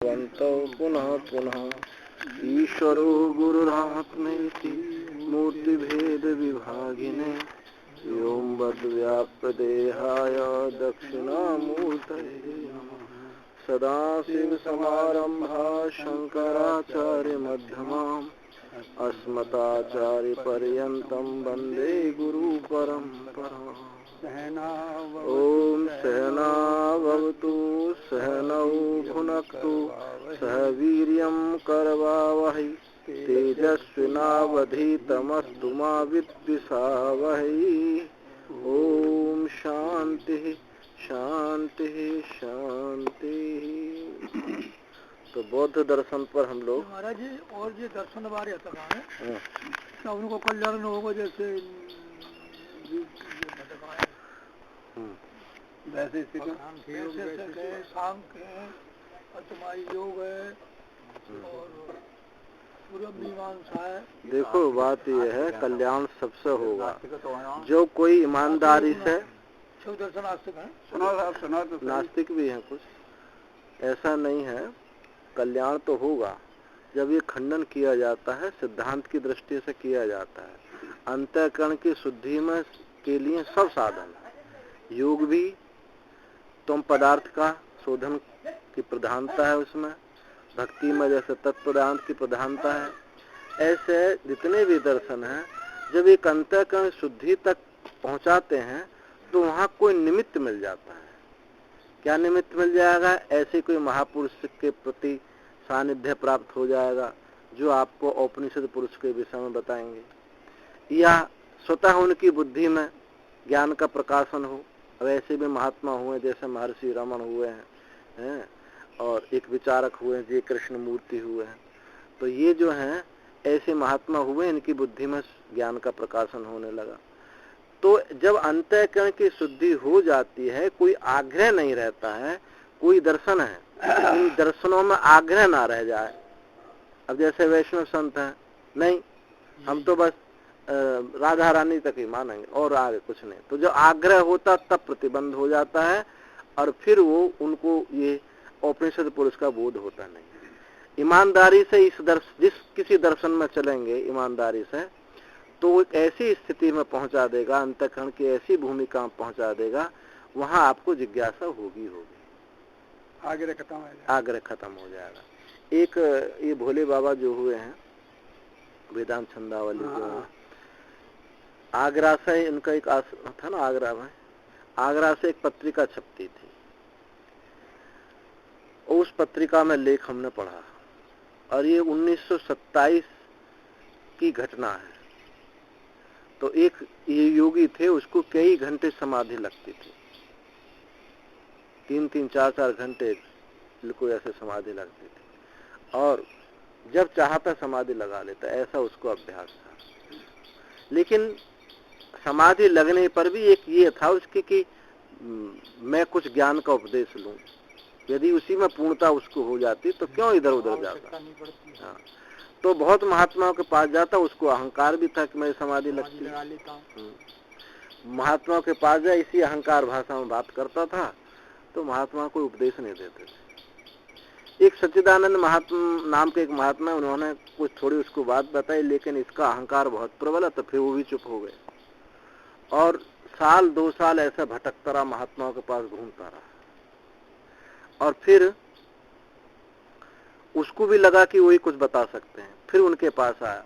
भगवन्तौ पुनः पुनः ईश्वरो गुरुरात्मेति मूर्तिभेदविभागिने व्योमवद्व्याप्तदेहाय दक्षिणामूर्तये नमः। सदाशिवसमारम्भा शङ्कराचार्यमध्यमाम् अस्मदाचार्यपर्यन्तं वन्दे गुरुपरम्पराम्। ॐ सहना भवतु सहनौ भुनक्तु सह वीर्यं करवावहै तेजस्विनावधीतमस्तु मा विद्विषावहै। ॐ शांति शांति शांति। तो बौद्ध दर्शन पर हम लोग महाराज जी और ये दर्शन बारे है क्या उनको कल्याण न होगा जैसे वैसे सांख्य है और तुम्हारी योग है और पूर्व मीमांसा है। देखो बात यह है कल्याण सबसे होगा जो कोई ईमानदारी से। शिव दर्शन आस्तिक है, नास्तिक भी हैं कुछ, ऐसा नहीं है। कल्याण तो होगा जब ये खंडन किया जाता है, सिद्धांत की दृष्टि से किया जाता है। अंतःकरण की शुद्धि में के लिए सब साधन है। योग भी तुम पदार्थ का शोधन की प्रधानता है उसमें, भक्ति में जैसे तत्पदार्थ की प्रधानता है, ऐसे जितने भी दर्शन हैं जब एक अंतःकरण शुद्धि तक पहुंचाते हैं तो वहां कोई निमित्त मिल जाता है। क्या निमित्त मिल जाएगा? ऐसे कोई महापुरुष के प्रति सानिध्य प्राप्त हो जाएगा जो आपको औपनिषद पुरुष के विषय में बताएंगे, या स्वतः उनकी बुद्धि में ज्ञान का प्रकाशन हो। वैसे भी महात्मा हुए जैसे महर्षि रमन हुए हैं और एक विचारक हुए हैं जी कृष्ण मूर्ति हुए हैं। तो ये जो हैं ऐसे महात्मा हुए, इनकी बुद्धि में ज्ञान का प्रकाशन होने लगा। तो जब अंतःकरण की शुद्धि हो जाती है, कोई आग्रह नहीं रहता है। कोई दर्शन है, इन दर्शनों में आग्रह ना रह जाए। अब जैसे वैष्णव संत हैं, नहीं हम तो बस राधा रानी तक ही मानेंगे और आगे कुछ नहीं। तो जब आग्रह होता तब प्रतिबंध हो जाता है और फिर वो उनको ये औपनिषद पुरुष का बोध होता नहीं। ईमानदारी से जिस किसी दर्शन में चलेंगे ईमानदारी से, तो वो एक ऐसी स्थिति में पहुंचा देगा, अंतःकरण की ऐसी भूमिका में पहुंचा देगा, वहां आपको जिज्ञासा होगी, आग्रह खत्म हो जाएगा। एक ये भोले बाबा जो हुए हैं वेदांत छंदावली जो आगरा से, इनका एक था ना आगरा में, आगरा से एक पत्रिका छपती थी। उस पत्रिका में लेख हमने पढ़ा और ये 1927 की घटना है। तो एक ये योगी थे, उसको कई घंटे समाधि लगती थी, 3-3, 4-4 घंटे बिल्कुल ऐसे समाधि लगती थी और जब चाहता समाधि लगा लेता, ऐसा उसको अभ्यास था। लेकिन समाधि लगने पर भी एक ये था उसकी कि मैं कुछ ज्ञान का उपदेश लूं। यदि उसी में पूर्णता उसको हो जाती तो क्यों इधर उधर जाता। हाँ, तो बहुत महात्माओं के पास जाता, उसको अहंकार भी था कि मैं समाधि लगती। महात्माओं के पास जाए इसी अहंकार भाषा में बात करता था, तो महात्मा को उपदेश नहीं देते थे। एक सच्चिदानंद महात्मा नाम के एक महात्मा, उन्होंने कुछ थोड़ी उसको बात बताई, लेकिन इसका अहंकार बहुत प्रबल है, तो फिर वो भी चुप हो गए और 1-2 साल ऐसा भटकता रहा, महात्माओं के पास घूमता रहा। और फिर उसको भी लगा कि वही कुछ बता सकते हैं, फिर उनके पास आया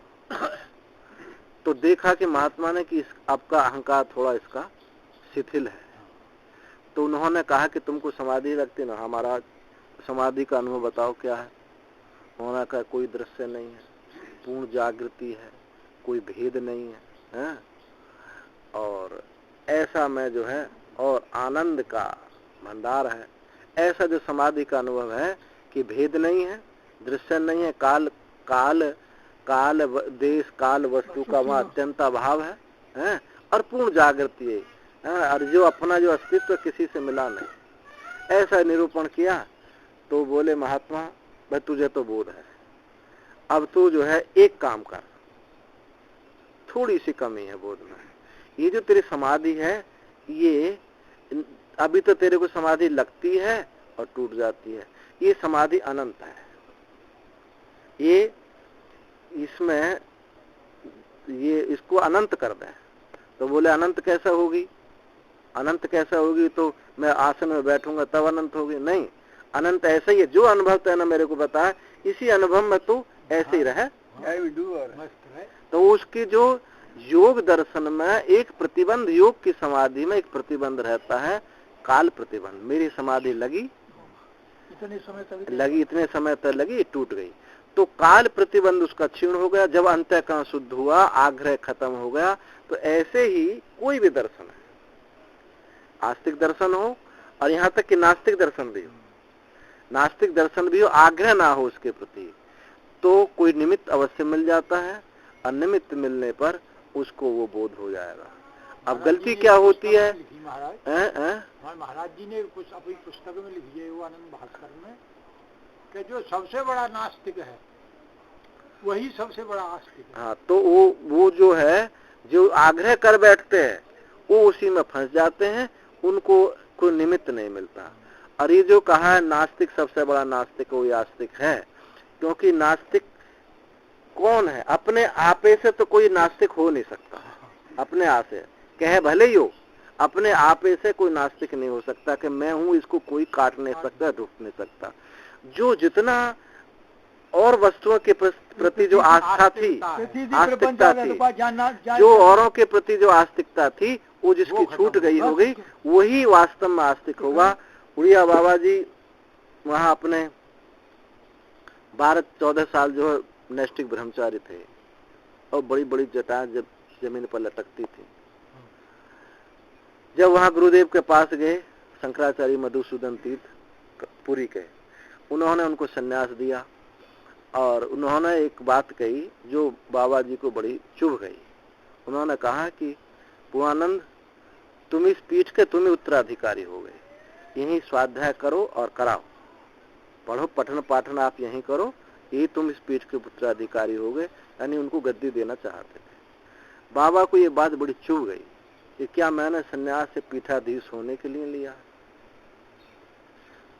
तो देखा कि महात्मा ने कि आपका अहंकार थोड़ा इसका शिथिल है। तो उन्होंने कहा कि तुमको समाधि लगती ना, हमारा समाधि का अनुभव बताओ क्या है। उन्होंने कहा कोई दृश्य नहीं है, पूर्ण जागृति है, कोई भेद नहीं है, और ऐसा मैं जो है और आनंद का भंडार है। ऐसा जो समाधि का अनुभव है कि भेद नहीं है, दृश्य नहीं है, काल देश काल वस्तु का वहाँ अत्यंत अभाव है और पूर्ण जागृति है, और जो अपना जो अस्तित्व किसी से मिला नहीं, ऐसा निरूपण किया। तो बोले महात्मा भाई तुझे तो बोध है, अब तू जो है एक काम कर, थोड़ी सी कमी है बोध में। ये जो तेरी समाधि है, ये अभी तो तेरे को समाधि लगती है और टूट जाती है, ये समाधि अनंत है। ये इसमें ये इसको अनंत कर दें तो बोले अनंत कैसे होगी, अनंत कैसे होगी, तो मैं आसन में बैठूंगा तब अनंत होगी। नहीं, अनंत ऐसा ही है, जो अनुभव तैने मेरे को बताया इसी अनुभव में तू ऐसे ही रहे। तो उसकी जो योग दर्शन में एक प्रतिबंध, योग की समाधि में एक प्रतिबंध रहता है, काल प्रतिबंध। मेरी समाधि लगी, इतने समय तक इतने समय तक लगी, टूट गई, तो काल प्रतिबंध उसका क्षीण हो गया। जब अंतःकरण शुद्ध हुआ, आग्रह खत्म हो गया, तो ऐसे ही कोई भी दर्शन है, आस्तिक दर्शन हो और यहाँ तक कि नास्तिक दर्शन भी हो, नास्तिक दर्शन भी हो, आग्रह ना हो उसके प्रति, तो कोई निमित्त अवश्य मिल जाता है, और निमित्त मिलने पर उसको वो बोध हो जाएगा। अब गलती क्या होती है, महाराज जी ने कुछ अपनी पुस्तक में लिखी है, वो आनंद भास्कर में, कि जो सबसे बड़ा नास्तिक है वही सबसे बड़ा आस्तिक है। हाँ, तो वो जो है, जो आग्रह कर बैठते हैं वो उसी में फंस जाते हैं, उनको कोई निमित्त नहीं मिलता। और ये जो कहा है नास्तिक सबसे बड़ा नास्तिक वही आस्तिक है, क्योंकि नास्तिक कौन है, अपने आपे से तो कोई नास्तिक हो नहीं सकता। अपने आप से कहे भले ही हो, अपने आपे से कोई नास्तिक नहीं हो सकता कि मैं हूं, इसको कोई काट नहीं सकता, रुक नहीं सकता। जो जितना और वस्तुओं के प्रति जो आस्था थी, आस्तिकता थी, जो औरों के प्रति जो आस्तिकता थी, वो जिसकी छूट गई हो गई, वही वास्तव में आस्तिक होगा। उड़िया बाबा जी वहां अपने 12-14 साल जो है नैष्ठिक ब्रह्मचारी थे, और बड़ी बड़ी जटाएं जब जमीन पर लटकती थी। जब वहां गुरुदेव के पास गए शंकराचार्य मधुसूदन तीर्थ पुरी के, उन्होंने उनको संन्यास दिया, और उन्होंने एक बात कही जो बाबा जी को बड़ी चुभ गई। उन्होंने कहा कि पूर्णानंद, तुम इस पीठ के तुम ही उत्तराधिकारी हो गए, यही स्वाध्याय करो और कराओ, पढ़ो, पठन पाठन आप यहीं करो, यही तुम इस पीठ के उत्तराधिकारी हो गए। यानी उनको गद्दी देना चाहते थे। बाबा को ये बात बड़ी चुभ गई कि क्या मैंने सन्यास से पीठाधीश होने के लिए लिया।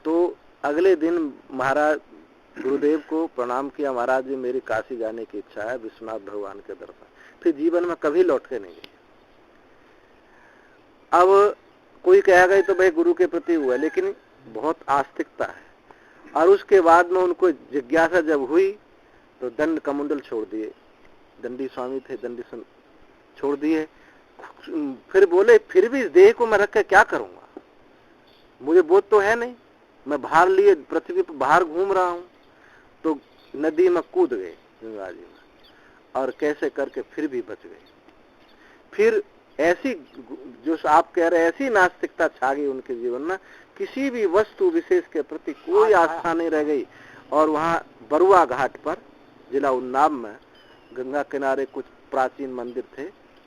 तो अगले दिन महाराज गुरुदेव को प्रणाम किया, महाराज जी मेरी काशी जाने की इच्छा है, विश्वनाथ भगवान के दर्शन। फिर जीवन में कभी लौट के नहीं गए। अब कोई कहेगा तो भाई गुरु के प्रति हुआ, लेकिन बहुत आस्तिकता है। और उसके बाद में उनको जिज्ञासा जब हुई तो दंड कमंडल छोड़ दिए, दंडी स्वामी थे, दंडी छोड़ दिए। फिर बोले फिर भी इस देह को मैं रख के क्या करूंगा, मुझे बोध तो है नहीं, मैं बाहर लिए पृथ्वी पर बाहर घूम रहा हूं। तो नदी में कूद गए गंगा जी में, और कैसे करके फिर भी बच गए। फिर ऐसी जो आप कह रहे ऐसी नास्तिकता छा गई उनके जीवन में, किसी भी वस्तु विशेष के प्रति कोई आस्था नहीं रह गई। और वहां बरुआ घाट पर जिला उन्नाव में गंगा किनारे कुछ प्राचीन मंदिर थे,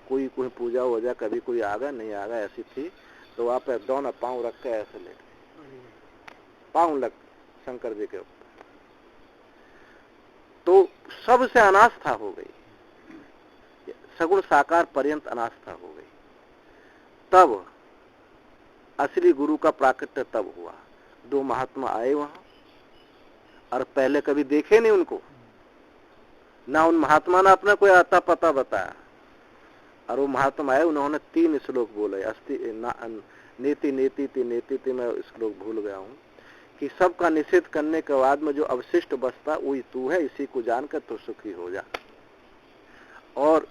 कोई कोई पूजा वूजा, कभी कोई आ गया नहीं आ गया, ऐसी थी। तो वहां पे दोनों पांव रख के ऐसे लेट गए, पांव लग शंकर जी के ऊपर। तो सबसे अनास्था हो गई, सगुण साकार पर्यंत अनास्था हो गई। तब असली गुरु का प्राकट्य तब हुआ। 2 महात्मा आए वहां, और पहले कभी देखे नहीं उनको, ना उन महात्मा ने अपना कोई आता पता बताया। और वो महात्मा आए, उन्होंने 3 श्लोक बोले, नेति नेति ति नेति ति, मैं श्लोक भूल गया हूँ, कि सबका निषेध करने के बाद में जो अवशिष्ट बचता वही तू है, इसी को जानकर तो सुखी हो जा। और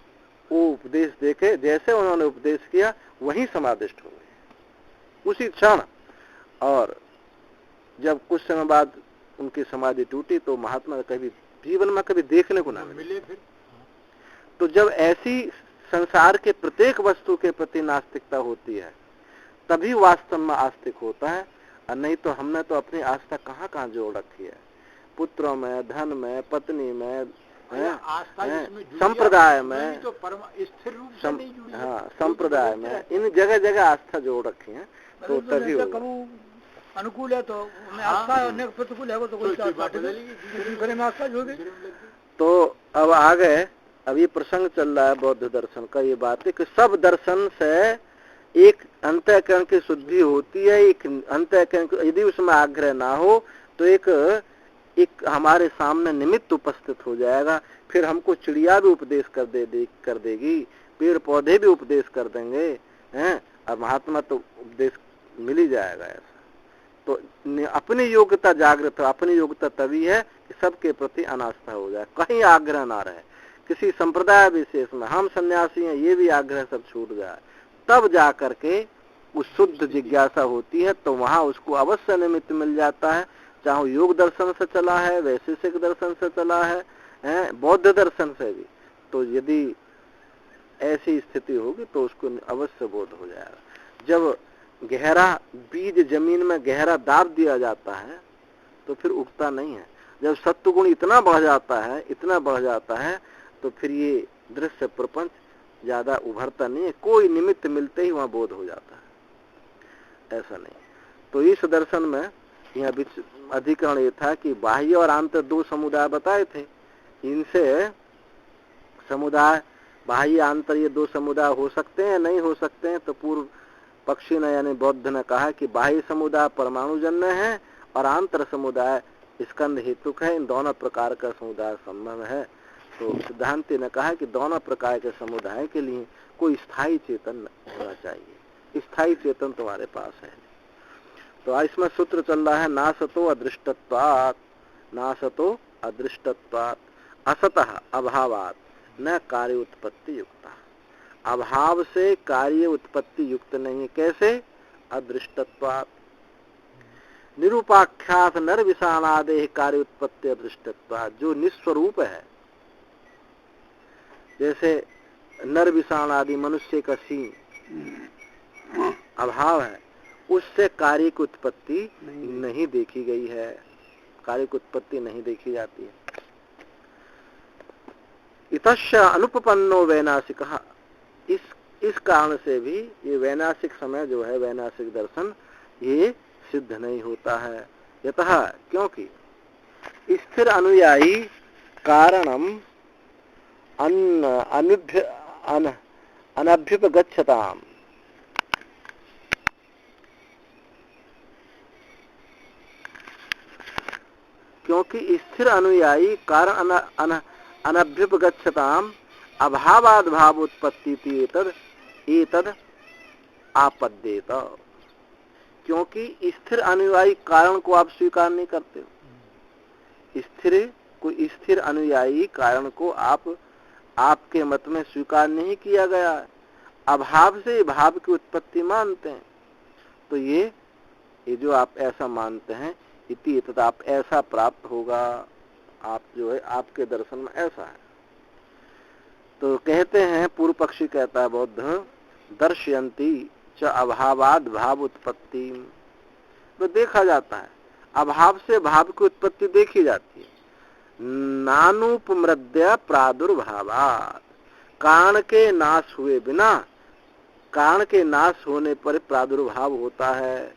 वो उपदेश देके, जैसे उन्होंने उपदेश किया वहीं समाधिष्ठ हो गए उसी क्षण। और जब कुछ समय बाद उनकी समाधि टूटी तो महात्मा कभी जीवन में कभी देखने को ना मिले। फिर तो जब ऐसी संसार के प्रत्येक वस्तु के प्रति नास्तिकता होती है तभी वास्तव में आस्तिक होता है, और नहीं तो हमने तो अपनी आस्था कहाँ कहाँ जोड़ रखी है, पुत्रों में, धन में, पत्नी में, संप्रदाय में, तो स्थिर रूप से नहीं जुड़ी है। हाँ, संप्रदाय में, इन जगह जगह आस्था जोड़ रखी है। तो तभी अनुकूल है तो आस्था है, प्रतिकूल है तो कोई आस्था जोड़ गई। तो अब आ गए, अब ये प्रसंग चल रहा है बौद्ध दर्शन का। ये बात है कि सब दर्शन से एक अंतःकरण की शुद्धि होती है, एक अंतःकरण, यदि उसमें आग्रह ना हो तो एक हमारे सामने निमित्त उपस्थित हो जाएगा। फिर हमको चिड़िया भी उपदेश कर देगी, पेड़ पौधे भी उपदेश कर देंगे हैं, और महात्मा तो उपदेश मिल ही जाएगा। ऐसा तो अपनी योग्यता जागृत हो। अपनी योग्यता तभी है कि सबके प्रति अनास्था हो जाए, कहीं आग्रह ना रहे, किसी संप्रदाय विशेष में हम सन्यासी हैं ये भी आग्रह सब छूट जाए, तब जा करके उस शुद्ध जिज्ञासा होती है। तो वहां उसको अवश्य निमित्त मिल जाता है, चाहे वो योग दर्शन से चला है, वैशेषिक दर्शन से चला है, बौद्ध दर्शन से भी। तो यदि ऐसी स्थिति होगी तो उसको अवश्य बोध हो जाएगा। जब गहरा बीज जमीन में गहरा दाब दिया जाता है तो फिर उगता नहीं है। जब सत्वगुण इतना बढ़ जाता है तो फिर ये दृश्य प्रपंच ज्यादा उभरता नहीं है, कोई निमित्त मिलते ही वहां बोध हो जाता है, ऐसा नहीं। तो इस दर्शन में यह अधिकरण ये था कि बाह्य और आंतर दो समुदाय बताए थे। इनसे समुदाय बाह्य आंतर ये दो समुदाय हो सकते हैं नहीं हो सकते हैं। तो पूर्व पक्षी ने यानी बौद्ध ने कहा कि बाह्य समुदाय परमाणुजन्य है और आंतर समुदाय स्कंद हेतुक है, इन दोनों प्रकार का समुदाय संभव है। तो सिद्धांति ने कहा कि दोनों प्रकार के समुदाय के लिए कोई स्थायी चेतन होना चाहिए। स्थायी चेतन तुम्हारे पास है। तो इसमें सूत्र चल रहा है नासतो अदृष्टत्वात्, नासतो अदृष्टत्वात् असतः अभावात् न कार्य उत्पत्ति युक्ता। अभाव से कार्य उत्पत्ति युक्त नहीं है। कैसे? अदृष्टत्वात्, निरूपाख्यात नर विषाणादेह कार्य उत्पत्ति अदृष्टत्वात्। जो निस्वरूप है, जैसे नर विषाण आदि मनुष्य का सींग अभाव है, उससे कार्य की उत्पत्ति नहीं देखी गई है, कार्य की उत्पत्ति नहीं देखी जाती है। इतश्च अनुपपन्नो वैनासिक, इस कारण से भी ये वैनासिक समय जो है, वैनासिक दर्शन ये सिद्ध नहीं होता है। यतः क्योंकि स्थिर अनुयायी कारणम अनभ्युपगच्छताम्, क्योंकि स्थिर अनुयायी कारण अनभ्युपगच्छताम् अभावाद भाव उत्पत्ति एतद आपद्येत। क्योंकि स्थिर अनुयायी कारण को आप स्वीकार नहीं करते हो। स्थिर अनुयायी कारण को आपके मत में स्वीकार नहीं किया गया है, अभाव से भाव की उत्पत्ति मानते हैं। तो ये जो आप ऐसा मानते हैं, इति एतद, आप ऐसा प्राप्त होगा, आप जो है आपके दर्शन में ऐसा है। तो कहते हैं, पूर्व पक्षी कहता है बौद्ध, दर्शयन्ति च अभावाद भाव उत्पत्ति। तो देखा जाता है, अभाव से भाव की उत्पत्ति देखी जाती है। नानुपमृद्य प्रादुर्भावात्, कारण के नाश हुए बिना, कारण के नाश होने पर प्रादुर्भाव होता है।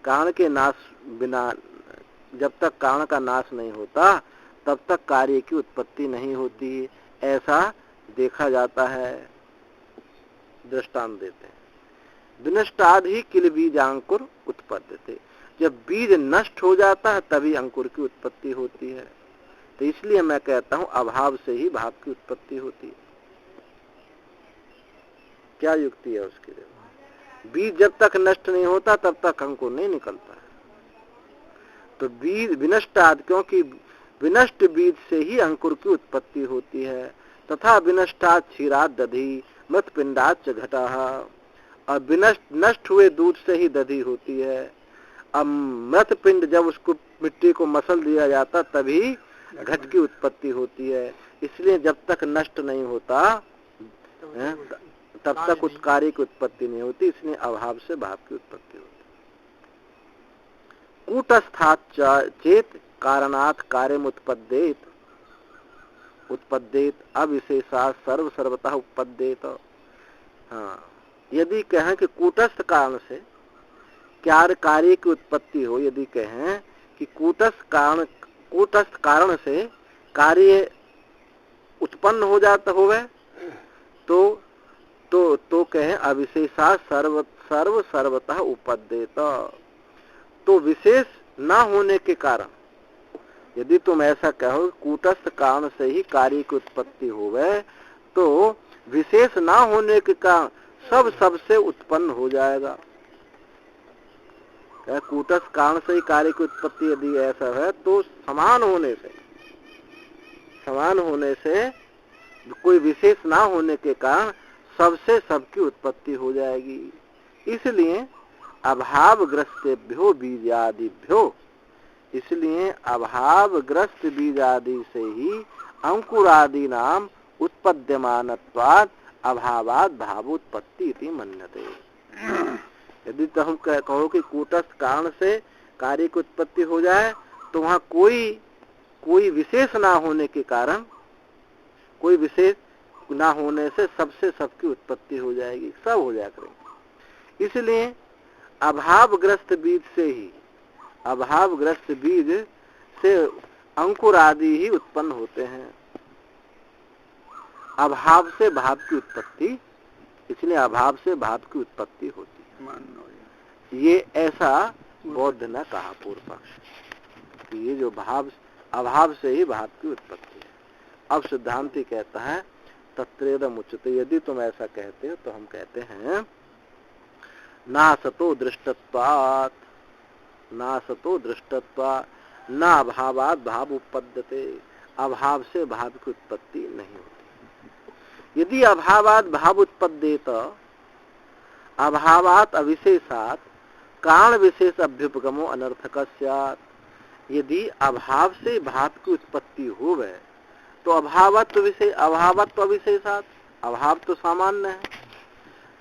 कारण के नाश बिना, जब तक कारण का नाश नहीं होता तब तक कार्य की उत्पत्ति नहीं होती, ऐसा देखा जाता है। दृष्टांत देते हैं, विनष्टाद ही किल बीजांकुर उत्पद्यते। जब बीज नष्ट हो जाता है तभी अंकुर की उत्पत्ति होती है। तो इसलिए मैं कहता हूं अभाव से ही भाव की उत्पत्ति होती है। क्या युक्ति है उसके लिए? बीज जब तक नष्ट नहीं होता तब तक अंकुर नहीं निकलता है। तो बीज विनष्टाद, क्योंकि विनष्ट बीज से ही अंकुर की उत्पत्ति होती है। तथा विनष्टाद क्षीराद दधि मृत पिंडाच घटः, और नष्ट हुए दूध से ही दधि होती है। अब मृत पिंड जब उसको मिट्टी को मसल दिया जाता तभी घट की उत्पत्ति होती है। इसलिए जब तक नष्ट नहीं होता तब तक उस कार्य की उत्पत्ति नहीं होती, इसलिए अभाव से भाव की उत्पत्ति होती। कूटस्थात् चेत कारणात् कार्यम उत्पद्येत अविशेषा सर्वतः उपपद्येत। हाँ, यदि कहें कि कूटस्थ कारण से कार्य की उत्पत्ति हो, यदि कहें कि कूटस्थ कारण से कार्य उत्पन्न हो जाता होवे, तो कहें अविशेषा सर्वतः उपद्येत। तो विशेष ना होने के कारण, यदि तुम ऐसा कहो कूटस्थ कारण से ही कार्य की उत्पत्ति होवे, तो विशेष ना होने के कारण सब सबसे उत्पन्न हो जाएगा। कूटस्थ कारण से ही कार्य की उत्पत्ति यदि ऐसा है तो समान होने से कोई विशेष ना होने के कारण सबसे सबकी उत्पत्ति हो जाएगी। इसलिए अभावग्रस्तेभ्यो बीजादिभ्यो, इसलिए अभावग्रस्त बीजादि से ही अंकुरादि नाम उत्पद्यमानत्वात् अभावात् भावोत्पत्ति इति मन्यते। यदि तो हम कहो कि कूटस्थ कारण से कार्य की उत्पत्ति हो जाए, तो वहां कोई विशेष ना होने के कारण, कोई विशेष ना होने से सबसे सबकी उत्पत्ति हो जाएगी, सब हो जाया करेंगे। इसलिए अभावग्रस्त बीज से अंकुर आदि ही उत्पन्न होते हैं। अभाव से भाव की उत्पत्ति, इसलिए अभाव से भाव की उत्पत्ति होती है। ये ऐसा बौद्ध ने कहा पूर्व पक्ष कि ये जो अभाव से ही भाव की उत्पत्ति है। अब सिद्धांति कहता है तत्रेदम उच्यते, यदि तुम ऐसा कहते हो तो हम कहते हैं नासतो दृष्टत्वात्, नासतो दृष्टत्वात् न अभावात् भाव उपपद्यते, अभाव से भाव की उत्पत्ति नहीं होती। यदि अभावात् भाव उत्पद्येत अभावात् अविशेषात् कारण विशेष अभ्युपगमो अनर्थक स्यात्। यदि अभाव से भाव की उत्पत्ति होवे तो अभावत्व अविशेषात्, अभाव तो सामान्य है,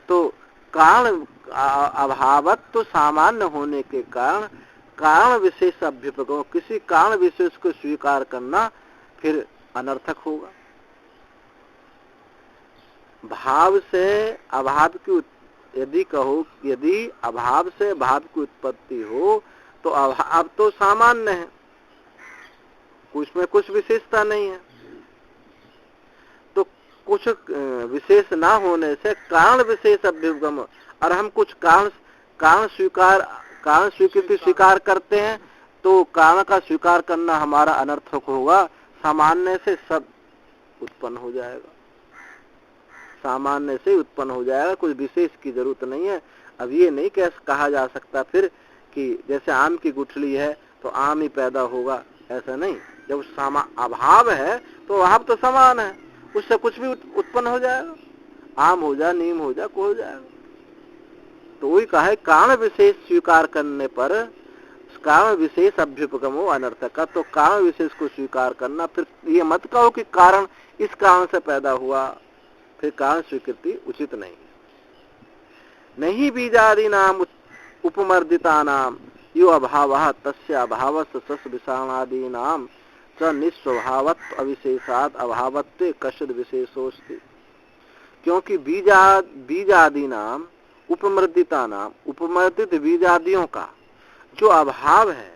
तो कारण अभावत्व सामान्य होने के कारण कारण विशेष अभ्युपगम, किसी कारण विशेष को स्वीकार करना फिर अनर्थक होगा। भाव से अभाव की, यदि कहो यदि अभाव से भाव की उत्पत्ति हो तो अभाव तो सामान्य है, उसमें कुछ विशेषता नहीं है, तो कुछ विशेष ना होने से कारण विशेष अभ्युपगम, और हम कुछ कारण स्वीकृति स्वीकार करते हैं तो कारण का स्वीकार करना हमारा अनर्थक होगा। सामान्य से सब उत्पन्न हो जाएगा, सामान्य से उत्पन्न हो जाएगा, कोई विशेष की जरूरत नहीं है। अब ये नहीं कहा जा सकता फिर कि जैसे आम की गुठली है तो आम ही पैदा होगा, ऐसा नहीं। जब अभाव है तो अभाव तो समान है, उससे कुछ भी उत्पन्न हो जाएगा, आम हो जाए, नीम हो जाए, कोई हो जाएगा। तो वही कहा है कारण विशेष स्वीकार करने पर कारण विशेष अभ्युपगमो अनर्थक, तो कारण विशेष को स्वीकार करना, फिर ये मत कहो कि कारण इस कारण से पैदा हुआ, फिर कारण स्वीकृति उचित नहीं। नहीं बीजादि नाम उपमर्दिता नाम यो अभावः तस्य अभावस्य सस विषाणादि नाम च निस्वभावत्व अविशेषात् अभावत्वे कश्चिद् विशेषोस्ति। क्योंकि बीजादि नाम उपमर्दिता नाम, उपमर्दित बीजादियों का जो अभाव है,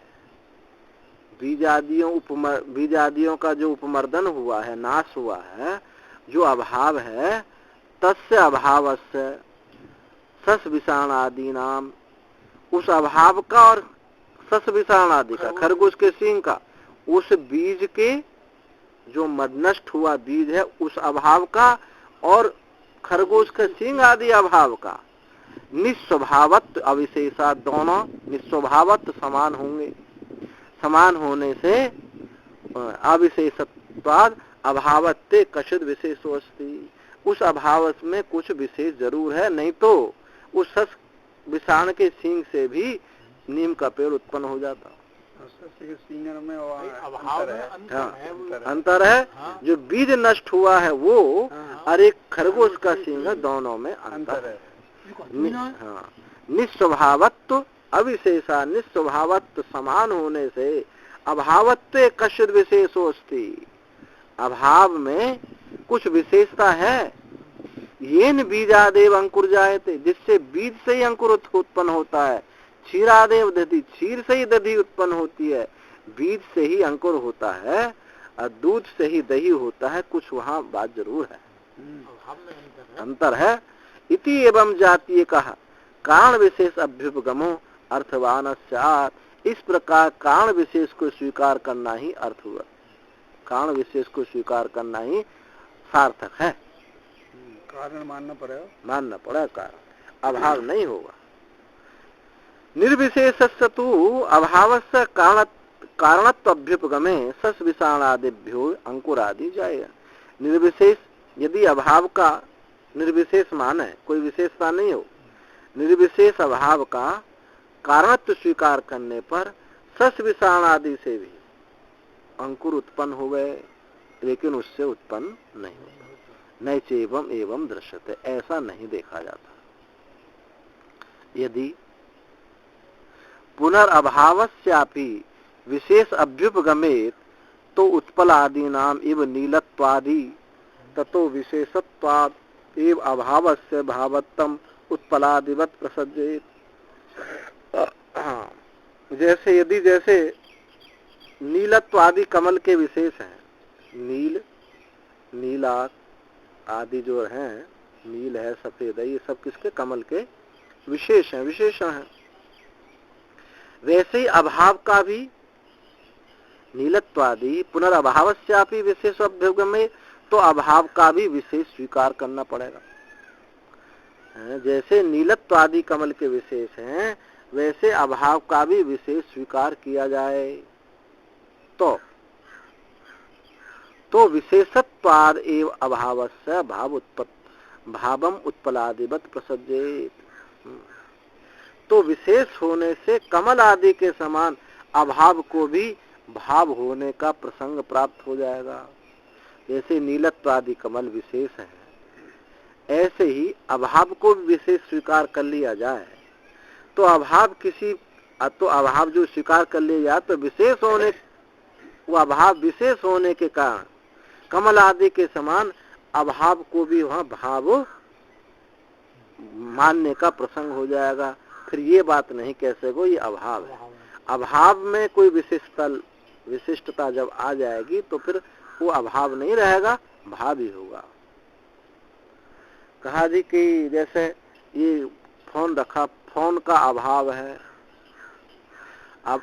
बीजादियों का जो उपमर्दन हुआ है, नाश हुआ है, जो अभाव है, तस्य अभावस्य सस विषाण आदि नाम, उस अभाव का और सस विषाण आदि का, खरगोश के सींग का, उस बीज के जो नष्ट हुआ बीज है उस अभाव का और खरगोश के सींग आदि अभाव का निस्वभावत्व अविशेषा, दोनों निस्वभावत्व समान होंगे। समान होने से अविशेषत्वाद अभावत्ते कश्चिद् विशेषोस्ति, उस अभाव में कुछ विशेष जरूर है, नहीं तो उस सस विषाण के सींग से भी नीम का पेड़ उत्पन्न हो जाता। अंतर है, जो बीज नष्ट हुआ है वो और एक खरगोश का सींग है, दोनों में अंतर है। निस्वभावत्व अविशेषा, निस्वभावत्व समान होने से अभावत्व कश्चिद् विशेषोस्ति, अभाव में कुछ विशेषता है। येन बीजादेव अंकुर जायते, जिससे बीज से ही अंकुर उत्पन्न होता है। क्षीरादेव दधि, क्षीर से ही दधि उत्पन्न होती है, बीज से ही अंकुर होता है, और दूध से ही दही होता है। कुछ वहाँ बात जरूर है, अंतर है। इति एवं जातीय कहा कारण विशेष अभ्युपगमो अर्थवान स्यात्, इस प्रकार कारण विशेष को स्वीकार करना ही अर्थ हुआ। कारण विशेष को स्वीकार करना ही सार्थक है। कारण मानना पड़ेगा कारण, अभाव नहीं होगा। निर्विशेषस्य तु अभावस्य कारणत्वाभ्युपगमे सस विषाणादिभ्यो अंकुरादि जाएगा। निर्विशेष यदि अभाव का निर्विशेष मान है, कोई विशेषता नहीं हो, निर्विशेष अभाव का कारणत्व स्वीकार करने पर सस विषाण आदि से भी अंकुर उत्पन्न हो गए, लेकिन उससे उत्पन्न नहीं होता। न चैवम एवं दृश्यते, ऐसा नहीं देखा जाता। यदि पुनर्अभावस्यापि विशेष अभ्युपगमेत तो उत्पल आदि नाम इव नीलत्वादि ततो विशेषत्वाद एव अभावस्य भावत्तम उत्पलादिवत प्रसज्जेत। जैसे यदि जैसे नीलत्व आदि कमल के विशेष हैं, नील नीला आदि जो हैं, नील है, सफेद है, ये सब किसके? कमल के विशेष हैं, विशेषण हैं। वैसे ही अभाव का भी नीलत्वादि पुनर्अभावस्यापि विशेष अभ्युपगमे, तो अभाव का भी विशेष स्वीकार करना पड़ेगा। जैसे नीलत्वादि कमल के विशेष हैं, वैसे अभाव का भी विशेष स्वीकार किया जाए तो विशेषत्वाद एव अभावस्य भावम उत्पलादिवत प्रसज्जेत। तो विशेष होने से कमल आदि के समान अभाव को भी भाव होने का प्रसंग प्राप्त हो जाएगा। जैसे नीलत्वादि कमल विशेष है, ऐसे ही अभाव को भी विशेष स्वीकार कर लिया जाए तो अभाव जो स्वीकार कर लिया जाए तो विशेष होने, वो अभाव विशेष होने के कारण कमल आदि के समान अभाव को भी वहां भाव मानने का प्रसंग हो जाएगा। फिर ये बात नहीं कह सको ये अभाव है। अभाव में कोई विशिष्टता जब आ जाएगी तो फिर वो अभाव नहीं रहेगा, भाव ही होगा। कहा जी कि जैसे ये फोन रखा, फोन का अभाव है, अब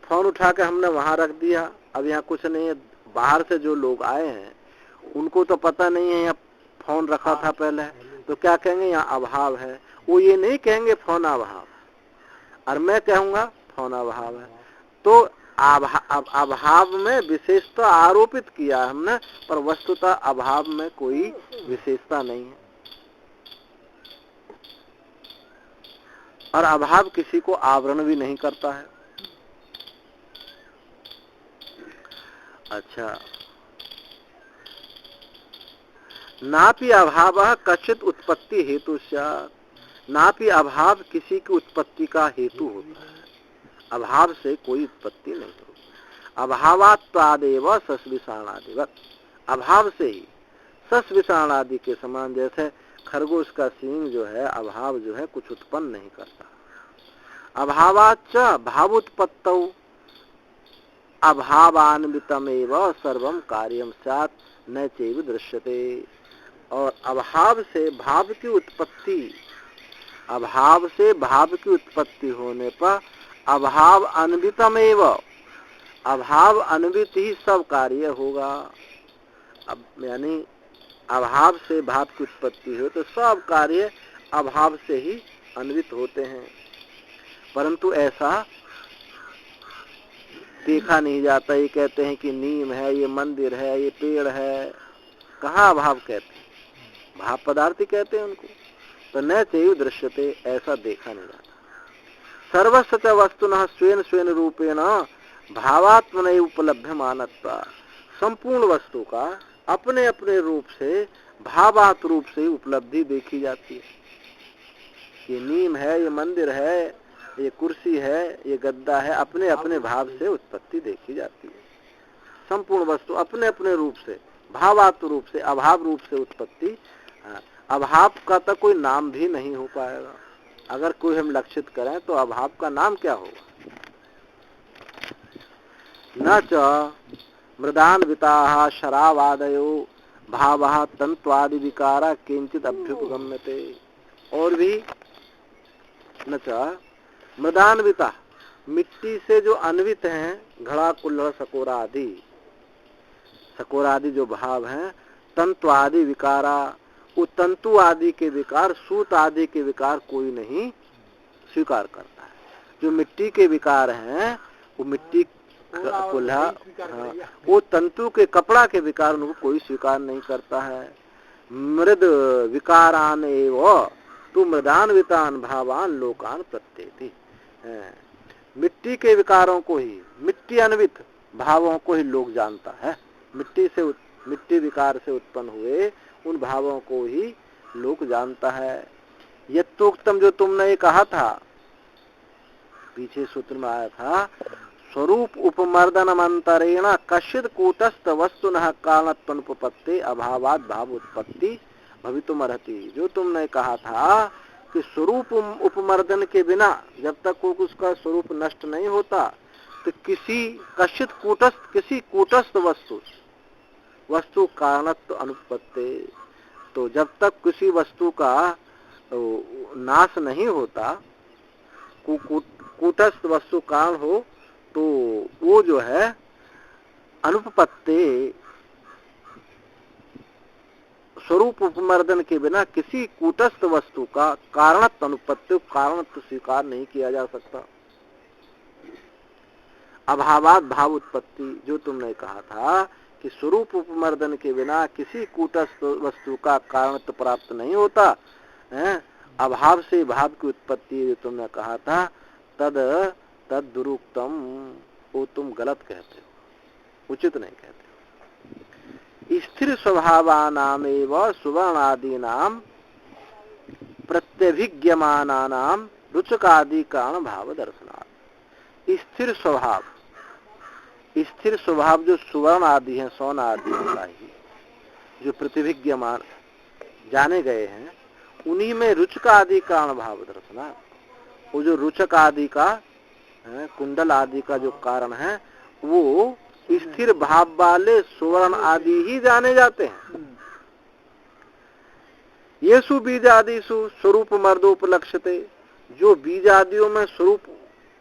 फोन उठा के हमने वहां रख दिया, अब यहाँ कुछ नहीं है। बाहर से जो लोग आए हैं उनको तो पता नहीं है यहाँ फोन रखा था पहले, तो क्या कहेंगे? यहाँ अभाव है। वो ये नहीं कहेंगे फोन अभाव, और मैं कहूंगा फोन अभाव है। तो अभाव में विशेषता आरोपित किया हमने, पर वस्तुतः अभाव में कोई विशेषता नहीं है। और अभाव किसी को आवरण भी नहीं करता है। अच्छा, नापि अभाव कचित उत्पत्ति हेतु स्यात्, नापि अभाव किसी की उत्पत्ति का हेतु होता है। अभाव से कोई उत्पत्ति नहीं होती। अभावात्वादेव सस विषाणादिवत, अभाव से ही सस विषाणादि के समान, जैसे खरगोश का सींग जो है, अभाव जो है कुछ उत्पन्न नहीं करता। अभावाच्च भावोत्पत्तौ अभावान्वितमेव सर्वं कार्यम स्यात् न चैव दृश्यते। और अभाव से भाव की उत्पत्ति, अभाव से भाव की उत्पत्ति होने पर अभाव अन्वितमेव, अभाव अन्वित ही सब कार्य होगा। अब यानी अभाव से भाव की उत्पत्ति हो तो सब कार्य अभाव से ही अन्वित होते हैं। परंतु ऐसा देखा नहीं जाता। ये कहते हैं कि नीम है, ये मंदिर है, ये पेड़ है, कहाँ अभाव कहते हैं? भाव पदार्थ ही कहते हैं उनको। तो न चैव दृश्यते, ऐसा देखा नहीं जाता। सर्वस्य च वस्तुनः स्वेन स्वेन रूपेण भावात्मने उपलभ्यमानत्वा, संपूर्ण वस्तु का अपने अपने रूप से भावात्म रूप से उपलब्धि देखी जाती है। ये नीम है, ये मंदिर है, ये कुर्सी है, ये गद्दा है, अपने अपने भाव से उत्पत्ति देखी जाती है। संपूर्ण वस्तु अपने अपने रूप से भावात्म रूप से, अभाव रूप से उत्पत्ति। अभाव का तो कोई नाम भी नहीं हो पाएगा। अगर कोई हम लक्षित करें तो अभाव का नाम क्या होगा? न च मृदान्विताः शरावादयो भावः तन्त्वादि विकारा किंचित अभ्युपगम्यते। और भी न च मृदान्विता, मिट्टी से जो अन्वित हैं, घड़ा कुल्हड़ सकोरा आदि जो भाव हैं, तंतु आदि विकारा, वो तंतु आदि के विकार, सूत आदि के विकार कोई नहीं स्वीकार करता है। जो मिट्टी के विकार हैं, वो मिट्टी कुल्हा, वो तंतु के कपड़ा के विकार उनको कोई स्वीकार नहीं करता है। मृद विकारान एव तू मृदान्वितान भावान लोकान प्रत्येति। मिट्टी के विकारों को ही, मिट्टी अन्वित भावों को ही लोग जानता है। मिट्टी विकार से उत्पन्न हुए उन भावों को ही लोग जानता है। यत्तोक्तम जो तुमने कहा था, पीछे सूत्र में आया था, स्वरूप उपमर्दनमंतरेण कश्चित् कूटस्थ वस्तुनः कारणत्वनुपपत्ति अभावात् भाव उत्पत्ति भवितुमर्हति। जो तुमने कहा था कि स्वरूप उपमर्दन के बिना जब तक उसका स्वरूप नष्ट नहीं होता, तो कश्चित् कूटस्थ वस्तु कारणत्व अनुपपत्ति, तो जब तक किसी वस्तु का नाश नहीं होता, कूटस्थ वस्तु कारण हो, तो वो जो है अनुपपत्ति, स्वरूप उपमर्दन के बिना किसी कूटस्थ वस्तु का कारणत्व अनुपत्ति, कारणत्व स्वीकार नहीं किया जा सकता। अभावात भाव उत्पत्ति, जो तुमने कहा था कि स्वरूप उपमर्दन के बिना किसी कूटस्थ वस्तु का कारणत्व प्राप्त नहीं होता है, अभाव से भाव की उत्पत्ति जो तुमने कहा था, तद दुरुक्तम, वो तुम गलत कहते हो, उचित नहीं कहते हो। स्थिर स्वभावानाम एवं सुवर्णादीनाम प्रत्यभिज्ञमानानाम रुचकादि कारण भाव दर्शनात्। स्थिर स्वभाव जो सुवर्ण आदि है, सोना आदि का ही जो प्रतिभिज्ञमान जाने गए हैं, उन्हीं में रुचक आदि कारण भाव दर्शनात्। वो जो रुचक आदि का, कुंडल आदि का जो कारण है, वो स्थिर भाव वाले सुवर्ण आदि ही जाने जाते हैं। येसु बीजादिषु स्वरूप मर्दोपलक्ष्यते, जो बीजादियों में स्वरूप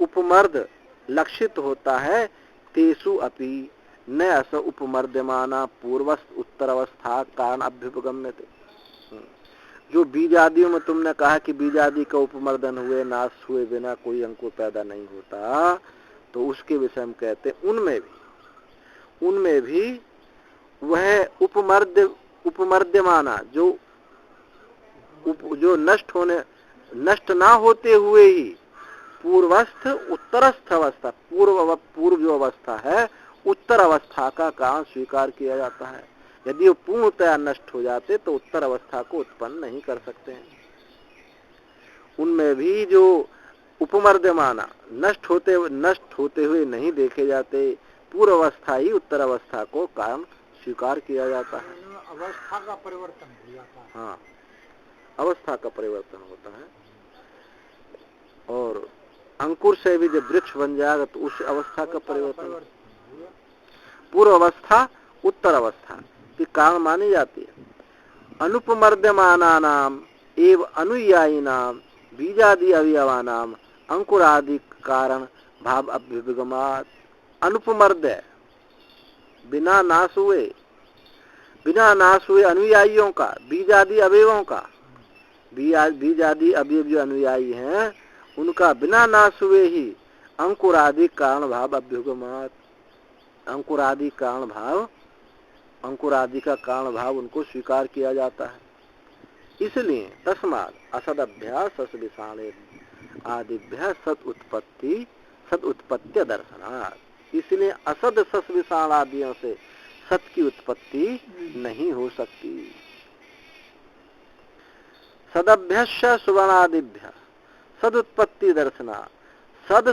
उपमर्द लक्षित होता है, तेसु अपि न अस उपमर्दमाना पूर्वस्थ उत्तर अवस्था कारण अभ्युपगम्यते। जो बीजादियों में तुमने कहा कि बीजादि का उपमर्दन हुए, नाश हुए बिना कोई अंकुर पैदा नहीं होता, तो उसके विषय में कहते उनमें भी वह उपमर्दमाना जो नष्ट ना होते हुए ही पूर्वस्थ उत्तरस्थ अवस्था, पूर्व जो अवस्था है, उत्तर अवस्था का कारण स्वीकार किया जाता है। यदि वो पूर्णतया नष्ट हो जाते तो उत्तर अवस्था को उत्पन्न नहीं कर सकते हैं। उनमें भी जो उपमर्दमाना नष्ट होते हुए नहीं देखे जाते, पूर्व अवस्था ही उत्तर अवस्था को कारण स्वीकार किया जाता है। अवस्था का परिवर्तन हो जाता है। हाँ, अवस्था का परिवर्तन होता है। और अंकुर से भी जब वृक्ष बन जाएगा तो उस अवस्था का परिवर्तन, पूर्व अवस्था उत्तर अवस्था की कारण मानी जाती है। अनुपमर्दमानानाम एव अनुयायिनाम बीजादि अवयवानाम अंकुरादि कारण भाव अभ्युपगमात्। अनुपमर्द, बिना नाश हुए अनुयायियों का, बीजादि अवयवों का, बीजादि अवयव जो अनुयायी हैं उनका बिना नाश हुए ही अंकुरादि कारण भाव अभ्युपगमात्। अंकुरादि का कारण भाव उनको स्वीकार किया जाता है। इसलिए तस्मात् असदभ्यास सद्विषाणे आदिभ्य सद उत्पत्ति दर्शनात्। इसलिए असद सद्विषाण आदियों से सत की उत्पत्ति नहीं हो सकती। सदभ्यश्च सुवर्णादिभ्य सद उत्पत्ति दर्शना, सत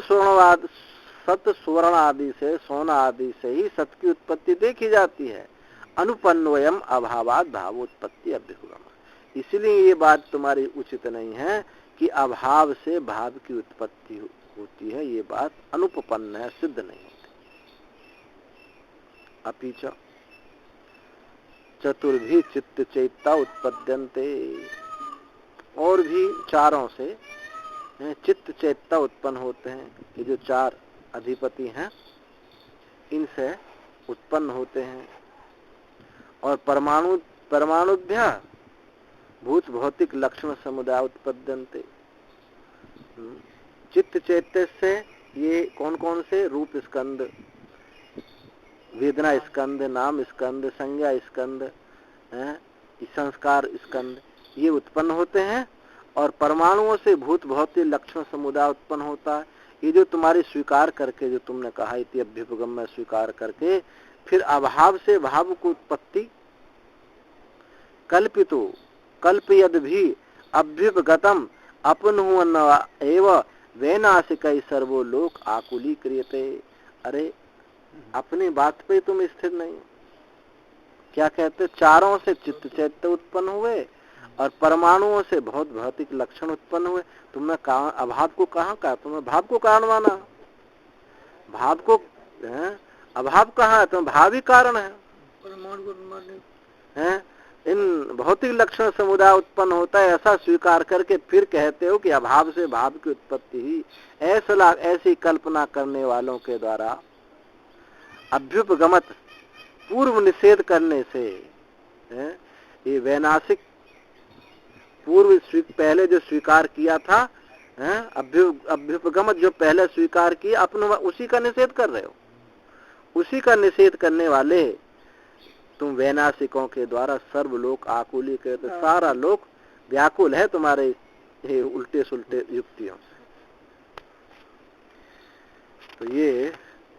स्वर्ण आदि से, सोना आदि से ही सत की उत्पत्ति देखी जाती है। अनुपन्वयम अभावात् भावोत्पत्ति अभ्युपगम। इसलिए ये बात तुम्हारी उचित नहीं है कि अभाव से भाव की उत्पत्ति होती है, ये बात अनुपपन्न है, सिद्ध नहीं होती। अपिच चतुर्भी चित्त चैता उत्पद्यन्ते, और भी चारों से चित्त चैत्ता उत्पन्न होते हैं। ये जो चार अधिपति हैं इनसे उत्पन्न होते हैं। और परमाणुभ्य भूत भौतिक लक्षण समुदाय उत्पद्यन्ते। चित्त चैत्य से ये कौन कौन से? रूप स्कंद, वेदना स्कंद, नाम स्कंद, संज्ञा स्कंद, संस्कार स्कंद, ये उत्पन्न होते हैं। और परमाणुओं से भूत भौतिक लक्षण समुदाय उत्पन्न होता है। ये जो तुम्हारी स्वीकार करके, जो तुमने कहा इति अभ्युपगम में स्वीकार करके, फिर अभाव से भाव को उत्पत्ति कल्पितो कल्पयद भी अभ्युपगतम अपनुहन एव वैनाशिकै सर्वो लोक आकुली क्रियते। अरे अपनी बात पे तुम स्थिर नहीं। क्या कहते? चारों से चित्त चैत्य उत्पन्न हुए और परमाणुओं से बहुत भौतिक लक्षण उत्पन्न हुए। तुमने अभाव को कहाँ कहा? तुमने भाव को कारण माना। भाव को अभाव कहाँ है? तुम भाव ही कारण है। इन भौतिक लक्षण समुदाय उत्पन्न होता है, ऐसा स्वीकार करके फिर कहते हो कि अभाव से भाव की उत्पत्ति ही। ऐसी कल्पना करने वालों के द्वारा अभ्युपगमत पूर्व निषेध करने से ये वैनाशिक पूर्व पहले जो स्वीकार किया था, अभ्युपगमत जो पहले स्वीकार किया अपने उसी का निषेध कर रहे हो। उसी का निषेध करने वाले तुम वैनाशिकों के द्वारा सर्व लोक आकुली कहते। सारा लोक व्याकुल है तुम्हारे उल्टे सुल्टे युक्तियों से। तो ये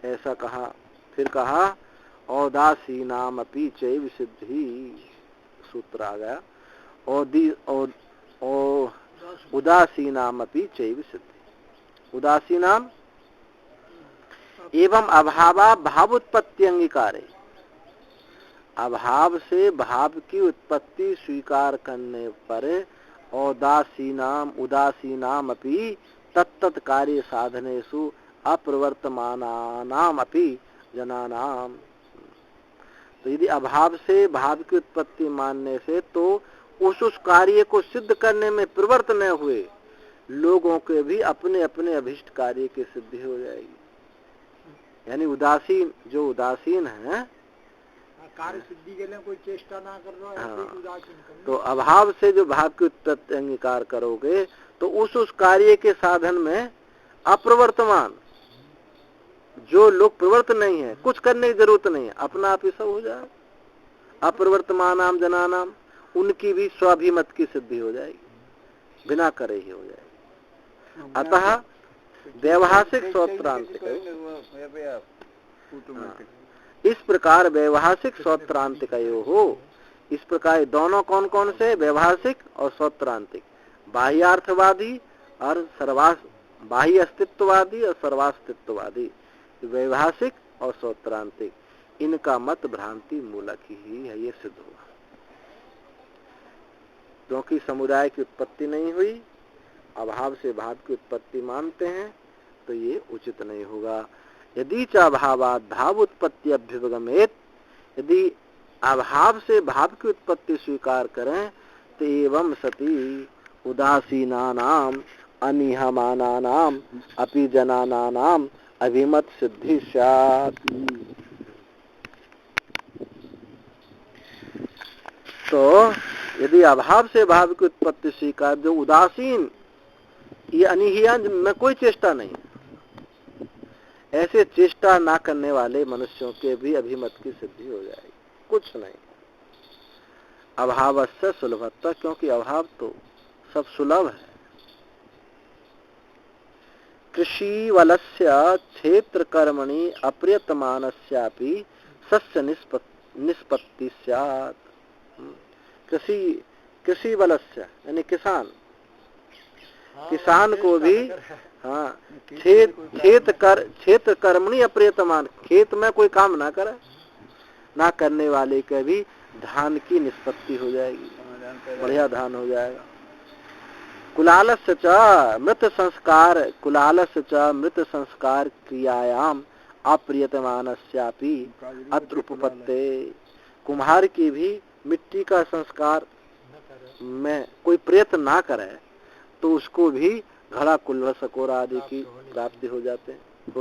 ऐसा कहा। फिर कहा औदासीनाम अपि चैव सिद्धि, सूत्र आ गया। उदासीनाम अपि चैव सिद्धि। उदासीनाम एवं अभावा भाव उत्पत्ति अंगीकारे। अभाव से भाव की उत्पत्ति स्वीकार करने पर उदासीनाम अपि तत्तत् कार्य साधनेषु अप्रवर्तमानानाम अपि जनानाम। तो यदि अभाव से भाव की उत्पत्ति मानने से तो उस कार्य को सिद्ध करने में प्रवृत्त न हुए लोगों के भी अपने अपने अभिष्ट कार्य की सिद्धि हो जाएगी। यानी उदासीन, जो उदासीन है, कार्य सिद्धि के लिए कोई चेष्टा ना कर रहा है, उदासीन। तो अभाव से जो भाव की उत्पत्ति अंगीकार करोगे तो उस कार्य के साधन में अप्रवर्तमान जो लोग प्रवृत्त नहीं है, कुछ करने की जरूरत नहीं है, अपना आप ही सब हो जाए। अप्रवर्तमानाम जनानाम, उनकी भी स्वाभिमत की सिद्धि हो जाएगी, बिना करे ही हो जाएगी। अतः व्यवहासिक स्वत्रांतिक, इस प्रकार व्यवहासिक स्वत्रांतिक हो। इस प्रकार दोनों कौन कौन से? व्यवहासिक और स्वत्रांतिक, बाह्यार्थवादी और बाह्य अस्तित्ववादी और सर्वास्तित्ववादी। व्यवहासिक और स्वत्रांतिक, इनका मत भ्रांति मूलक ही है, ये सिद्ध हुआ। क्योंकि समुदाय की उत्पत्ति नहीं हुई, अभाव से भाव की उत्पत्ति मानते हैं, तो ये उचित नहीं होगा। यदि च अभावात् भाव उत्पत्ति अभ्युपगमेत, यदि अभाव से भाव की उत्पत्ति स्वीकार करें तो एवं सती उदासीनानाम अनिहमानानाम अपि जनानानाम अभिमत सिद्धि स्यात्। तो यदि अभाव से भाव की उत्पत्ति स्वीकार, जो उदासीन, ये अनिहिया में कोई चेष्टा नहीं, ऐसे चेष्टा ना करने वाले मनुष्यों के भी अभिमत की सिद्धि हो जाएगी। कुछ नहीं, अभावस्य सुलभत्ता, क्योंकि अभाव तो सब सुलभ है। कृषि वलस्य क्षेत्र कर्मणि अप्रयतमानस्यापि सस्य निष्पत्ति स्यात्। कृषि वलस्य यानी किसान, किसान को भी क्षेत्र कर्मणि अप्रयतमान, खेत में कोई काम ना करे, ना करने वाले के भी धान की निष्पत्ति हो जाएगी, बढ़िया धान हो जाएगा। कुलालस्य च मृत संस्कार क्रियायाम अप्रयतमानस्यापि अत्र उपपत्ते। कुम्हार की भी मिट्टी का संस्कार में कोई प्रयत्न ना करे तो उसको भी घड़ा कुल्भ सकोर आदि की प्राप्ति हो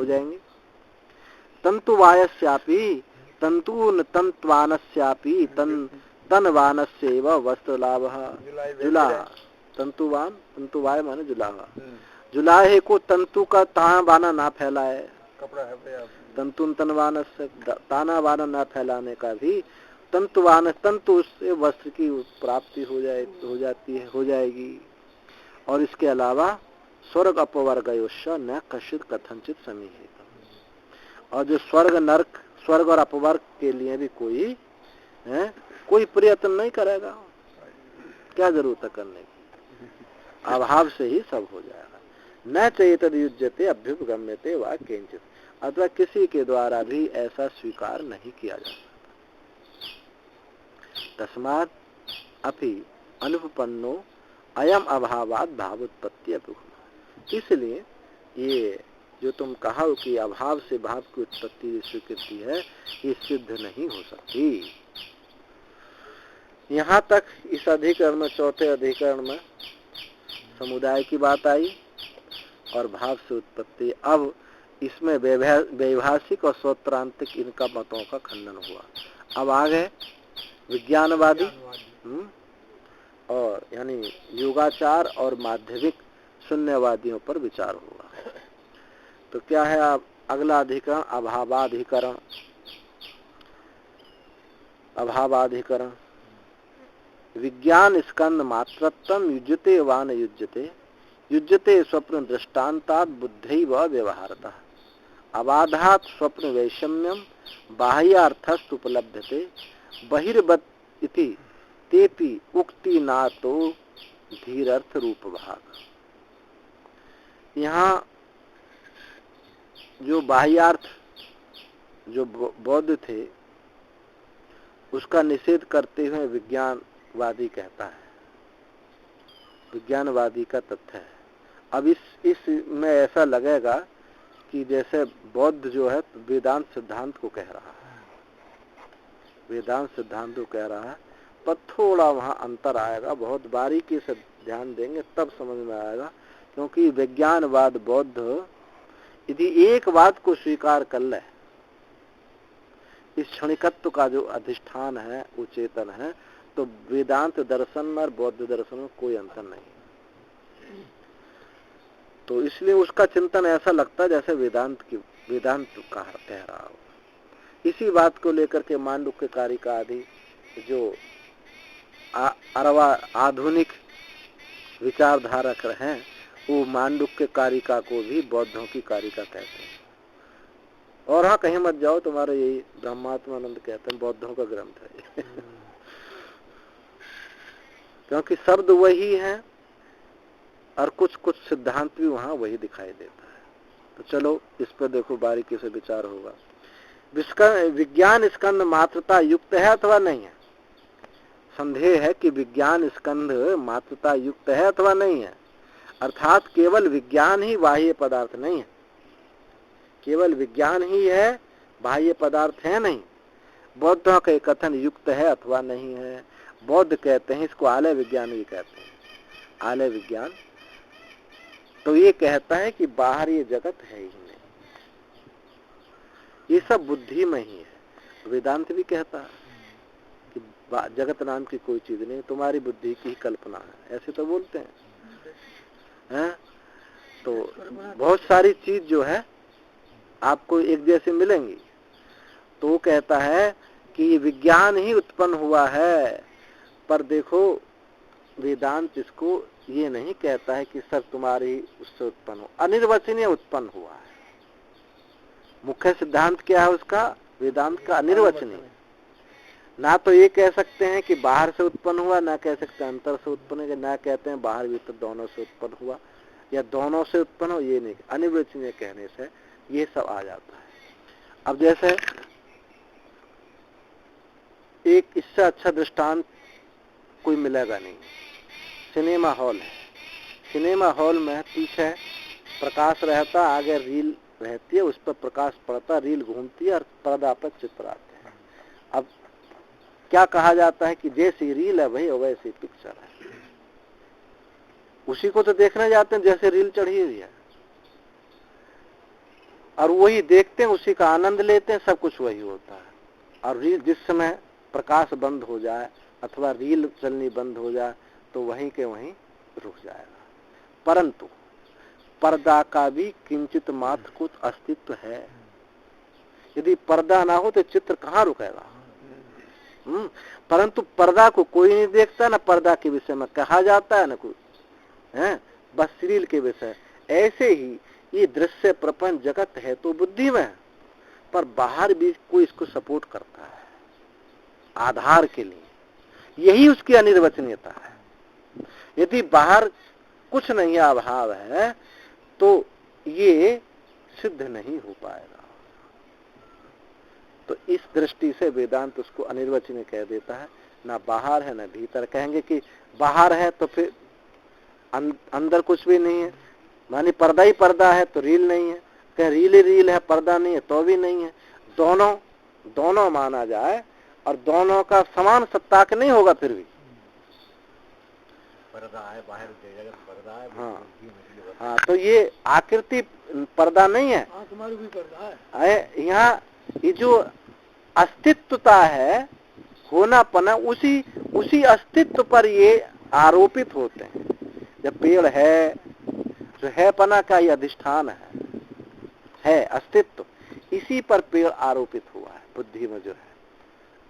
जाएंगे। तंतुवायस्यापि तंतून तंत्वानस्यापि तनवानस्यैव वस्त्र लाभः। जुला तंतुवान, तंतुवाय माने जुलाहा। जुलाहे को तंतु का ताना बाना ना फैलाए, तंतुन तनवान से ताना बाना ना फैलाने का भी तंतुवान, तंतु से वस्त्र की प्राप्ति हो जाएगी। और इसके अलावा स्वर्ग अपवर्गयोश्च न कश्चित कथनचित समीहित। और जो स्वर्ग और अपवर्ग के लिए भी कोई प्रयत्न नहीं करेगा, क्या जरूरत है करने की, अभाव से ही सब हो जाएगा। न चेतद युज्यते अभ्युपगम्यते वा किंचित, अथवा किसी के द्वारा भी ऐसा स्वीकार नहीं किया जा सकता। तस्मात् अपि अनुपपन्नो अयम अभावात् भावोत्पत्ति अभिगम। इसलिए ये जो तुम कहा कि अभाव से भाव की उत्पत्ति स्वीकृति है, ये सिद्ध नहीं हो सकती। यहाँ तक इस अधिकरण में, चौथे अधिकरण में समुदाय की बात आई और भाव से उत्पत्ति। अब इसमें वैभाषिक और स्वत्रांतिक इनका मतों का खंडन हुआ। अब आगे विज्ञानवादी और यानी योगाचार और माध्यमिक शून्यवादियों पर विचार होगा। तो क्या है अब अगला अधिकरण? अभावाधिकरण। विज्ञान स्कंद मात्रत्वम युज्यते वा न युज्यते, युज्यते स्वप्न दृष्टान्तात् बुद्धैव व्यवहारतः। अबाधात् स्वप्न वैषम्यम बाह्यार्थस्तु उपलब्धते बहिर्बत इति तेपि उक्ति ना तो धीरर्थ रूप भाग। यहाँ जो बाह्यार्थ जो बौद्ध थे उसका निषेध करते हुए विज्ञानवादी कहता है, विज्ञानवादी का तथ्य है। अब इस में ऐसा लगेगा कि जैसे बौद्ध जो है वेदांत सिद्धांत को कह रहा है, वेदांत सिद्धांत को कह रहा है, पर थोड़ा वहां अंतर आएगा। बहुत बारीकी से ध्यान देंगे तब समझ में आएगा। क्योंकि विज्ञानवाद बौद्ध यदि एक बात को स्वीकार कर ले, इस क्षणिकत्व का जो अधिष्ठान है वो चेतन है, तो वेदांत दर्शन में और बौद्ध दर्शन में कोई अंतर नहीं। तो इसलिए उसका चिंतन ऐसा लगता है जैसे वेदांत का कह रहा हो। इसी बात को लेकर के मांडुक्य कारिका आदि जो आधुनिक विचारधारक हैं, वो मांडुक्य कारिका को भी बौद्धों की कारिका कहते हैं। और हाँ, कहीं मत जाओ, तुम्हारे यही ब्रह्मात्मानंद कहते हैं बौद्धों का ग्रंथ है। क्योंकि शब्द वही है और कुछ सिद्धांत भी वहां वही दिखाई देता है। तो चलो इस पर देखो, बारीकी से विचार होगा। विज्ञान स्कंद मात्रता युक्त है अथवा नहीं है? संदेह है कि विज्ञान स्कंद मात्रता युक्त है अथवा नहीं है। अर्थात केवल विज्ञान ही बाह्य पदार्थ नहीं है, केवल विज्ञान ही है, बाह्य पदार्थ है नहीं। बौद्धों का कथन युक्त है अथवा नहीं है। बौद्ध कहते हैं, इसको आलय विज्ञान भी कहते हैं, आलय विज्ञान। तो ये कहता है कि बाहर ये जगत है ही नहीं, ये सब बुद्धि में ही है। वेदांत भी कहता है कि जगत नाम की कोई चीज नहीं, तुम्हारी बुद्धि की ही कल्पना है, ऐसे तो बोलते हैं। तो बहुत सारी चीज जो है आपको एक जैसे मिलेंगी। तो वो कहता है कि विज्ञान ही उत्पन्न हुआ है, पर देखो वेदांत इसको ये नहीं कहता है कि सब तुम्हारी उससे उत्पन्न हो, अनिर्वचनीय उत्पन्न हुआ है। मुख्य सिद्धांत क्या है उसका? वेदांत का अनिर्वचनीय। ना तो ये कह सकते हैं कि बाहर से उत्पन्न हुआ, ना कह सकते हैं अंतर से उत्पन्न हुआ, ना कहते हैं बाहर भीतर दोनों से उत्पन्न हुआ या दोनों से उत्पन्न हो, ये नहीं। अनिर्वचनीय कहने से ये सब आ जाता है। अब जैसे एक इससे अच्छा दृष्टांत कोई मिलेगा नहीं। सिनेमा हॉल है, सिनेमा हॉल में पीछे प्रकाश रहता, आगे रील रहती है, उस पर प्रकाश पड़ता, रील घूमती है और पर्दा पर चित्र आते हैं। अब क्या कहा जाता है कि जैसी रील है भाई वैसी पिक्चर है। उसी को तो देखने जाते हैं जैसे रील चढ़ी हुई है, और वही देखते हैं, उसी का आनंद लेते हैं, सब कुछ वही होता है। और रील जिस समय प्रकाश बंद हो जाए अथवा रील चलनी बंद हो जाए तो वहीं के वहीं रुक जाएगा। परंतु पर्दा का भी किंचित मात्र कुछ अस्तित्व है। यदि पर्दा ना हो तो चित्र कहाँ रुकेगा। परंतु पर्दा को कोई नहीं देखता, ना पर्दा के विषय में कहा जाता है ना कुछ है, बस रील के विषय। ऐसे ही ये दृश्य प्रपंच जगत है तो बुद्धि में, पर बाहर भी कोई इसको सपोर्ट करता है आधार के लिए, यही उसकी अनिर्वचनीयता है। यदि बाहर कुछ नहीं अभाव है तो ये सिद्ध नहीं हो पाएगा। तो इस दृष्टि से वेदांत उसको अनिर्वचनीय कह देता है, ना बाहर है ना भीतर। कहेंगे कि बाहर है तो फिर अंदर कुछ भी नहीं है, मानी पर्दा ही पर्दा है तो रील नहीं है, कहीं रील ही रील है पर्दा नहीं है तो भी नहीं है। दोनों माना जाए और दोनों का समान सत्ता के नहीं होगा, फिर भी पर्दा है बाहर जगत पर्दा है। हाँ, तो ये आकृति पर्दा नहीं है, तुम्हारी भी पर्दा है। यहाँ ये जो अस्तित्वता है, होनापना, उसी अस्तित्व पर ये आरोपित होते हैं। जब पेड़ है जो है पना का ये अधिष्ठान है अस्तित्व, इसी पर पेड़ आरोपित हुआ है बुद्धि में जो है।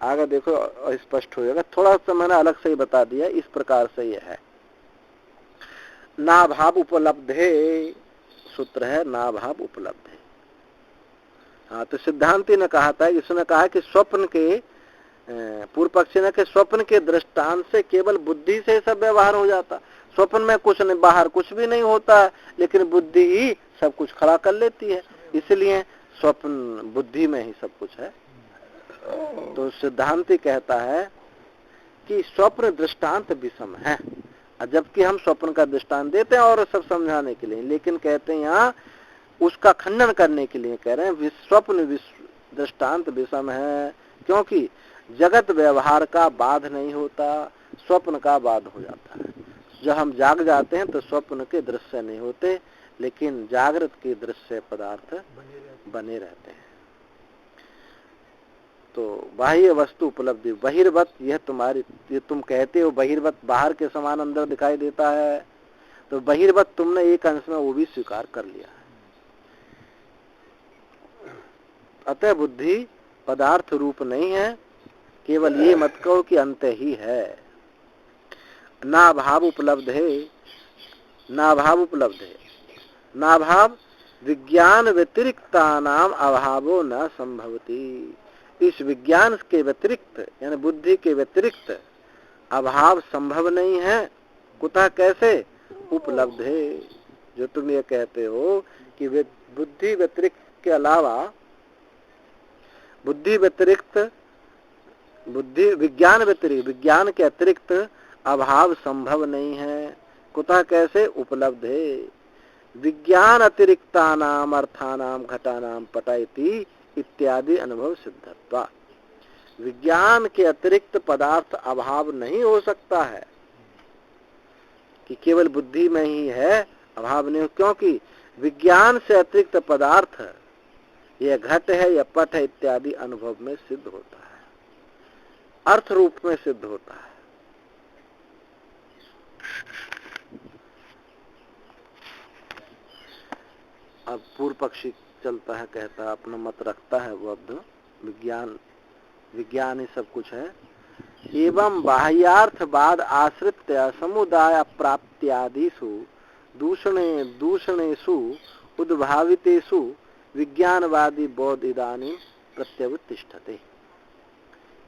आगे देखो स्पष्ट हो जाएगा। थोड़ा सा मैंने अलग से ही बता दिया, इस प्रकार से ये है। ना भाव उपलब्धे सूत्र है, ना भाव उपलब्ध है। हाँ, तो सिद्धांति ने कहा था, इसने कहा कि स्वप्न के पूर्व पक्षी ने कि स्वप्न के दृष्टांत से केवल बुद्धि से सब व्यवहार हो जाता। स्वप्न में कुछ नहीं, बाहर कुछ भी नहीं होता, लेकिन बुद्धि ही सब कुछ खड़ा कर लेती है, इसलिए स्वप्न बुद्धि में ही सब कुछ है। तो सिद्धांति कहता है कि स्वप्न दृष्टांत विषम है, जबकि हम स्वप्न का दृष्टांत देते हैं और सब समझाने के लिए, लेकिन कहते हैं यहाँ उसका खंडन करने के लिए कह रहे हैं स्वप्न दृष्टांत विषम है, क्योंकि जगत व्यवहार का बाध नहीं होता, स्वप्न का बाध हो जाता है। जब हम जाग जाते हैं तो स्वप्न के दृश्य नहीं होते, लेकिन जागृत के दृश्य पदार्थ बने रहते हैं। तो बाह्य वस्तु उपलब्धि बहिर्वत, यह तुम्हारी, ये तुम कहते हो बहिर्वत बाहर के समान अंदर दिखाई देता है, तो बहिर्वत तुमने एक अंश में वो भी स्वीकार कर लिया है। अतः बुद्धि पदार्थ रूप नहीं है, केवल ये मत कहो कि अंत ही है। ना भाव उपलब्ध है, ना भाव उपलब्ध है, ना भाव विज्ञान व्यतिरिक्ता नाम अभावो न संभवती। इस विज्ञान के व्यतिरिक्त यानी बुद्धि के व्यतिरिक्त अभाव संभव नहीं है। कुतः कैसे? उपलब्ध है। जो तुम ये कहते हो कि बुद्धि व्यतिरिक्त के अलावा विज्ञान व्यतिरिक्त, विज्ञान के अतिरिक्त अभाव संभव नहीं है। कुतः कैसे? उपलब्ध है। विज्ञान अतिरिक्तानाम अर्थानाम घटानाम पटायति इत्यादि अनुभव सिद्धत्वा। विज्ञान के अतिरिक्त पदार्थ अभाव नहीं हो सकता है कि केवल बुद्धि में ही है अभाव नहीं हो, क्योंकि विज्ञान से अतिरिक्त पदार्थ यह घट है या पट है इत्यादि अनुभव में सिद्ध होता है, अर्थ रूप में सिद्ध होता है। अब पूर्व पक्षी चलता है, कहता है, अपना मत रखता है बौद्ध, विज्ञान ही सब कुछ है। एवं बाह्यार्थवाद आश्रित समुदाय प्राप्त्यादिषु दूषणेषु उद्भावितेषु विज्ञानवादी बौद्ध इदानीं प्रत्युत्तिष्ठते।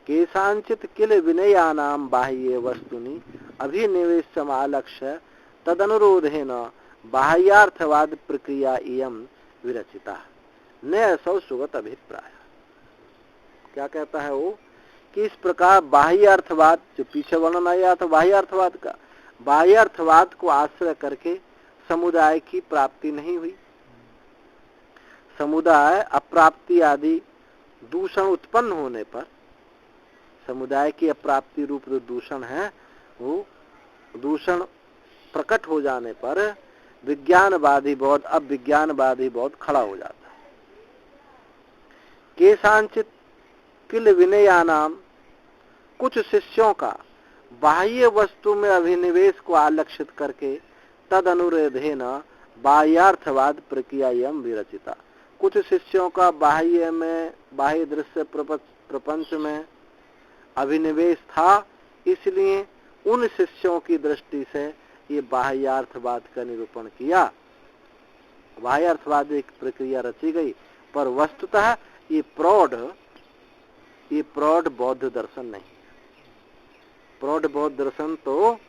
केषांचित् किल विनयानां बाह्ये वस्तुनि अभिनिवेशमालक्ष्य तदनुरोधेन बाह्यार्थवाद प्रक्रिया इयं विरचिता न असौ सुगत अभिप्राय। क्या कहता है वो कि इस प्रकार बाह्य अर्थवाद, जो पीछे वर्णन आया था बाह्य अर्थवाद का, बाह्य अर्थवाद को आश्रय करके समुदाय की प्राप्ति नहीं हुई। समुदाय अप्राप्ति आदि दूषण उत्पन्न होने पर, समुदाय की अप्राप्ति रूप जो दूषण है वो दूषण प्रकट हो जाने पर विज्ञानवादी बौद्ध, अब विज्ञानवादी बौद्ध खड़ा हो जाता है। केशांचित किल विनयानाम, कुछ शिष्यों का बाह्य वस्तु में अभिनिवेश को आलक्षित करके तद अनुरोधेन बाह्यार्थवाद प्रक्रिया एवं विरचिता। कुछ शिष्यों का बाह्य दृश्य प्रपंच में अभिनिवेश था, इसलिए उन शिष्यों की दृष्टि से ये बाह्यार्थवाद का निरूपण किया। बाह्यार्थवाद एक प्रक्रिया रची गई, पर वस्तुतः ये प्रौढ़ बौद्ध दर्शन नहीं। प्रौढ़ बौद्ध दर्शन तो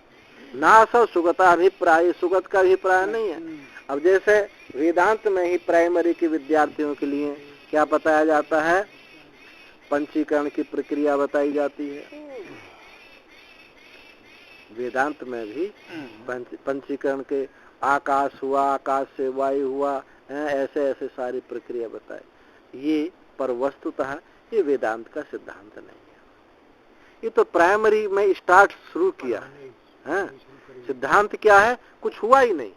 ना सब सुगता अभिप्राय, सुगत का अभिप्राय नहीं है। अब जैसे वेदांत में ही प्राइमरी के विद्यार्थियों के लिए क्या बताया जाता है, पंचीकरण की प्रक्रिया बताई जाती है। वेदांत में भी पंचीकरण के आकाश हुआ, आकाश से वायु हुआ, ऐसे ऐसे सारी प्रक्रिया बताए। ये पर वस्तुतः ये वेदांत का सिद्धांत नहीं है। ये तो प्राइमरी में स्टार्ट शुरू किया है। सिद्धांत क्या है, कुछ हुआ ही नहीं।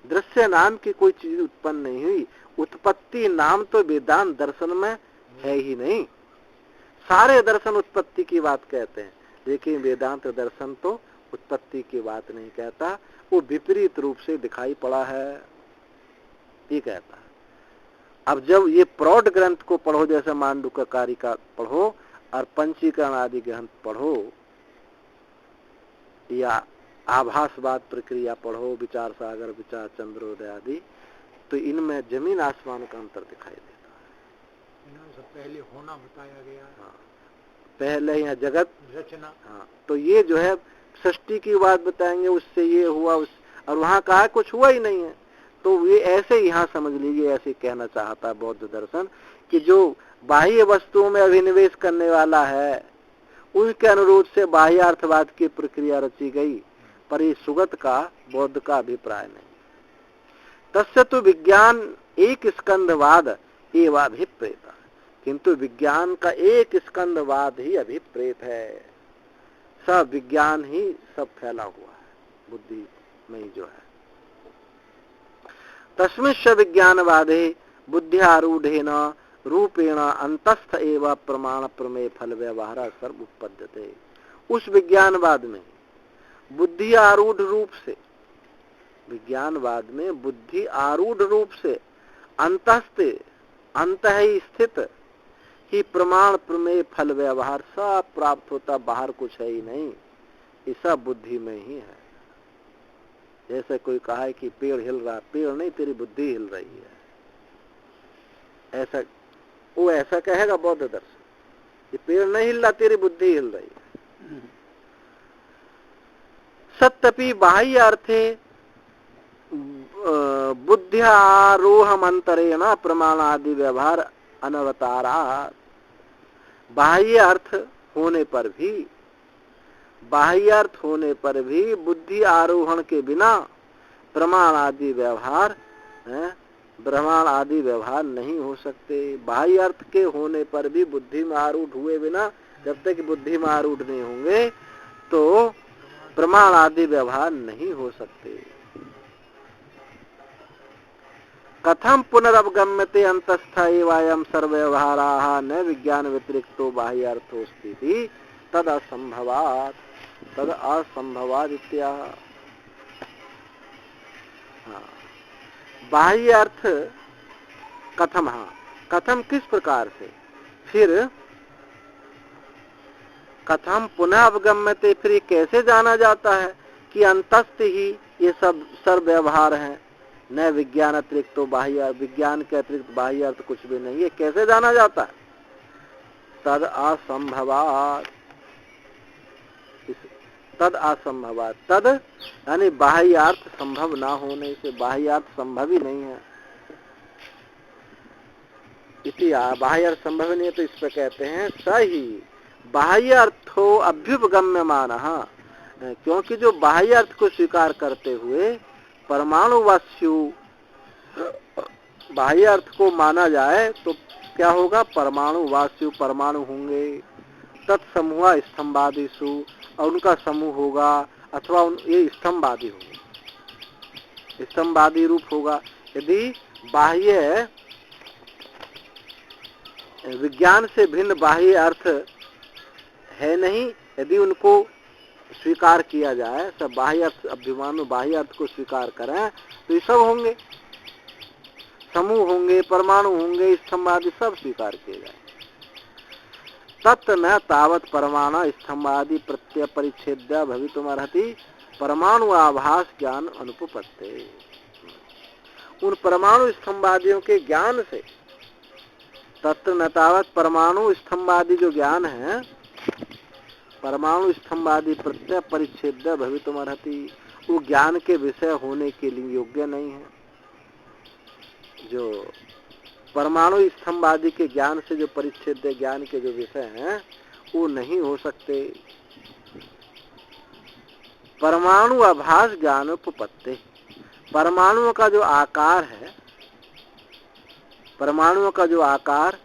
दृश्य नाम की कोई चीज उत्पन्न नहीं हुई। उत्पत्ति नाम तो वेदांत दर्शन में है ही नहीं। सारे दर्शन उत्पत्ति की बात कहते हैं, लेकिन वेदांत दर्शन तो उत्पत्ति की बात नहीं कहता, वो विपरीत रूप से दिखाई पड़ा है, ये कहता है। अब जब ये प्रौढ़ ग्रंथ को पढ़ो, जैसे मांडुक्य कारिका पढ़ो और पंचीकरण आदि ग्रंथ पढ़ो, या आभासवाद प्रक्रिया पढ़ो, विचार सागर, विचार चंद्रोदय आदि, तो इनमें जमीन आसमान का अंतर दिखाई देता है। पहले होना बताया गया। हाँ, पहले यहाँ जगत रचना। हाँ, तो ये जो है सृष्टि की बात बताएंगे, उससे ये हुआ, और वहाँ कहा कुछ हुआ ही नहीं है। तो ये ऐसे यहाँ समझ लीजिए, ऐसे कहना चाहता है बौद्ध दर्शन कि जो बाह्य वस्तुओं में अभिनिवेश करने वाला है, उनके अनुरोध से बाह्यार्थवाद की प्रक्रिया रची गई, पर ये सुगत का बौद्ध का अभिप्राय नहीं। तस्य तो विज्ञान एक स्कंधवाद एवं अभिप्रेत, किंतु विज्ञान का एक स्कंधवाद ही अभिप्रेत है। सब विज्ञान ही सब फैला हुआ है, बुद्धि में ही जो है। तस्मिश्च विज्ञानवादे बुद्ध्यारूढ़ेन रूपेण अंतस्थ एवं प्रमाण प्रमेय फल व्यवहार सर्व उपपद्यते। उस विज्ञानवाद में बुद्धि आरूढ़ रूप से, विज्ञानवाद में बुद्धि आरूढ़ रूप से अंतस्थ, अंत ही स्थित ही प्रमाण प्रमेय फल व्यवहार सब प्राप्त होता, बाहर कुछ है ही नहीं, ये सब बुद्धि में ही है। जैसे कोई कहा है कि पेड़ हिल रहा, पेड़ नहीं, तेरी बुद्धि हिल रही है, ऐसा वो ऐसा कहेगा बौद्ध दर्शन, ये पेड़ नहीं हिल रहा, तेरी बुद्धि हिल रही है। सत्यपि बाह्य अर्थे बुद्ध्यारोहमंतरेण प्रमाण आदि व्यवहार अनवतारा। बाह्य अर्थ होने पर भी बुद्धि आरोहण के बिना प्रमाण आदि व्यवहार नहीं हो सकते। बाह्य अर्थ के होने पर भी बुद्धि में आरूढ़ हुए बिना, जब तक बुद्धि में आरूढ़ नहीं होंगे तो प्रमाण आदि व्यवहार नहीं हो सकते। कथम पुनरवगम्यते अंतस्थ एवं सर्वव्यवहाराः न विज्ञान व्यतिरिक्तो बाह्य अर्थोस्ति तद असंभवात् इत्याह। बाह्य अर्थ कथम, कथम किस प्रकार से, फिर कथम पुनः अवगम्यते, फिर ये कैसे जाना जाता है कि अंतस्थ ही ये सब सर्व व्यवहार है, न विज्ञान अतिरिक्त तो बाह्य, विज्ञान के अतिरिक्त बाह्य अर्थ कुछ भी नहीं है, कैसे जाना जाता है? तद असंभवात्, तद असंभवात्, तद यानी बाह्य अर्थ संभव ना होने से, बाह्य अर्थ संभव ही नहीं है। इतिहास बाह्य अर्थ संभव नहीं है, तो इस पर कहते हैं सही बाह्य अर्थो अभ्युपगम्यमानः, क्योंकि जो बाह्य अर्थ को स्वीकार करते हुए परमाणु वास्यु बाह्य अर्थ को माना जाए तो क्या होगा? परमाणु वास्यु, परमाणु होंगे, तत्समूह स्तंभादिषु, और उनका समूह होगा, अथवा ये स्तंभवादी होगा, स्तंभवादी रूप होगा। यदि बाह्य विज्ञान से भिन्न बाह्य अर्थ है नहीं, यदि उनको स्वीकार किया जाए, सब बाह्य अर्थ अभिमान में बाह्य अर्थ को स्वीकार करें, तो ये सब होंगे, समूह होंगे, परमाणु होंगे, स्तंभादि सब स्वीकार किए जाए। तत् न तावत परमाणु स्तंभादि प्रत्यय परिच्छेद्य भवितुमर्हति परमाणु आभास ज्ञान अनुपपत्ते। उन परमाणु स्तंभादियों के ज्ञान से, तत्र न तावत परमाणु स्तंभादि जो ज्ञान है, परमाणु स्तंभादि प्रत्यय परिच्छेद्य भवितुमर्हति, वो ज्ञान के विषय होने के लिए योग्य नहीं है। जो परमाणु स्तंभादि के ज्ञान से जो परिच्छेद्य ज्ञान के जो विषय हैं वो नहीं हो सकते। परमाणु आभास ज्ञान उपपत्ति, परमाणुओं का जो आकार है, परमाणुओं का जो आकार,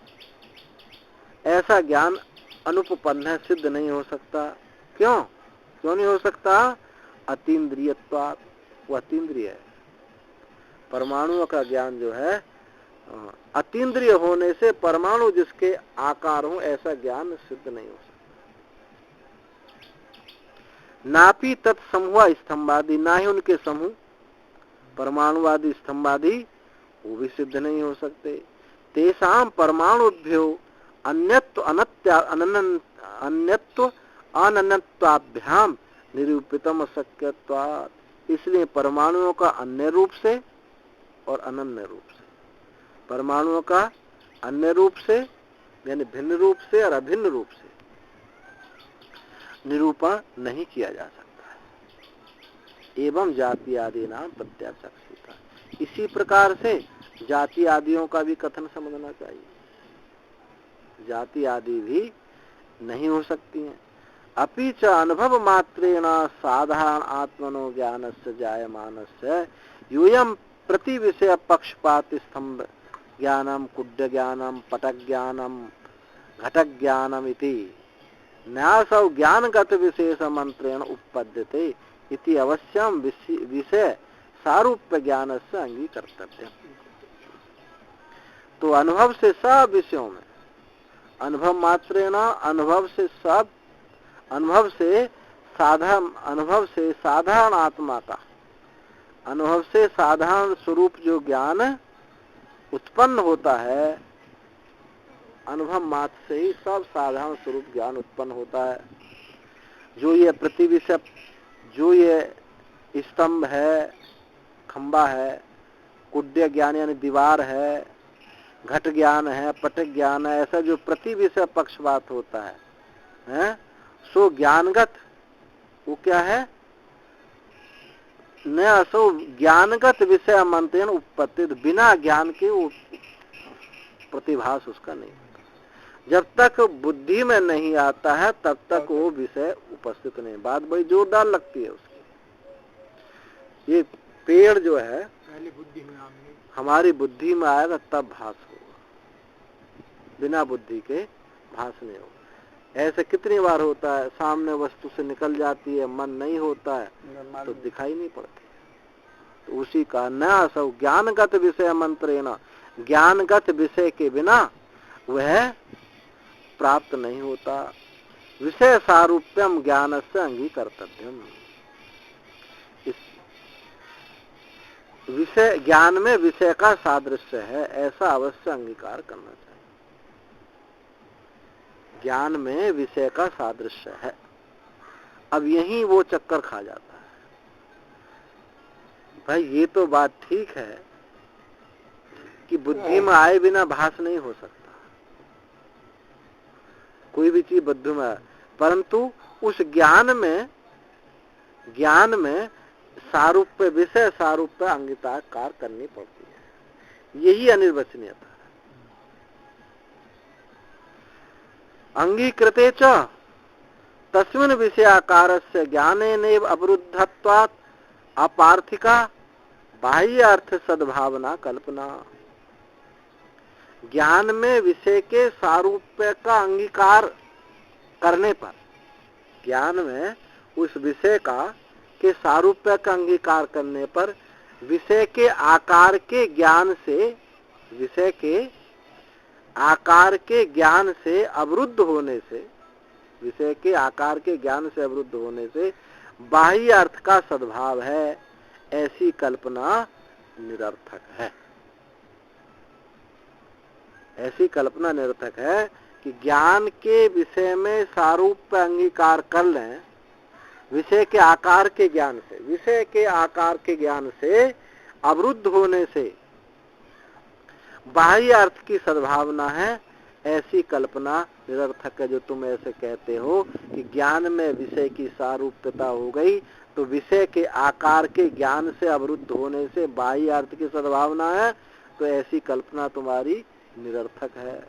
ऐसा ज्ञान अनुपपन्न है, सिद्ध नहीं हो सकता। क्यों नहीं हो सकता? अतीन्द्रियत्वात्, वो अतीन्द्रिय है। परमाणुओं का ज्ञान जो है अतीन्द्रिय होने से परमाणु जिसके आकार हो ऐसा ज्ञान सिद्ध नहीं हो सकता। नापि तत्समूह स्तंभादि, ना ही उनके समूह परमाणुवादी स्तंभादि वो भी सिद्ध नहीं हो सकते। तेषाम परमाणुभ्यो अन्यत्व अनन्यत्वाभ्याम निरूपितम अशक्यत्वात्, इसलिए परमाणुओं का अन्य रूप से और अनन्य रूप से, परमाणुओं का अन्य रूप से यानी भिन्न रूप से और अभिन्न रूप से निरूपण नहीं किया जा सकता है। एवं जाति आदि नाम प्रत्याशक्ता, इसी प्रकार से जाति आदियों का भी कथन समझना चाहिए। जाति आदि भी नहीं हो सकती हैं। अपि च अनुभव मात्रेण साधारण आत्मनो ज्ञानस्य जायमानस्य यूयं प्रति विषय पक्षपात स्तंभ ज्ञानम कुड्य ज्ञानम पटक ज्ञानम घटक ज्ञानम इति न्यासौ ज्ञानगत विशेष मंत्रेण उपपद्यते इति अवश्यम विषय सारूप्य ज्ञानस्य अंगीकर्तव्यम्। तो अनुभव से सब विषयों में, अनुभव मात्रेण, अनुभव से सब, अनुभव से साधारण आत्मा का, अनुभव से साधारण स्वरूप जो ज्ञान उत्पन्न होता है, अनुभव मात्र से ही सब साधारण स्वरूप ज्ञान उत्पन्न होता है। जो ये पृथ्वी से, जो ये स्तंभ है, खंबा है, कुड्य ज्ञान यानी दीवार है, घट ज्ञान है, पटक ज्ञान है, ऐसा जो पृथ्वी से पक्षपात होता है, सो ज्ञानगत, वो क्या है? न असो ज्ञानगत विषय मंत्रेण उपपत्ति, बिना ज्ञान के वो प्रतिभास उसका नहीं होता। जब तक बुद्धि में नहीं आता है तब तक वो विषय उपस्थित नहीं। बात बड़ी जोरदार लगती है उसकी। ये पेड़ जो है पहले बुद्धि में आएंगे, हमारी बुद्धि में आएगा तब भास होगा, बिना बुद्धि के भास नहीं होगा। ऐसे कितनी बार होता है, सामने वस्तु से निकल जाती है, मन नहीं होता है तो दिखाई नहीं पड़ती। तो उसी का न सब ज्ञानगत विषय मंत्रेण, ज्ञानगत विषय के बिना वह प्राप्त नहीं होता। विषय सारूप्यम ज्ञानस्य अंगीकर्तव्यम, इस विषय ज्ञान में विषय का सादृश्य है, ऐसा अवश्य अंगीकार करना चाहिए। ज्ञान में विषय का सादृश्य है। अब यही वो चक्कर खा जाता है। भाई ये तो बात ठीक है कि बुद्धि में आए बिना भास नहीं हो सकता, कोई भी चीज बुद्धि में, परंतु उस ज्ञान में सारूप्य, विषय सारूप्य अंगीकार करनी पड़ती है। यही अनिर्वचनीयता है। अंगीकृते च तस्मिन् विषयाकारस्य ज्ञानेनैव अवरुद्धत्वात् अपार्थिका बाह्य अर्थ सद्भावना कल्पना। ज्ञान में विषय के सारूप्य का अंगीकार करने पर, ज्ञान में उस विषय का के सारूप्य का अंगीकार करने पर विषय के आकार के ज्ञान से, विषय के आकार के ज्ञान से अवरुद्ध होने से, विषय के आकार के ज्ञान से अवरुद्ध होने से बाह्य अर्थ का सद्भाव है, ऐसी कल्पना निरर्थक है। ऐसी कल्पना निरर्थक है कि ज्ञान के विषय में सारूप्य अंगीकार कर लें, विषय के आकार के ज्ञान से, विषय के आकार के ज्ञान से अवरुद्ध होने से बाह्य अर्थ की सद्भावना है, ऐसी कल्पना निरर्थक है। जो तुम ऐसे कहते हो कि ज्ञान में विषय की सारूप्यता हो गई तो विषय के आकार के ज्ञान से अवरुद्ध होने से बाह्य अर्थ की सद्भावना है, तो ऐसी कल्पना तुम्हारी निरर्थक है।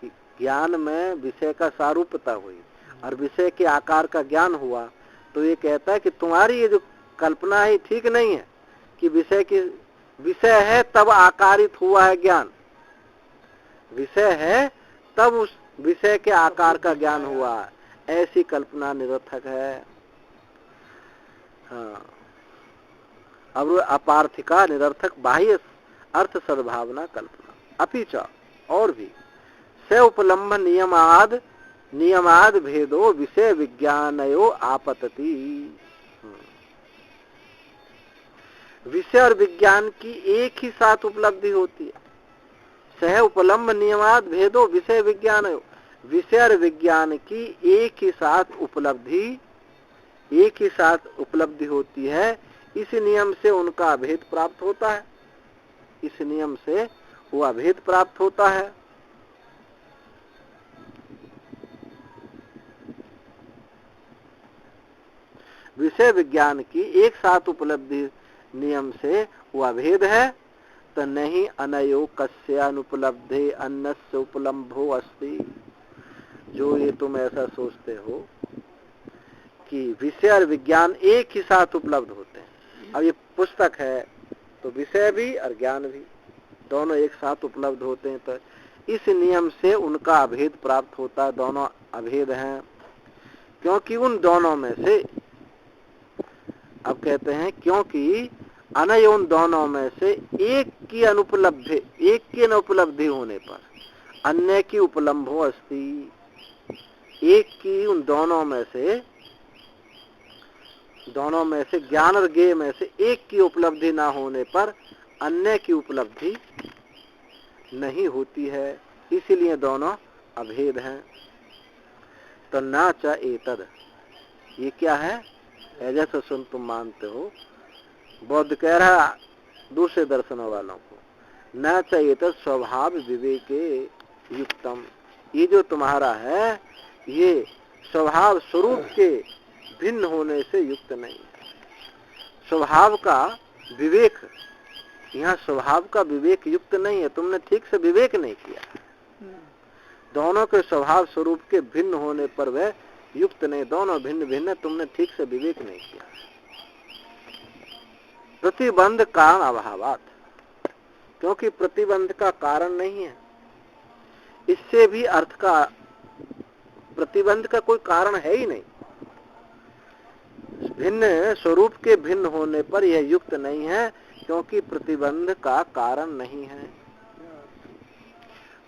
कि ज्ञान में विषय का सारूप्यता हुई और विषय के आकार का ज्ञान हुआ, तो ये कहता है कि तुम्हारी ये जो कल्पना है ठीक नहीं है कि विषय है तब आकारित हुआ है ज्ञान, विषय है तब उस विषय के आकार का ज्ञान हुआ, ऐसी कल्पना निरर्थक है। हाँ, अब अपार्थिका निरर्थक बाह्य अर्थ सद्भावना कल्पना। अपिच और भी से उपलम्भ नियमाद भेदो विषय विज्ञानयो आपतति। विषय और विज्ञान की एक ही साथ उपलब्धि होती है। सह उपलम्भ नियमाद भेदो विषय विज्ञानयो, विषय और विज्ञान की एक ही साथ उपलब्धि होती है। इस नियम से उनका अभेद प्राप्त होता है, इस नियम से वो अभेद प्राप्त होता है। विषय विज्ञान की एक साथ उपलब्धि नियम से वो अभेद है, तो नहीं अनयो कस्य अनुपलब्धे अन्नस्य उपलम्भो अस्ति। जो ये तुम ऐसा सोचते हो कि विषय और विज्ञान एक ही साथ उपलब्ध होते हैं। अब ये पुस्तक है तो विषय भी और ज्ञान भी दोनों एक साथ उपलब्ध होते हैं, तो इस नियम से उनका अभेद प्राप्त होता है। दोनों अभेद हैं क्योंकि उन दोनों में से, अब कहते हैं क्योंकि अनयोन दोनों में से एक की अनुपलब्धि होने पर अन्य की उपलम्भो अस्ति। एक की उन दोनों में से ज्ञान और ज्ञेय में से एक की उपलब्धि ना होने पर अन्य की उपलब्धि नहीं होती है, इसलिए दोनों अभेद हैं। तो न च एतद, ये क्या है? जैसे सुन तुम मानते हो, बौद्ध कह रहा दूसरे दर्शनों वालों को, न च एतद स्वभाव विवेके युक्तम। ये जो तुम्हारा है ये स्वभाव स्वरूप के भिन्न होने से युक्त नहीं है। स्वभाव का विवेक, यहाँ स्वभाव का विवेक युक्त नहीं है, तुमने ठीक से विवेक नहीं किया। दोनों के स्वभाव स्वरूप के भिन्न होने पर वह युक्त नहीं, दोनों भिन्न भिन्न, तुमने ठीक से विवेक नहीं किया। प्रतिबंध कारण अभावात, क्योंकि प्रतिबंध का कारण नहीं है, इससे भी अर्थ का प्रतिबंध का कोई कारण है ही नहीं। भिन्न स्वरूप के भिन्न होने पर यह युक्त नहीं है, क्योंकि प्रतिबंध का कारण नहीं है।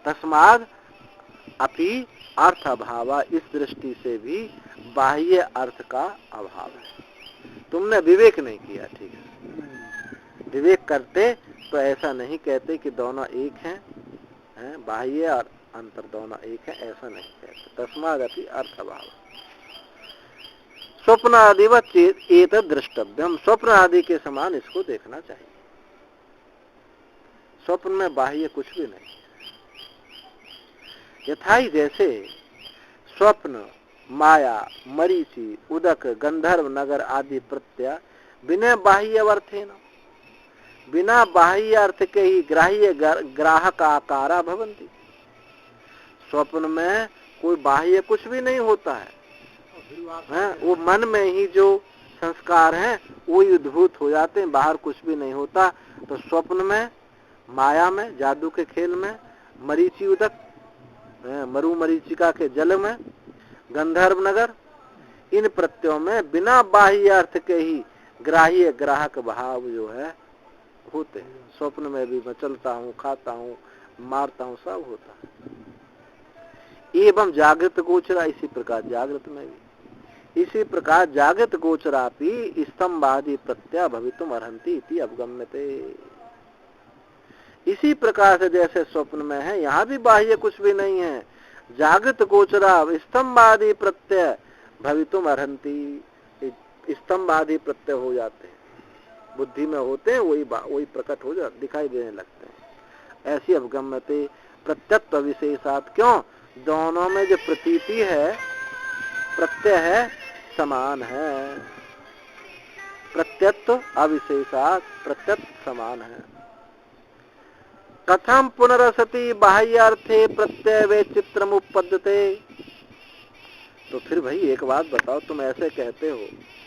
तस्माद अपि अर्थ अभाव, इस दृष्टि से भी बाह्य अर्थ का अभाव है। तुमने विवेक नहीं किया ठीक है। विवेक करते तो ऐसा नहीं कहते कि दोनों एक हैं, बाह्य और अंतर दोनों एक है, ऐसा नहीं कहते। तस्माद अपि अर्थ अभाव। स्वप्न आदिवत एतद् द्रष्टव्यम, स्वप्न आदि के समान इसको देखना चाहिए। स्वप्न में बाह्य कुछ भी नहीं। यथाई जैसे स्वप्न, माया, मरीचि, उदक, गंधर्व नगर आदि प्रत्यय बिना बाह्य अर्थेन, बिना बाह्य अर्थ के ही ग्राह्य ग्राहक आकारा भवन्ति। स्वप्न में कोई बाह्य कुछ भी नहीं होता है, वो मन में ही जो संस्कार हैं वो ही उद्भूत हो जाते हैं, बाहर कुछ भी नहीं होता। तो स्वप्न में, माया में, जादू के खेल में, मरीचि उदक, मरु मरीचिका के जल में, गंधर्व नगर, इन प्रत्ययों में बिना बाह्य अर्थ के ही ग्राह्य ग्राहक भाव जो है होते हैं। स्वप्न में भी मैं चलता हूँ, खाता हूँ, मारता हूँ, सब होता है। एवं जागृत गोचरा, इसी प्रकार जागृत में भी, इसी प्रकार जागृत गोचरापि स्तंभादि प्रत्यय भवितुम अर्हन्ति इति अवगम्यते। इसी प्रकार से जैसे स्वप्न में है, यहाँ भी बाह्य कुछ भी नहीं है, जागृत गोचरा स्तंभादि प्रत्यय भवितुम अर्हन्ति, स्तंभ आदि प्रत्यय हो जाते हैं, बुद्धि में होते हैं, वही प्रकट हो जाते, दिखाई देने लगते हैं। ऐसी अवगम्यते प्रत्यत्व विशेषात, क्यों? दोनों में जो प्रतीति है, प्रत्यय है, समान है। प्रत्यत्व अविशेषात, प्रत्यत्व समान है। कथम पुनरसति बाह्यार्थे प्रत्यय वे चित्रम उपपद्यते। तो फिर भाई एक बात बताओ, तुम ऐसे कहते हो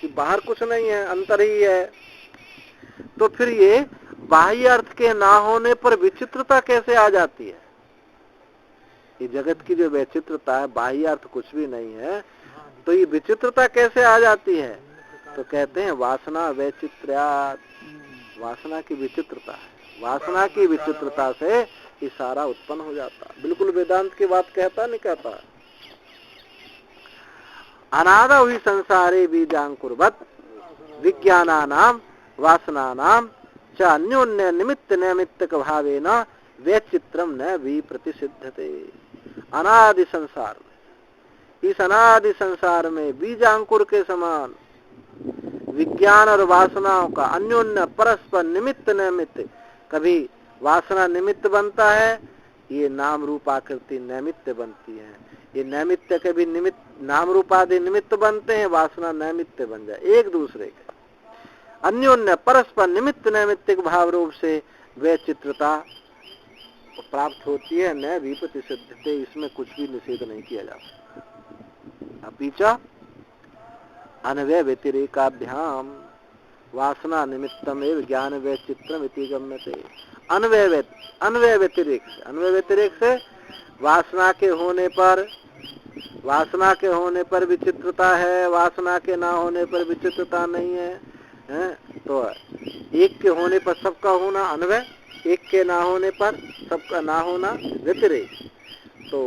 कि बाहर कुछ नहीं है, अंतर ही है, तो फिर ये बाह्य अर्थ के ना होने पर विचित्रता कैसे आ जाती है? ये जगत की जो वैचित्रता है, बाह्य अर्थ कुछ भी नहीं है, तो ये विचित्रता कैसे आ जाती है? तो कहते हैं वासना वैचित्र्यात्, वासना की विचित्रता है, वासना की विचित्रता से ये सारा उत्पन्न हो जाता। बिल्कुल वेदांत की बात कहता नहीं कहता। अनादि हुई संसारे बीजांकुरवत् विज्ञानानाम वासनानाम च अन्योन्य निमित्त नैमित्तिक भावेन वैचित्रम न विप्रतिसिद्धते। अनादि संसार में, इस अनादि संसार में बीजांकुर के समान विज्ञान और वासनाओं का अन्योन्य परस्पर निमित्त नैमित्त, कभी वासना निमित्त बनता है, ये नाम रूप आकृति नैमित्त बनती है, ये नैमित्त के भी निमित्त, नाम रूप आदि निमित्त बनते हैं, वासना नैमित्त बन जाए एक दूसरे के, अन्योन्य परस्पर निमित्त नैमित्तिक भाव रूप से वैचित्रता प्राप्त होती है। न विप्रतिसिद्धते, इसमें कुछ भी निषेध नहीं किया जा सकता। अपीचा अन्वय व्यतिरेकाभ्याम वासना निमित्तम एवं ज्ञान वैचित्रम इति गम्यते। अन्वय व्यतिरेक से वासना के होने पर विचित्रता है, वासना के ना होने पर विचित्रता नहीं है, तो एक के होने पर सबका होना अन्वय, एक के ना होने पर सबका ना होना व्यतिरेक। तो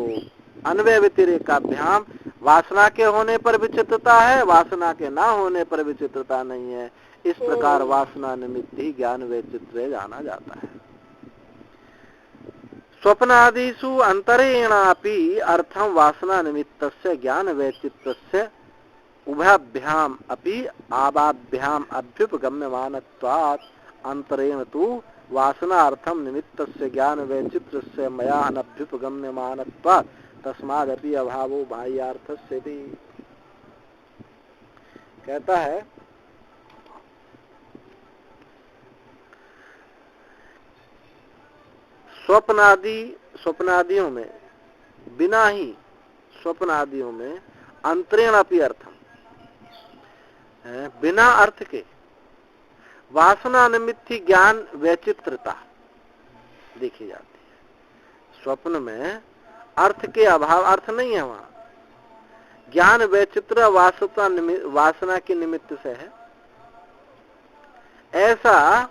अन्वय व्यतिरेकाभ्याम, वासना के होने पर विचित्रता है, वासना के ना होने पर विचित्रता नहीं है। इस प्रकार वासना निमित्त ही ज्ञान वैचित्र्य जाना जाता है। स्वप्नादिषु अंतरेणापि अर्थम वासना निमित्तस्य ज्ञान वैचित्रस्य उभयाभ्याम अपि आवाभ्याम अभ्युपगम्यमानत्वात् अंतरेण तु वासना अर्थम निमित्तस्य ज्ञान वैचित्रस्य मया अनभ्युपगम्यमानत्वात् तस्मादपि अभावो बाह्यार्थस्य भी। कहता है स्वप्नादियों में, बिना ही स्वप्नादियों में अंतरेण अपि अर्थम, बिना अर्थ के वासना निमित्त ज्ञान वैचित्रता देखी जाती है। स्वप्न में अर्थ के अभाव, अर्थ नहीं है, वहां ज्ञान वैचित्र वासना के निमित्त से है। ऐसा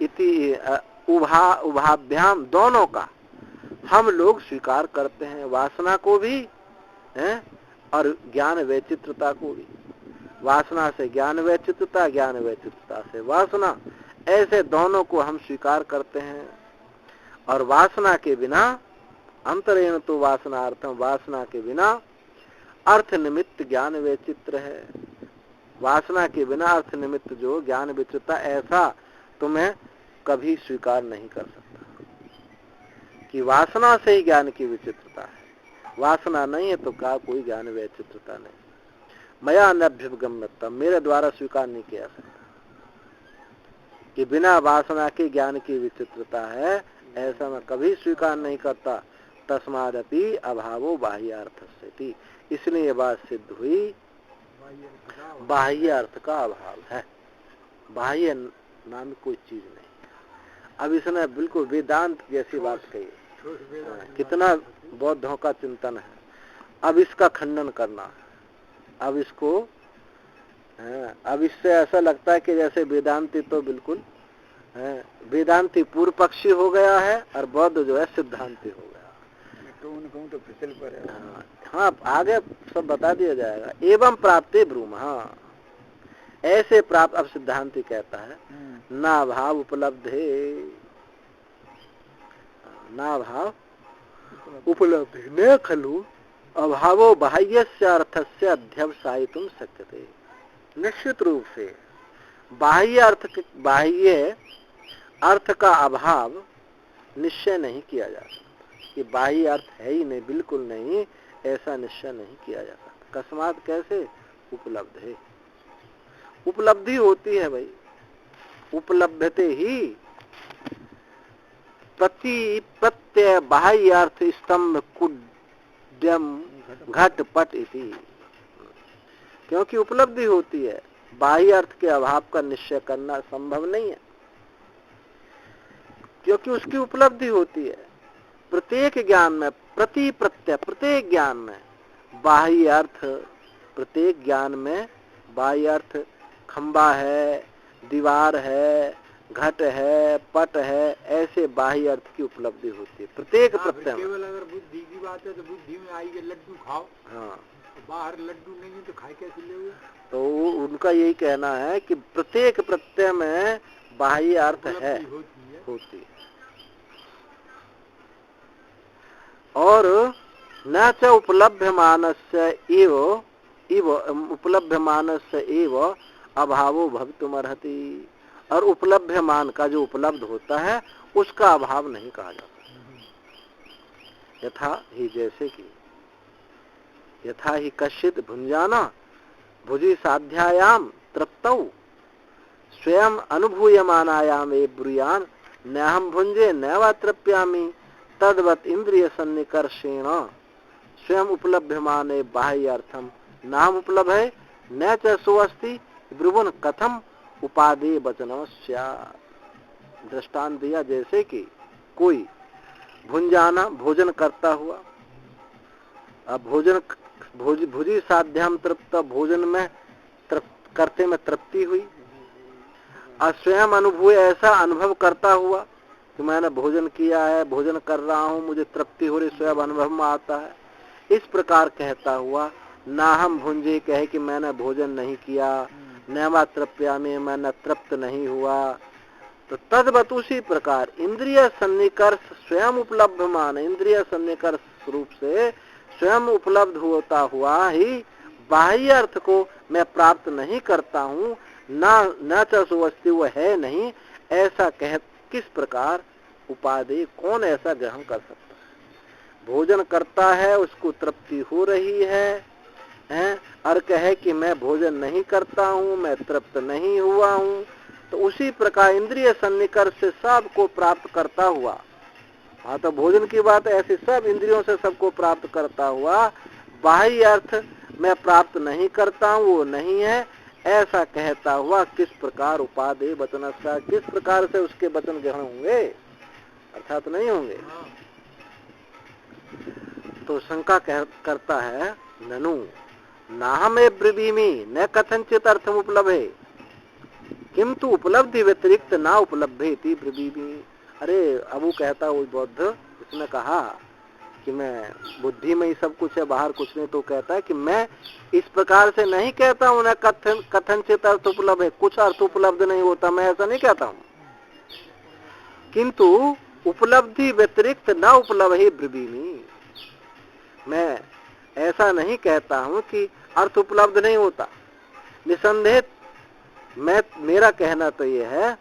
इति उभाभ्याम, दोनों का हम लोग स्वीकार करते हैं, वासना को भी है और ज्ञान वैचित्रता को भी। वासना से ज्ञान वैचित्रता, ज्ञान वैचित्रता से वासना, ऐसे दोनों को हम स्वीकार करते हैं। और वासना के बिना अंतरेण तो वासनार्थम, वासना के बिना अर्थ निमित्त ज्ञान वैचित्र है। वासना के बिना अर्थ निमित्त जो ज्ञान विचित्रता, ऐसा तुम्हें कभी स्वीकार नहीं कर सकता कि वासना से ही ज्ञान की विचित्रता है। वासना नहीं है तो का कोई ज्ञान वैचित्रता नहीं। मया अनभ्युपगम्यता, मेरे द्वारा स्वीकार नहीं किया सकता कि बिना वासना के ज्ञान की विचित्रता है, ऐसा मैं कभी स्वीकार नहीं करता। तस्मादपि अभावो बाह्यार्थस्य, इसलिए बात सिद्ध हुई बाह्य अर्थ का अभाव है। बाह्य नाम कोई चीज नहीं। अब इसने बिल्कुल वेदांत जैसी बात कही, कितना बौद्धों का चिंतन है। अब इसका खंडन करना, अब इसको अब इससे ऐसा लगता है कि जैसे वेदांती तो बिल्कुल वेदांती पूर्व पक्षी हो गया है और बौद्ध जो है सिद्धांती हो गया। तो फिसल पर है। हाँ आगे सब बता दिया जाएगा। एवं प्राप्ति ब्रूम, हाँ ऐसे प्राप्त, अब सिद्धांति कहता है ना भाव उपलब्ध है, ना भाव उपलब्ध न खलु अभावो बाह्यस्य अर्थस्य अध्यवसायितुं शक्यते। निश्चित रूप से बाह्य अर्थ का अभाव निश्चय नहीं किया जा सकता कि बाह्य अर्थ है ही नहीं, बिल्कुल नहीं, ऐसा निश्चय नहीं किया जा सकता। अकस्मात कैसे? उपलब्ध है, उपलब्धि होती है भाई, उपलब्धते ही प्रत्यय बाह्य अर्थ स्तंभ कुड्यम घट पट इति, क्योंकि उपलब्धि होती है, बाह्य अर्थ के अभाव का निश्चय करना संभव नहीं है क्योंकि उसकी उपलब्धि होती है। प्रत्येक ज्ञान में प्रत्येक ज्ञान में बाह्य अर्थ, प्रत्येक ज्ञान में बाह्य अर्थ खंबा है, दीवार है, घट है, पट है, ऐसे बाह्य अर्थ की उपलब्धि होती है प्रत्येक प्रत्यय में। केवल अगर बुद्धि की बात है तो बुद्धि में आई लड्डू खाओ, हाँ बाहर लड्डू नहीं है तो खाए कैसे ले? तो उनका यही कहना है कि प्रत्येक प्रत्यय में बाह्य अर्थ है, होती है। और न च उपलभ्यमानस्य एव अभावो भवितुमर्हति, और उपलभ्यमान का जो उपलब्ध होता है उसका अभाव नहीं कहा जाता। यथा ही, जैसे कि यथा ही कश्चित भुंजाना भुजि साध्यायाम तृप्तौ स्वयं अनुभूयमानायाम ए ब्रूयान नहम भुंजे नैवा तृप्यामि तद्वत इंद्रिय सन्निकर्षेण स्वयं उपलभ्यमाने बाह्यार्थम नाम उपलब्ध है न च सुअस्ति ब्रुवन कथम उपादेय वचनम स्यात्। दृष्टांत दिया, जैसे कि कोई भुंजाना भोजन करता हुआ, अब भुजि साध्याम तृप्त, भोजन में करते में तृप्ति हुई, और स्वयं अनुभव, ऐसा अनुभव करता हुआ कि मैंने भोजन किया है, भोजन कर रहा हूँ, मुझे तृप्ति हो रही, स्वयं अनुभव में आता है। इस प्रकार कहता हुआ ना हम भुंजे, कहे कि मैंने भोजन नहीं किया, नैवा तृप्यामि, मैंने तृप्त नहीं हुआ, तो तद्वत उसी प्रकार इंद्रिय सन्निकर्ष स्वयं उपलब्ध मान, इंद्रिय सन्निकर्ष रूप से स्वयं उपलब्ध होता हुआ ही बाह्य अर्थ को मैं प्राप्त नहीं करता हूँ, न चुवस्ती वो है नहीं, ऐसा कह किस प्रकार उपाधि, कौन ऐसा ग्रहण कर सकता है? भोजन करता है, उसको तृप्ति हो रही है, और कहे कि मैं भोजन नहीं करता हूँ, मैं तृप्त नहीं हुआ हूँ, तो उसी प्रकार इंद्रिय सन्निकर्ष से सबको प्राप्त करता हुआ, हाँ तो भोजन की बात ऐसी, सब इंद्रियों से सबको प्राप्त करता हुआ बाह्य अर्थ मैं प्राप्त नहीं करता हूँ, वो नहीं है, ऐसा कहता हुआ किस प्रकार उपादेय वचन, किस प्रकार से उसके वचन ग्रहण होंगे, अर्थात नहीं होंगे। तो शंका करता है ननु नाहमे ब्रवीमि न कथनचित अर्थम उपलब्धे किंतु उपलब्धि व्यतिरिक्त ना उपलब्धेति ब्रवीमि। अरे अब वो कहता वो बौद्ध, उसने कहा कि मैं बुद्धि में ही सब कुछ है, बाहर कुछ नहीं, तो कहता है कि मैं इस प्रकार से नहीं कहता हूँ, न कथनचित अर्थ उपलब्ध है, कुछ अर्थ उपलब्ध नहीं होता, मैं ऐसा नहीं कहता हूँ, किंतु उपलब्धि व्यतिरिक्त न उपलब्ध ही ब्रवीमि, मैं ऐसा नहीं कहता हूँ कि अर्थ उपलब्ध नहीं होता। निसंदेह मेरा कहना तो ये है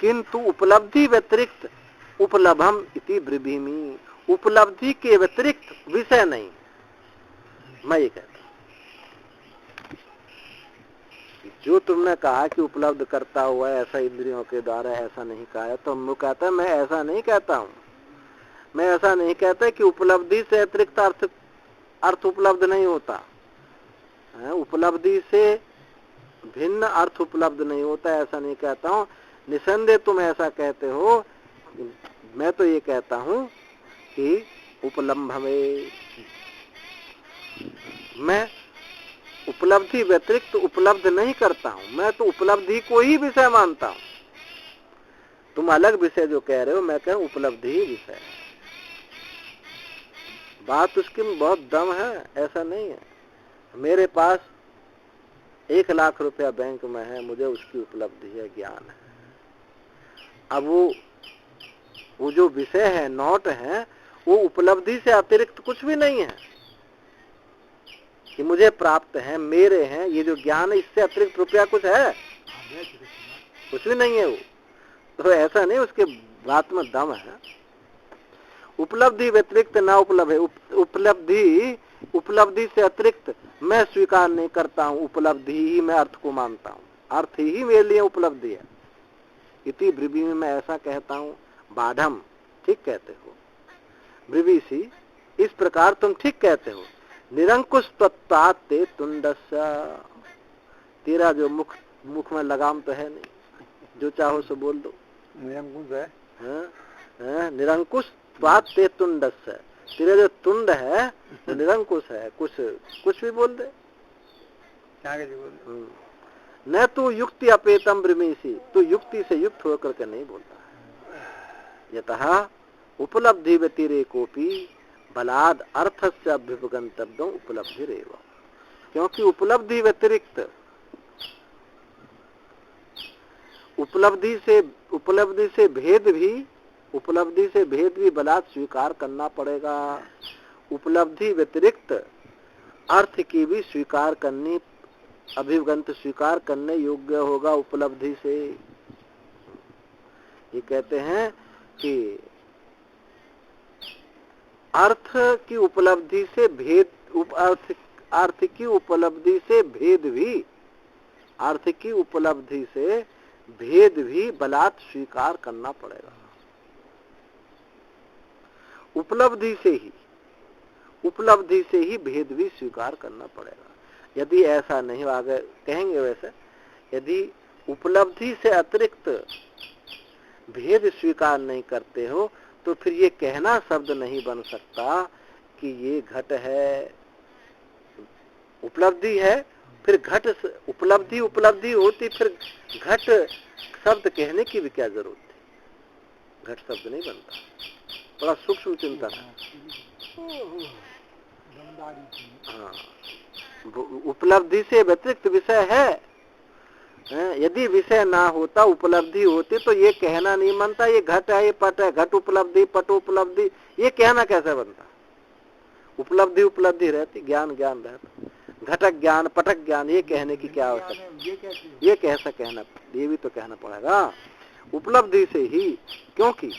किंतु उपलब्धि व्यतिरिक्त उपलब्धम इति ब्रवीमि, उपलब्धि के व्यतिरिक्त विषय नहीं, मैं ये कहता हूं। जो तुमने कहा कि उपलब्ध करता हुआ ऐसा इंद्रियों के द्वारा, ऐसा नहीं कहा, तो मैं कहता मैं ऐसा नहीं कहता हूं, मैं ऐसा नहीं कहता कि उपलब्धि से अतिरिक्त अर्थ उपलब्ध नहीं होता, उपलब्धि से भिन्न अर्थ उपलब्ध नहीं होता, ऐसा नहीं कहता हूं। निसंदेह तुम ऐसा कहते हो, मैं तो ये कहता हूं कि उपलम्भमे, मैं उपलब्धि व्यतिरिक्त उपलब्ध नहीं करता हूं, मैं तो उपलब्धि को ही विषय मानता हूं। तुम अलग विषय जो कह रहे हो, मैं कह रहा हूं उपलब्धि ही विषय है। बात उसकी में बहुत दम है, ऐसा नहीं है। मेरे पास 1 लाख रुपया बैंक में है, मुझे उसकी उपलब्धि है, ज्ञान है। अब वो जो विषय है, नोट है, वो उपलब्धि से अतिरिक्त कुछ भी नहीं है कि मुझे प्राप्त है, मेरे हैं। ये जो ज्ञान है, इससे अतिरिक्त रुपया कुछ है? कुछ भी नहीं है वो। तो ऐसा नहीं, उसके बात में दम है। उपलब्धि व्यतिरिक्त ना उपलब्ध है। उपलब्धि से अतिरिक्त मैं स्वीकार नहीं करता हूं। उपलब्धि ही मैं अर्थ को मानता हूं, अर्थ ही मेरे लिए उपलब्धि है। इति ब्रवी में मैं ऐसा कहता हूं। बाढ़म, ठीक कहते हो। ब्रवीसी, इस प्रकार तुम ठीक कहते हो। निरंकुश तत्वात् ते तुंडस्य, तेरा जो मुख में लगाम तो है नहीं, जो चाहो सो बोल दो। निरंकुश है, निरंकुश त्वात् ते तुंडस्य, तेरा जो तुंड है वो निरंकुश है, कुछ भी बोल दे। न तू युक्ति अपेतम ब्रह्मेसी, तू युक्ति से युक्त होकर के नहीं बोलता है। यतः उपलब्धि व्यतिरेकोपि बलाद अर्थस्य अभ्युपगंतव्यम उपलब्धिरेव, क्योंकि उपलब्धि व्यतिरिक्त, उपलब्धि से भेद भी बलात् स्वीकार करना पड़ेगा। उपलब्धि व्यतिरिक्त अर्थ की भी स्वीकार करनी, अभिगंत स्वीकार करने योग्य होगा उपलब्धि से। ये कहते हैं कि अर्थ की उपलब्धि से भेद, अर्थ की उपलब्धि से भेद भी, अर्थ की उपलब्धि से भेद भी बलात् स्वीकार करना पड़ेगा। उपलब्धि से ही भेद भी स्वीकार करना पड़ेगा। यदि ऐसा नहीं, आगे कहेंगे वैसे, यदि उपलब्धि से अतिरिक्त भेद स्वीकार नहीं करते हो तो फिर ये कहना शब्द नहीं बन सकता कि ये घट है। उपलब्धि है, फिर घट, उपलब्धि होती, फिर घट शब्द कहने की भी क्या जरूरत थी? घट शब्द नहीं बनता। बड़ा सूक्ष्म चिंतन है। हाँ, उपलब्धि से व्यतिरिक्त विषय है। यदि विषय ना होता, उपलब्धि होती, तो ये कहना नहीं बनता ये घट है, ये पट है। घट उपलब्धि, पट उपलब्धि, ये कहना कैसे बनता? उपलब्धि रहती, ज्ञान रहता। घटक ज्ञान, पटक ज्ञान, ये कहने की क्या आवश्यकता? ये कैसा कहना, ये भी तो कहना पड़ेगा उपलब्धि से ही। क्योंकि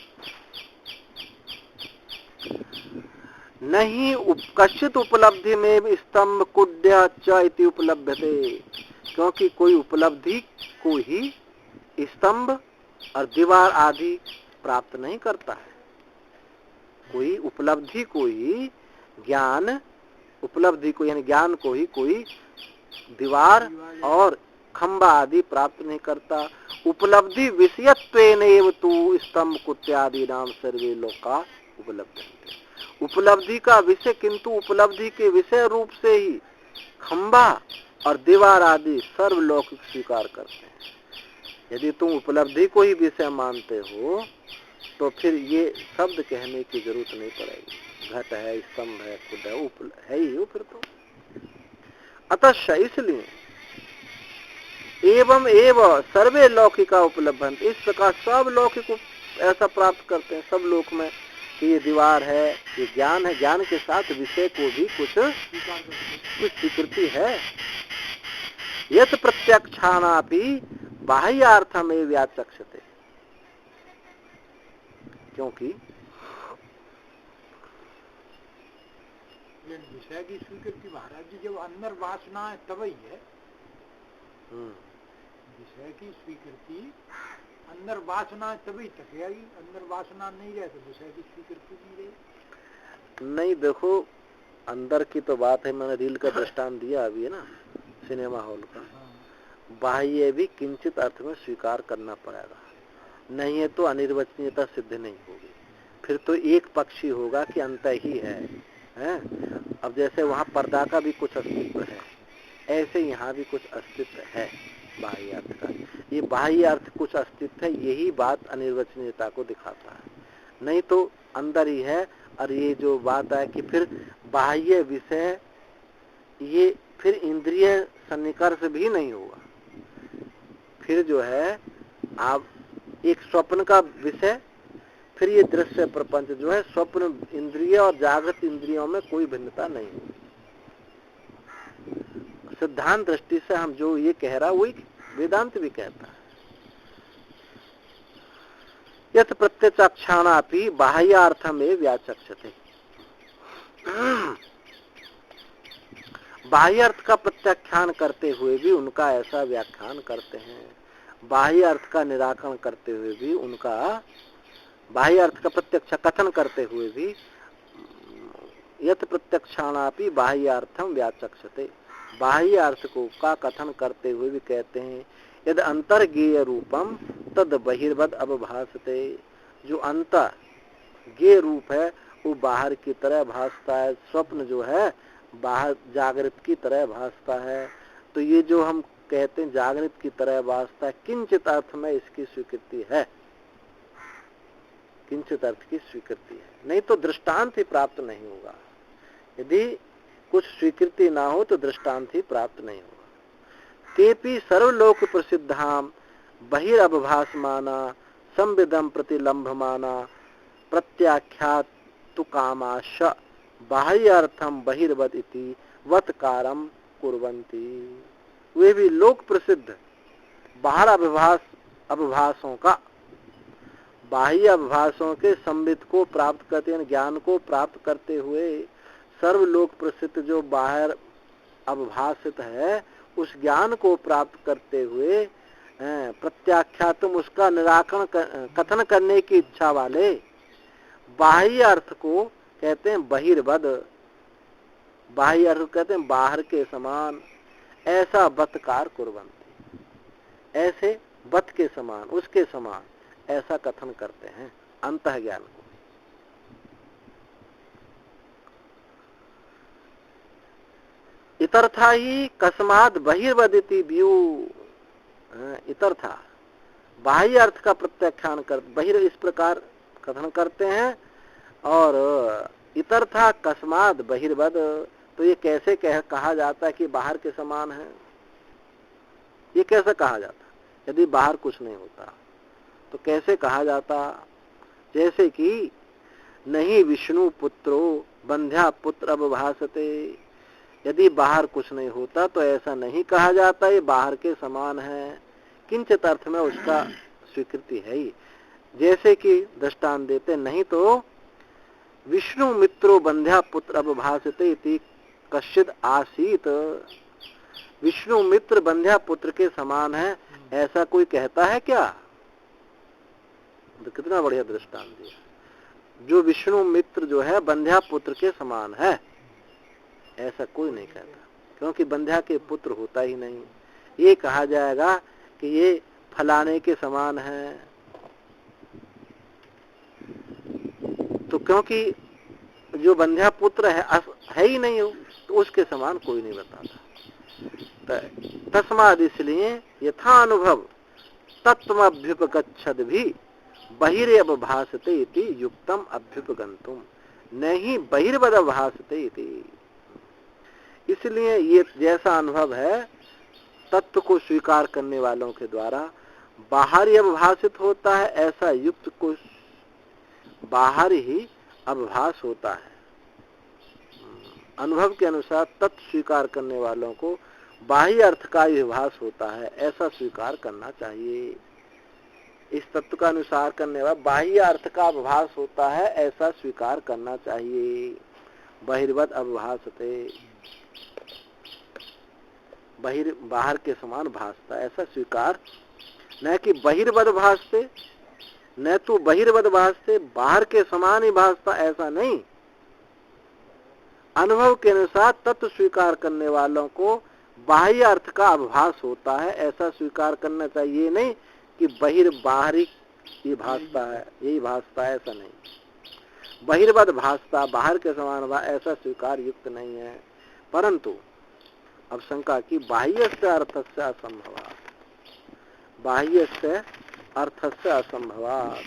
नहीं कश्चित उपलब्धि में स्तंभ कुड्य च इति उपलब्धते, क्योंकि कोई उपलब्धि को ही स्तंभ और दीवार आदि प्राप्त नहीं करता है। कोई उपलब्धि को ही ज्ञान, उपलब्धि को यानी ज्ञान को ही कोई दीवार और खंबा आदि प्राप्त नहीं करता। उपलब्धि विषयत्वेनैव तु स्तंभ कुत्यादि नाम सर्वे लोका उपलब्धन्ते। उपलब्धि का विषय, किंतु उपलब्धि के विषय रूप से ही खंबा और दीवार आदि सर्वलौकिक स्वीकार करते हैं। यदि तुम उपलब्धि को ही विषय मानते हो तो फिर ये शब्द कहने की जरूरत नहीं पड़ेगी। घट है, स्तंभ है, खुद है ही हो फिर तो। अतः इसलिए एवं सर्वे लौकिका उपलब्धन्ते, इस प्रकार सब लौकिक ऐसा प्राप्त करते हैं सब लोक में कि ये दीवार है, ये ज्ञान है। ज्ञान के साथ विषय को भी कुछ स्वीकृति है। यत् प्रत्यक्षानापि बाह्यार्थमेव व्याचक्षते, क्योंकि विषय की स्वीकृति महाराज जी जब अंदर वासना है तभी है। विषय की स्वीकृति अंदर वासना तभी तक है, अंदर वासना नहीं रहे तो विषय की स्वीकृति नहीं रहे। नहीं, देखो अंदर की तो बात है, मैंने रील का दृष्टांत दिया अभी है ना, सिनेमा हॉल का। बाह्य भी किंचित अर्थ में स्वीकार करना पड़ेगा, नहीं है तो अनिर्वचनीयता सिद्ध नहीं होगी। फिर तो एक पक्षी होगा कि अंत ही है, हैं? अब जैसे वहां पर्दा का भी कुछ अस्तित्व है, ऐसे यहाँ भी कुछ अस्तित्व है बाह्य अर्थ का। ये बाह्य अर्थ कुछ अस्तित्व है, यही बात अनिर्वचनीयता को दिखाता है, नहीं तो अंदर ही है। और ये जो बात है कि फिर बाह्य विषय, ये फिर इंद्रिय सन्निकर्ष भी नहीं होगा। फिर जो है आप एक स्वप्न का विषय, फिर ये दृश्य प्रपंच जो है, स्वप्न इंद्रिय और जागृत इंद्रियों में कोई भिन्नता नहीं होगी। सिद्धांत दृष्टि से हम जो ये कह रहा वही वेदांत भी कहता है। यत् प्रत्यक्षाणापि बाह्यार्थमेव व्याचक्षते। बाह्य अर्थ का प्रत्याख्यान करते हुए भी उनका ऐसा व्याख्यान करते हैं, बाह्य अर्थ का निराकरण करते हुए भी उनका, बाह्य अर्थ का प्रत्यक्ष कथन करते हुए भी, यत् प्रत्यक्षाणापि बाह्यार्थम व्याचक्षते, बाह्य अर्थ को का कथन करते हुए भी कहते हैं यद अंतर्गेय रूपम तद बहिर्वद अवभासते। जो अंतर गेय रूप है वो बाहर की तरह भासता है, स्वप्न जो है बाहर जागृत की तरह भासता है। तो ये जो हम कहते हैं जागृत की तरह भासता है, किंचित अर्थ में इसकी स्वीकृति है, किंचित अर्थ की स्वीकृति है, नहीं तो दृष्टांत ही प्राप्त नहीं होगा। यदि कुछ स्वीकृति ना हो तो दृष्टांत ही प्राप्त नहीं होगा। तेपि सर्वलोक प्रसिद्धाम बहिरभासमाना संविदम प्रतिलंभमाना प्रत्याख्यात तु कामाश बाह्यार्थम बहिर्वद इति वत्कारम कुर्वन्ति। वे भी लोक प्रसिद्ध बाहर अभिभासों का, बाह्य अभिभासों के संविद को प्राप्त करते हैं, ज्ञान को प्राप्त करते हुए सर्वलोक प्रसिद्ध जो बाहर अभिभाषित है उस ज्ञान को प्राप्त करते हुए प्रत्याख्यातम उसका निराकरण कथन करने की इच्छा वाले बाह्य अर्थ को कहते हैं बहिर्वद। बाह्य अर्थ कहते हैं बाहर के समान, ऐसा बतकार कुर्वन्ति, ऐसे बत के समान, उसके समान ऐसा कथन करते हैं अंतः ज्ञान को। इतर्था ही कस्माद बहिर्वदिति व्यू, इतर्था बाह्य अर्थ का प्रत्याख्यान कर बहिर इस प्रकार कथन करते हैं, और इतर्था कस्माद बहिर्वद, तो ये कैसे कहा जाता है कि बाहर के समान है? ये कैसे कहा जाता? यदि बाहर कुछ नहीं होता तो कैसे कहा जाता? जैसे कि नहीं विष्णु पुत्रो बंध्या पुत्र अवभासते, यदि बाहर कुछ नहीं होता तो ऐसा नहीं कहा जाता ये बाहर के समान है, किंचित अर्थ में उसका स्वीकृति है ही। जैसे कि दृष्टांत देते, नहीं तो विष्णु मित्रो बंध्या पुत्र अवभासते इति कश्चिद आसीत, विष्णु मित्र बंध्या पुत्र के समान है ऐसा कोई कहता है क्या? तो कितना बढ़िया दृष्टांत दिया। जो विष्णु मित्र जो है बंध्या पुत्र के समान है ऐसा कोई नहीं कहता, क्योंकि बंध्या के पुत्र होता ही नहीं। ये कहा जाएगा कि ये फलाने के समान है, तो क्योंकि जो बंध्या पुत्र है ही नहीं हो, तो उसके समान कोई नहीं बताता। तस्माद इसलिए यथा अनुभव तत्वमभ्युपगच्छद भी बहिरेव भासते इति युक्तम अभ्युपगंतुम नहीं बहिर्वद भासते इति। इसलिए ये जैसा अनुभव है तत्व को स्वीकार करने वालों के द्वारा बाहर ही अवभाषित होता है, ऐसा युक्त को बाहर ही अवभास होता है। अनुभव के अनुसार तत्व स्वीकार करने वालों को बाह्य अर्थ का विभास होता है, ऐसा स्वीकार करना चाहिए। इस तत्व का अनुसार करने वाला बाह्य अर्थ का अवभास होता है, ऐसा स्वीकार करना चाहिए। बहिर्वद अवभासते, बाहर के समान भासता, ऐसा स्वीकार, न कि बहिर्वद भासते, न तो बहिर्वद भासते बाहर के समान ही भासता, ऐसा नहीं। अनुभव के अनुसार तत्व स्वीकार करने वालों को बाह्य अर्थ का अभास होता है, ऐसा स्वीकार करना चाहिए। ये नहीं कि बाहरी ये भासता है, यही भासता है, ऐसा नहीं। बहिर्वद भासता, बाहर के समान ऐसा स्वीकार युक्त नहीं है। परंतु अब शंका की, बाह्य से अर्थ से असंभवात, बाह्य से अर्थ से असंभवात,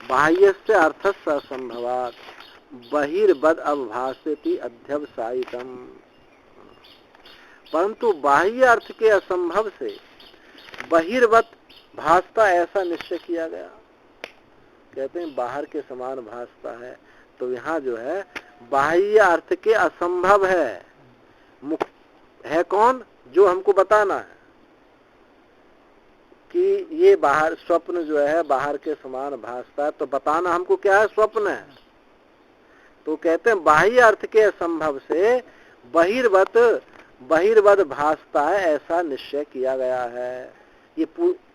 बाह्य से अर्थ से असंभवात बहिर्वद अवभासति अध्यवसायितम। परंतु बाह्य अर्थ के असंभव से बहिर्वत भासता ऐसा निश्चय किया गया। कहते हैं बाहर के समान भासता है, तो यहाँ जो है बाह्य अर्थ के असंभव है। है कौन? जो हमको बताना है कि ये बाहर स्वप्न जो है बाहर के समान भासता है, तो बताना हमको क्या है? स्वप्न है। तो कहते हैं बाह्य अर्थ के असंभव से बहिर्वत भासता है ऐसा निश्चय किया गया है। ये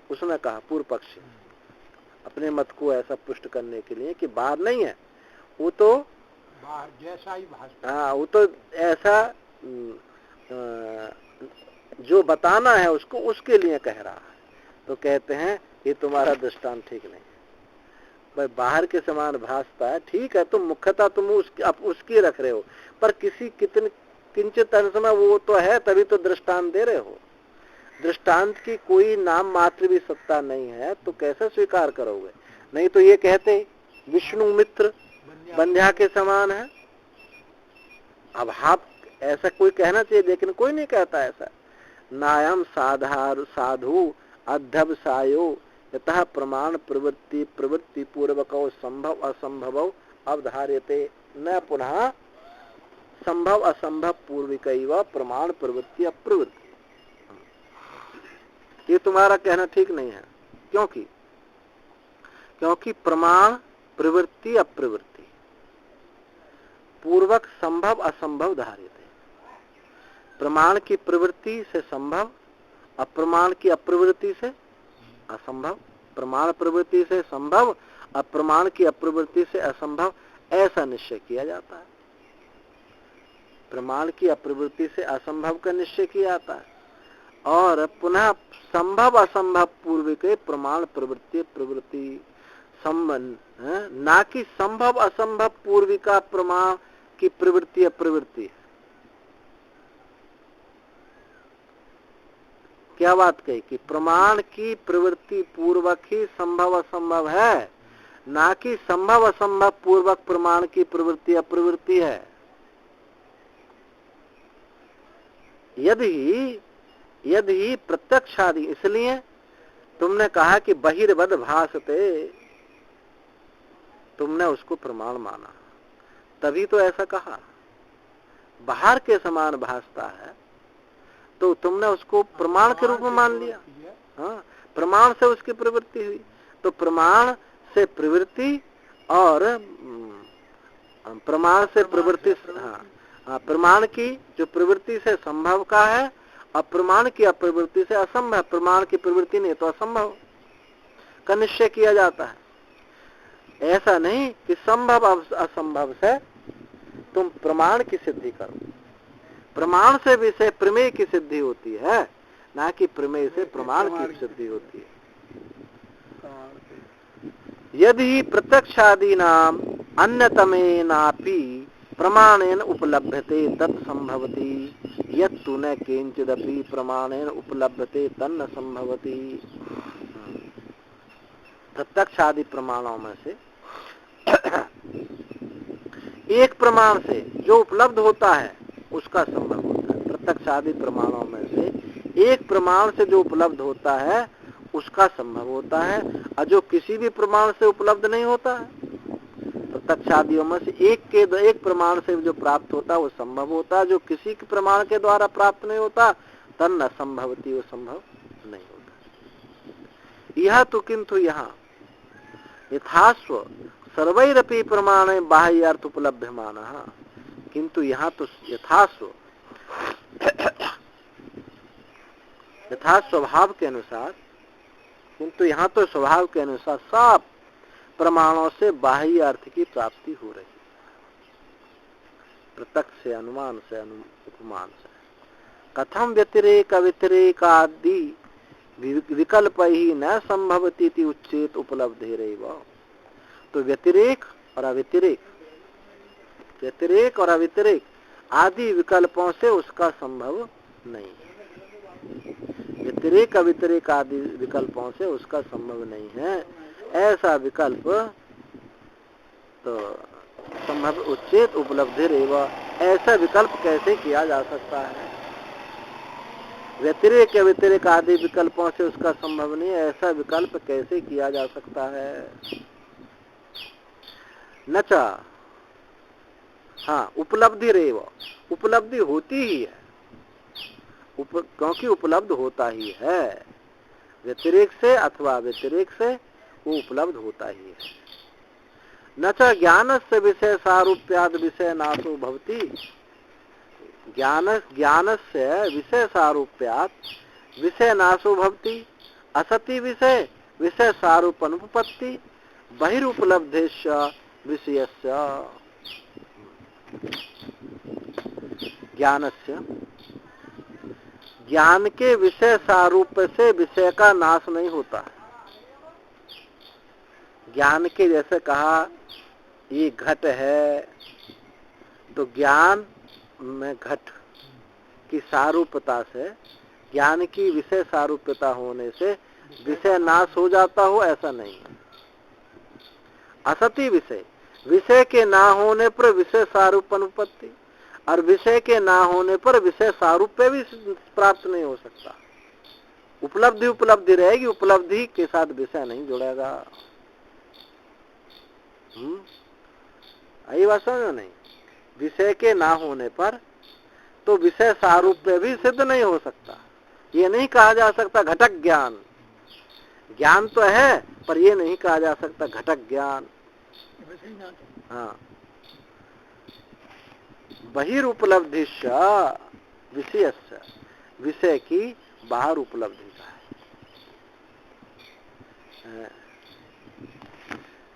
उसने कहा पूर्व पक्षी अपने मत को ऐसा पुष्ट करने के लिए कि बाहर नहीं है, वो तो बाहर जैसा ही भासता। हाँ, वो तो ऐसा जो बताना है उसको, उसके लिए कह रहा है। तो कहते हैं ये तुम्हारा दृष्टांत ठीक नहीं है। भाई बाहर के समान भासता है, ठीक है, तुम मुख्यतः तुम उसकी रख रहे हो, पर किंचित अंश में वो तो है, तभी तो दृष्टांत दे रहे हो। दृष्टांत की कोई नाम मात्र भी सत्ता नहीं है तो कैसे स्वीकार करोगे? नहीं तो ये कहते विष्णु मित्र बंध्या के समान है। अब आप ऐसा कोई कहना चाहिए, लेकिन कोई नहीं कहता ऐसा। नायम साधु अध्यवसायो यतः प्रमाण प्रवृत्ति पूर्वको संभव असंभव अवधार्यते न पुनः संभव असंभव पूर्विकैव प्रमाण प्रवृत्ति अप्रवृत्ति। ये तुम्हारा कहना ठीक नहीं है। क्योंकि प्रमाण प्रवृत्ति अप्रवृत्ति पूर्वक संभव असंभव धार्यते। प्रमाण की प्रवृत्ति से संभव, अप्रमाण की अप्रवृत्ति से असंभव। प्रमाण प्रवृत्ति से संभव, अप्रमाण की अप्रवृत्ति से असंभव, ऐसा निश्चय किया जाता है। प्रमाण की अप्रवृत्ति से असंभव का निश्चय किया जाता है, और पुनः संभव असंभव पूर्व के प्रमाण प्रवृत्ति संबंध, ना कि संभव असंभव पूर्व का प्रमाण की प्रवृत्ति अप्रवृत्ति है। क्या बात कही कि प्रमाण की प्रवृत्ति पूर्वक ही संभव असंभव है, ना कि संभव असंभव पूर्वक प्रमाण की प्रवृत्ति अप्रवृत्ति है। यदि प्रत्यक्षादि, इसलिए तुमने कहा कि बहिर्वद भासते, तुमने उसको प्रमाण माना, तभी तो ऐसा कहा। बाहर के समान भासता है तो तुमने उसको प्रमाण के रूप में मान लिया। हाँ, प्रमाण से उसकी प्रवृत्ति हुई, तो प्रमाण से प्रवृत्ति और प्रमाण से प्रवृत्ति, हाँ, प्रमाण की जो प्रवृत्ति से संभव का है, अप्रमाण की अप्रवृत्ति से असंभव। प्रमाण की प्रवृत्ति नहीं तो असंभव का निश्चय किया जाता है। ऐसा नहीं कि संभव असंभव से तुम प्रमाण की सिद्धि करो। प्रमाण से विषय प्रमेय की सिद्धि होती है, ना कि प्रमेय से प्रमाण की सिद्धि होती है। यदि प्रत्यक्षादि नाम अन्यतमेनापि प्रमाणेन उपलभ्यते तत् संभवति, यत्तु न किंचिदपि प्रमाणेन उपलभ्यते तन्न संभवति। प्रत्यक्ष आदि प्रमाणों में से एक प्रमाण से जो उपलब्ध होता है उसका संभव होता है। प्रत्यक्ष आदि प्रमाणों में से एक प्रमाण से जो उपलब्ध होता है उसका संभव होता है, और जो किसी भी प्रमाण से उपलब्ध नहीं होता है, प्रत्यक्ष आदियों में से एक प्रमाण से जो प्राप्त होता है वो संभव होता है। जो किसी के प्रमाण के द्वारा प्राप्त नहीं होता तन्न संभवती, वो संभव नहीं होता। यह तो किंतु यहाँ यथास्व सर्वैरपि प्रमाणे बाह्य अर्थ उपलभ्यमानः, किंतु यहाँ तो यथास्व स्वभाव के अनुसार, किंतु यहाँ तो स्वभाव के अनुसार सब प्रमाणों से बाह्य अर्थ की प्राप्ति हो रही है। प्रत्यक्ष से, अनुमान से, उपमान से। कथम व्यतिरेक आदि विकल्प ही न संभवती उच्चेत उपलब्धि रही। तो व्यतिरेक और अव्यतिरेक, व्यतिरेक और अव्यतिरेक आदि विकल्पों से उसका संभव नहीं। व्यतिरेक अव्यतिरेक आदि विकल्पों से उसका संभव नहीं है। ऐसा विकल्प तो संभव उचित उपलब्धि रेवा, ऐसा विकल्प कैसे किया जा सकता है? व्यतिरेक अव्यतिरेक आदि विकल्पों से उसका संभव नहीं, ऐसा विकल्प कैसे किया जा सकता है? नचा, हाँ उपलब्धि रेव, उपलब्धि होती ही है, क्योंकि उपलब्ध होता ही है, व्यतिरेक से अथवा व्यतिरेक से वो उपलब्ध होता ही है। नचा ज्ञानस्य विषय सारूप्याद विषय नाशो भवति, ज्ञानस्य विषय सारूप्याद विषय नाशो भवति, असति विषय विषय सारूप अनुपपत्ति, बहिरुपलब्धेस्य विषयस्य। ज्ञानस्य, ज्ञान के विषय सारूप से विषय का नाश नहीं होता। ज्ञान के जैसे कहा ये घट है, तो ज्ञान में घट की सारूपता से, ज्ञान की विषय सारूप्यता होने से विषय नाश हो जाता हो, ऐसा नहीं। असति विषय, विषय के ना होने पर विषय सारूप अनुपत्ति, और विषय के ना होने पर विषय सारूप्य भी प्राप्त नहीं हो सकता। उपलब्धि उपलब्धि रहेगी, उपलब्धि के साथ विषय नहीं जुड़ेगा। आई बात समझो नहीं? विषय के ना होने पर तो विषय सारूप्य भी सिद्ध नहीं हो सकता। ये नहीं कहा जा सकता घटक ज्ञान, ज्ञान तो है पर ये नहीं कहा जा सकता घटक ज्ञान। हाँ, बहिरुपलब्धि विषय, विषय की बाहर उपलब्धि का है।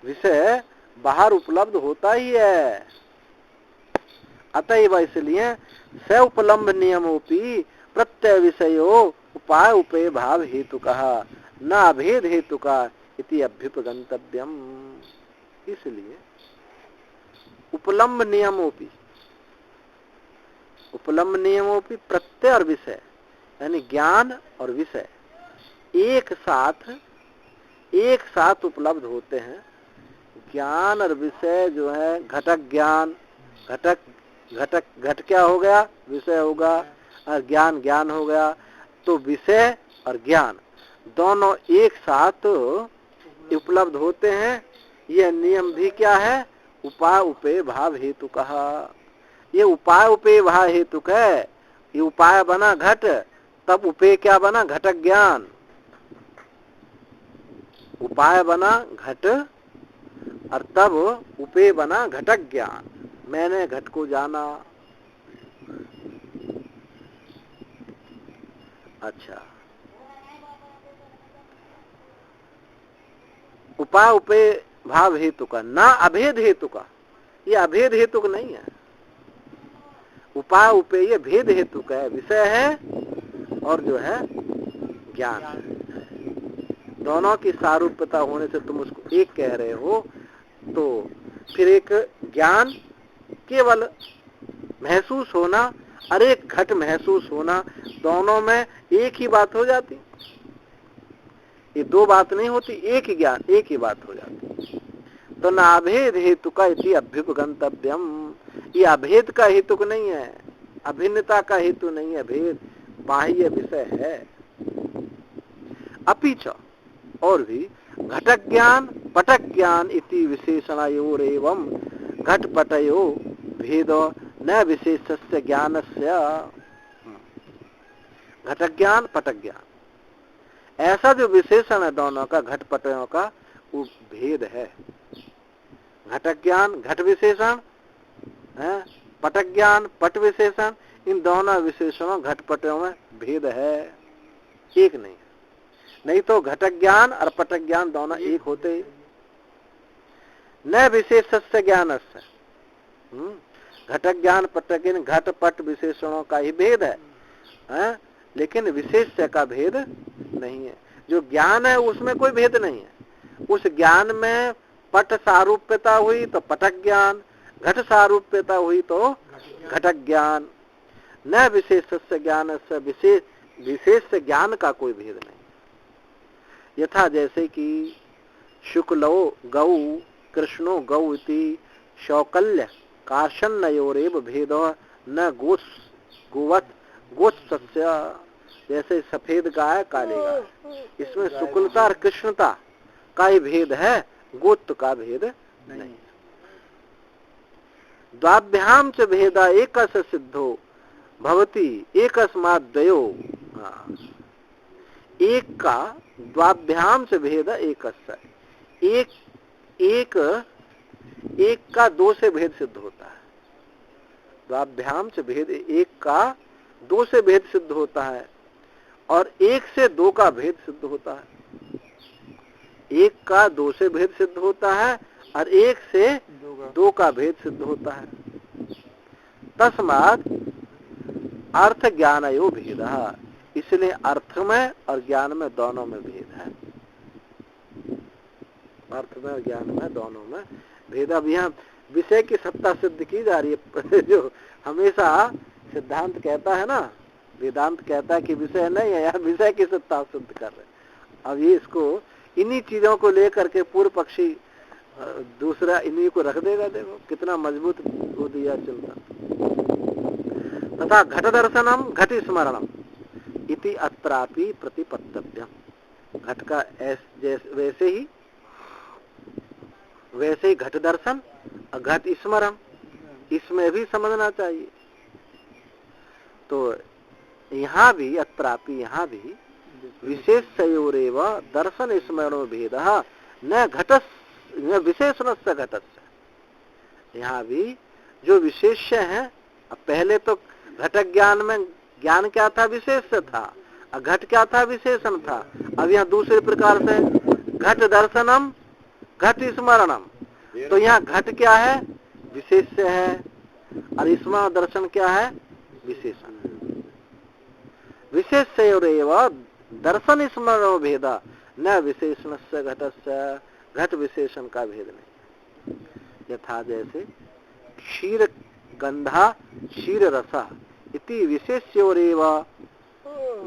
विषय बाहर उपलब्ध होता ही है। अतएव इसलिए स उपलम्ब नियमोपि प्रत्यय विषयो उपाय उपेय भाव हेतु कहा, न अभेद हेतु का इति अभ्युपगंतव्यम। इसलिए उपलम्ब नियमोपि, उपलम्ब नियमोपि प्रत्यय और विषय, यानी ज्ञान और विषय एक साथ उपलब्ध होते हैं। ज्ञान और विषय जो है, घटक ज्ञान, घट क्या हो गया? विषय होगा, और ज्ञान ज्ञान हो गया। तो विषय और ज्ञान दोनों एक साथ उपलब्ध होते हैं। यह नियम भी क्या है? उपाय उपेय भाव हेतु कहा। ये उपाय उपेय भाव हेतु है। ये उपाय बना घट, तब उपेय क्या बना? घटक ज्ञान। उपाय बना घट और तब उपेय बना घटक ज्ञान। मैंने घट को जाना। अच्छा, उपाय उपेय भाव हेतु का, ना अभेद हेतु का। ये अभेद हेतु का नहीं है। उपाय उपेय ये भेद हेतु का है, विषय है और जो है ज्ञान है। दोनों की सारूप्यता होने से तुम उसको एक कह रहे हो, तो फिर एक ज्ञान केवल महसूस होना और एक घट महसूस होना, दोनों में एक ही बात हो जाती। ये दो बात नहीं होती, एक ही ज्ञान, एक ही बात हो जाती। तो न अभेद हेतु का इति अभ्युपगंतव्यम। ये अभेद का हेतु नहीं है, अभिन्नता का हेतु नहीं है, भेद बाह्य विषय है। अपिच, और भी घटक ज्ञान पटक ज्ञान इति विशेषणयोर एवं घटपटयो भेदो न विशेषस्य ज्ञानस्य। घटक ज्ञान पटक ज्ञान, ऐसा जो विशेषण है दोनों का, घटपटयों का, वो भेद है। घटक ज्ञान घट विशेषण है, पटक ज्ञान पट विशेषण, इन दोनों विशेषणों घटपटयों में भेद है, एक नहीं। नहीं तो घटक ज्ञान और पटक ज्ञान दोनों एक होते। न विशेषस्य ज्ञानस्य, घटक ज्ञान पटक घट पट विशेषणों का ही भेद है, लेकिन विशेष्य का भेद नहीं है। जो ज्ञान है उसमें कोई भेद नहीं है। उस ज्ञान में पट सारूप्यता हुई तो पटक ज्ञान, घट सारूप्यता हुई तो घटक ज्ञान। न विशेषस्य ज्ञान से विशेष ज्ञान का कोई भेद नहीं। यथा जैसे कि शुक्लो गौ कृष्णो गौ इति शौकल्य कार्षण्योरेव भेदो न गोवत् गोत्सस्य। जैसे सफेद गाय काले गाय, इसमें शुक्लता और कृष्णता का ही भेद है, गोत्र का भेद नहीं। द्वाभ्याम च भेदा एकस्य सिद्धो भवति एकस्मात् द्वयो। एक का द्वाभ्याम से भेद एकस्य, एक का दो से भेद सिद्ध होता है। द्वाभ्याम से भेद, एक का दो से भेद सिद्ध होता है और एक से दो का भेद सिद्ध होता है। एक का दो से भेद सिद्ध होता है और एक से दो का भेद सिद्ध होता है। तस्मात् अर्थ ज्ञानयो भेदः, इसलिए अर्थ में और ज्ञान में दोनों में भेद है। अर्थ में और ज्ञान में दोनों में भेद। अब यहाँ विषय की सत्ता सिद्ध की जा रही है। जो हमेशा सिद्धांत कहता है ना, वेदांत कहता है कि विषय नहीं है, यहाँ विषय की सत्ता सिद्ध कर रहे। अब ये इसको इन्हीं चीजों को लेकर के पूर्व पक्षी दूसरा इन्हीं को रख देगा। देखो कितना मजबूत हो दिया चिंतन। तथा घट दर्शनम घट स्मरणम इति अत्रापि प्रतिपत्तव्यम। घट का वैसे ही घट दर्शन और घट स्मरण, इसमें भी समझना चाहिए। तो यहाँ भी अत्रापि, यहाँ भी विशेषयोरेव दर्शन स्मरण भेदः न घटस न विशेषणस्य घटस्य। यहाँ भी जो विशेष्य है, अब पहले तो घटक ज्ञान में ज्ञान क्या था, विशेष था, और घट क्या था, विशेषण था। अब यहाँ दूसरे प्रकार से घट दर्शनम घट स्मरणम, तो यहाँ घट क्या है, विशेष्य है, और स्मरण दर्शन क्या है, विशेषण। विशेषयोरेव दर्शन स्मरण भेद न विशेषणस्य घटस्य, घट विशेषण का भेद नहीं। यथा जैसे क्षीर गंधा क्षीर रस इति विशेष्योरेव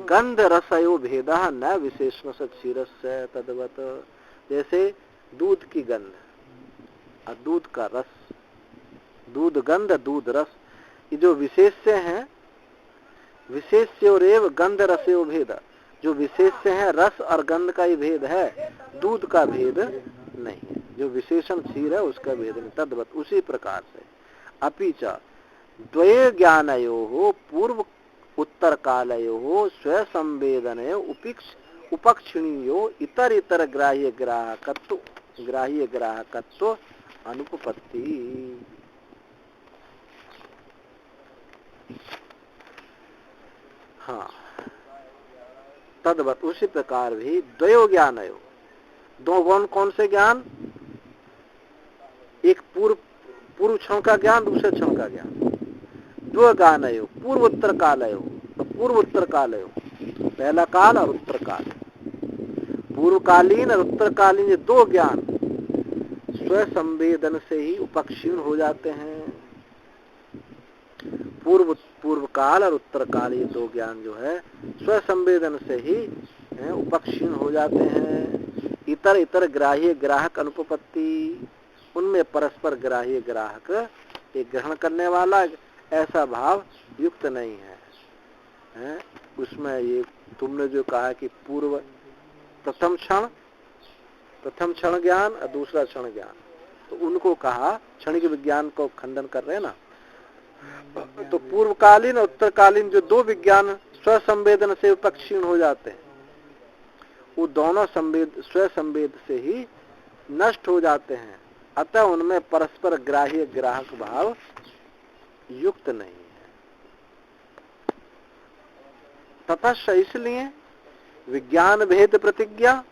गंध रसयो भेदः न विशेषणस्य क्षीरस्य तद्वत्। जैसे दूध की गंध और दूध का रस, दूध गंध दूध रस, ये जो विशेष्य हैं, विशेष्योरेव गंध रसयो भेद, जो विशेष्य है रस और गंध का ही भेद है, दूध का भेद नहीं है। जो विशेषण क्षीर है उसका भेद नहीं। तद्वत् उसी प्रकार से अपि च द्वये ज्ञानयोः पूर्व उत्तर कालयोः स्वयं संवेदनयो उपक्षिणीयो इतर इतर ग्राह्य ग्राहकत्व अनुपपत्ति। हाँ, तद्वत् उसी प्रकार भी द्वयो ज्ञानयो, दो गौण कौन से ज्ञान, एक पूर्व क्षण का ज्ञान, दूसरे क्षण का ज्ञान। दो ज्ञानयो पूर्व उत्तर कालयो, पूर्व उत्तर कालयो, पहला काल और उत्तर काल, पूर्वकालीन और उत्तरकालीन, ये दो ज्ञान स्व संवेदन से ही उपक्षीण हो जाते हैं। पूर्व काल और उत्तर काल, ये दो ज्ञान जो है स्व संवेदन से ही उपक्षीण हो जाते हैं। इतर इतर ग्राह्य ग्राहक अनुपपत्ति, उनमें परस्पर ग्राह्य ग्राहक, एक ग्रहण करने वाला ऐसा भाव युक्त नहीं है। उसमें ये तुमने जो कहा कि पूर्व प्रथम क्षण ज्ञान और दूसरा क्षण ज्ञान, तो उनको कहा क्षणिक विज्ञान को खंडन कर रहे हैं ना। तो पूर्वकालीन और उत्तरकालीन जो दो विज्ञान स्व संवेदन से उपक्षीण हो जाते हैं, वो दोनों स्व संवेद से ही नष्ट हो जाते हैं। अतः उनमें परस्पर ग्राह्य ग्राहक भाव युक्त नहीं है। ततः इसलिए विज्ञान भेद प्रतिज्ञा,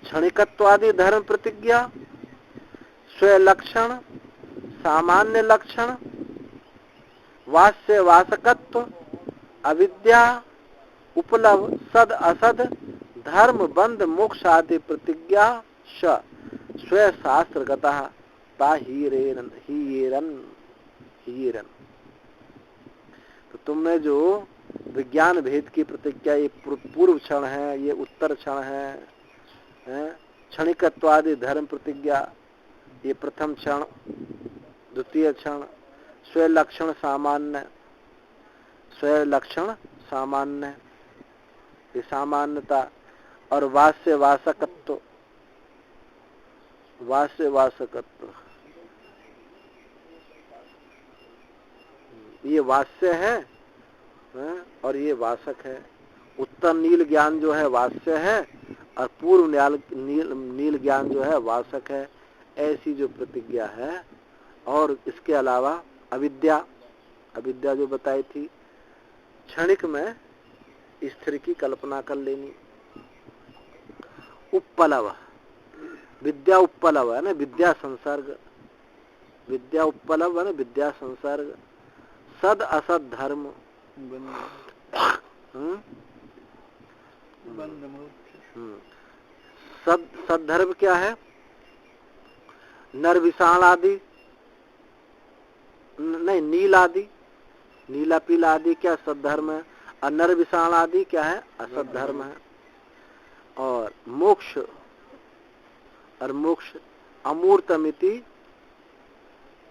क्षणिकत्वादि धर्म प्रतिज्ञा, स्वलक्षण सामान्य लक्षण, वास्य वासकत्व, अविद्या, उपलव सद असद, धर्म बंध मोक्ष आदि प्रतिज्ञा स्व शास्त्रगतः ताहीरेरन हीरन। तो तुमने जो विज्ञान भेद की प्रतिज्ञा, ये पूर्व क्षण है, ये उत्तर क्षण है, क्षणिकत्वादि धर्म प्रतिज्ञा, ये प्रथम क्षण, द्वितीय क्षण, स्वलक्षण सामान्य, स्वलक्षण सामान्य, ये सामान्यता, और वास्य वासकत्व, वास्य वासकत्व, ये वास्य है और ये वासक है। उत्तर नील ज्ञान जो है वास्य है और पूर्व नील ज्ञान जो है वासक है। ऐसी जो प्रतिज्ञा है। और इसके अलावा अविद्या जो बताई थी, क्षणिक में स्थिर की कल्पना कर लेनी। उपप्लव, विद्या उपप्लव है ना, विद्या संसर्ग, विद्या उपप्लव है ना, विद्या संसर्ग। सद असद धर्म, सद धर्म क्या है? नर विषाण आदि नहीं, नील आदि, नीला पीला आदि क्या सद धर्म है, और नर विषाण आदि क्या है? असद धर्म है। और मोक्ष अमूर्तमिति